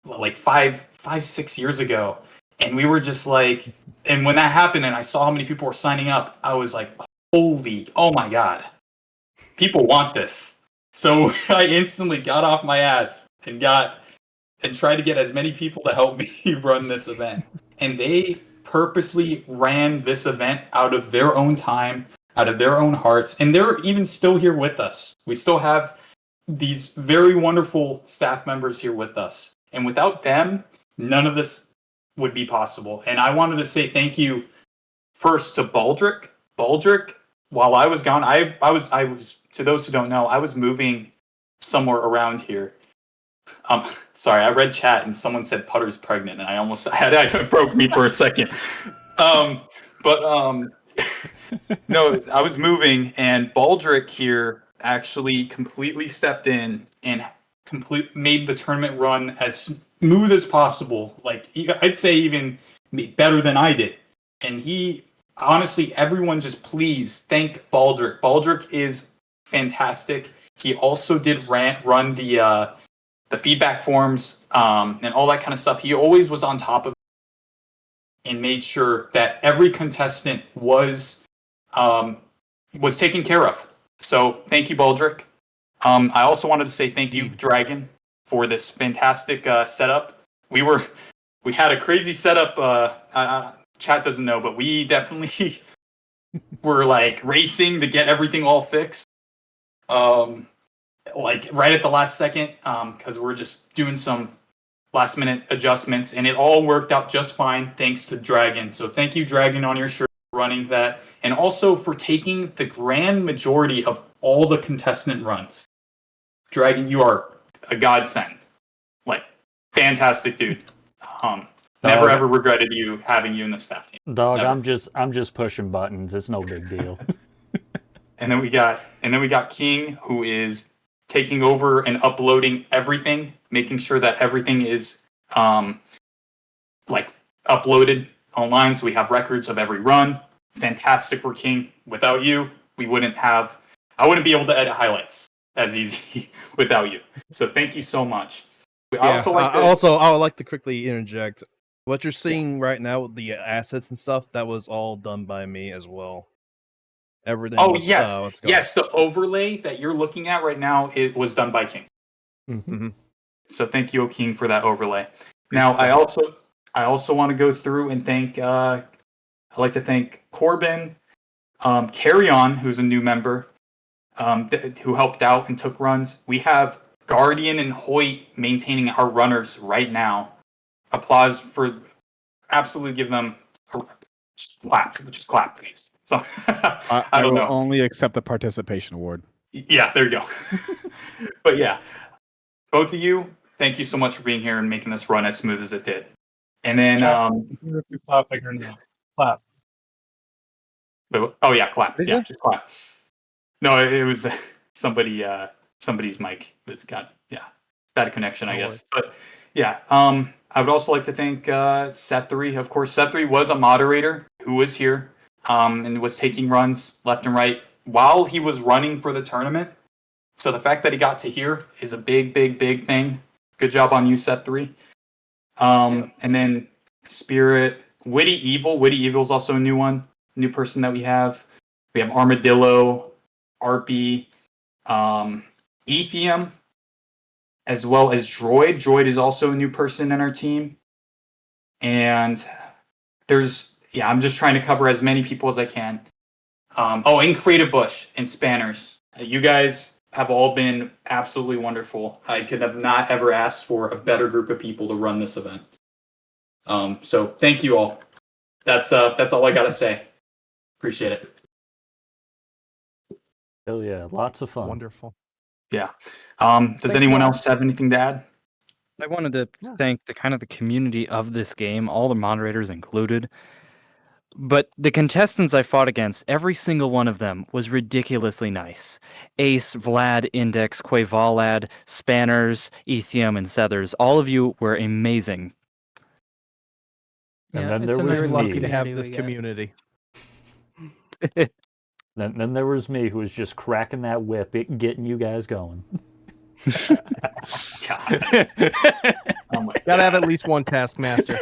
like 5-6 years ago, and we were just like, and when that happened and I saw how many people were signing up, I was like, oh my god, people want this. So I instantly got off my ass and tried to get as many people to help me run this event. And they purposely ran this event out of their own time, out of their own hearts. And they're even still here with us. We still have these very wonderful staff members here with us. And without them, none of this would be possible. And I wanted to say thank you first to Baldrick. Baldrick, while I was gone, I was, to those who don't know, I was moving somewhere around here. Sorry, I read chat and someone said Putter's pregnant, and it broke me for a second. No, I was moving, and Baldrick here actually completely stepped in and made the tournament run as smooth as possible. Like I'd say even better than I did. And he honestly, everyone just please thank Baldrick. Baldrick is fantastic. He also did run the the feedback forms, and all that kind of stuff. He always was on top of it and made sure that every contestant was taken care of. So thank you, Baldric. I also wanted to say thank you, Dragon, for this fantastic setup. We had a crazy setup. Chat doesn't know, but we definitely were like racing to get everything all fixed. Like right at the last second, because we're just doing some last minute adjustments, and it all worked out just fine thanks to Dragon. So thank you, Dragon, on your shirt for running that, and also for taking the grand majority of all the contestant runs. Dragon, you are a godsend. Like, fantastic dude. Never ever regretted having you in the staff team. Dog, Never. I'm just pushing buttons. It's no big deal. And then we got King, who is taking over and uploading everything, making sure that everything is like uploaded online, so we have records of every run. Fantastic work, King. Without you, I wouldn't be able to edit highlights as easy without you. So thank you so much. I would like to quickly interject. What you're seeing right now with the assets and stuff, that was all done by me as well. Everything. Oh, yes. Yes, the overlay that you're looking at right now, it was done by King. Mm-hmm. So thank you, King, for that overlay. Now, I also want to go through and I'd like to thank Corbin, Carry On, who's a new member, who helped out and took runs. We have Guardian and Hoyt maintaining our runners right now. Applause for, absolutely give them a clap, please. So, I don't will know. only accept the participation award. Yeah, there you go. But yeah, both of you, thank you so much for being here and making this run as smooth as it did. And then, clap bigger now. Clap. Oh yeah, clap. Is Yeah, it? just clap. No, it was somebody's mic was got bad connection, I guess. But yeah, I would also like to thank Sethery. Of course, Sethery was a moderator who was here and was taking runs left and right while he was running for the tournament. So the fact that he got to here is a big thing. Good job on you, Sethery. And then Spirit, Witty Evil. Witty Evil is also a new person that we have. We have Armadillo, Arpy, Ethium, as well as Droid. Droid is also a new person in our team. And I'm just trying to cover as many people as I can. And Creative Bush and Spanners. You guys have all been absolutely wonderful. I could have not ever asked for a better group of people to run this event. So thank you all. That's all I gotta say. Appreciate it. Hell yeah, lots of fun. Wonderful. Yeah. Does anyone else have anything to add? I wanted to thank the community of this game, all the moderators included. But the contestants I fought against, every single one of them was ridiculously nice. Ace, Vlad, Index, Quavalad, Spanners, Ethium, and Sethers. All of you were amazing. And then it's there a was nice me. Lucky to have community this we got. community. Then there was me who was just cracking that whip, getting you guys going. God. Oh my God. Gotta have at least one taskmaster.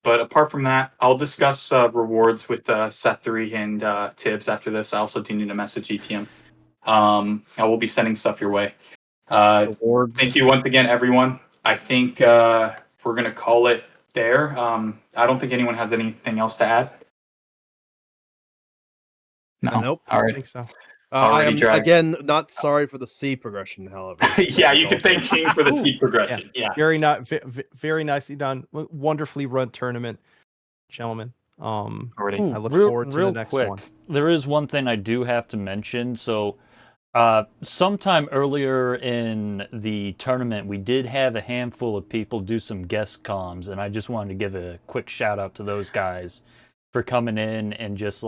But apart from that, I'll discuss rewards with Sethery and Tibbs after this. I also do need to message ETM. I will be sending stuff your way. Rewards. Thank you once again, everyone. I think we're going to call it there. I don't think anyone has anything else to add. No. Nope. All I right. think so. Alrighty, I am Drag. again not sorry for the C progression, however. Yeah, you can thank King for the seed progression. Yeah. Very very nicely done. Wonderfully run tournament, gentlemen. Alrighty. I look forward to the next one. There is one thing I do have to mention. So, sometime earlier in the tournament, we did have a handful of people do some guest comms, and I just wanted to give a quick shout out to those guys for coming in and just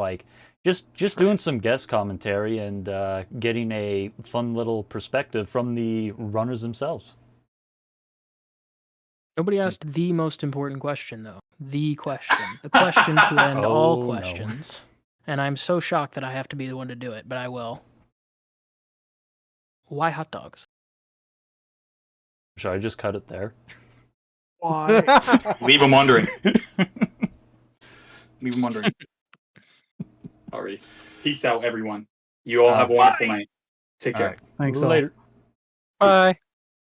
doing some guest commentary and getting a fun little perspective from the runners themselves. Nobody asked the most important question, though. The question to end all Oh, no. questions. And I'm so shocked that I have to be the one to do it, but I will. Why hot dogs? Should I just cut it there? Why? Leave them wondering. Leave them wondering. Alrighty. Peace out, everyone. You all have a wonderful night. Take care. Right. Thanks all. Later. Bye.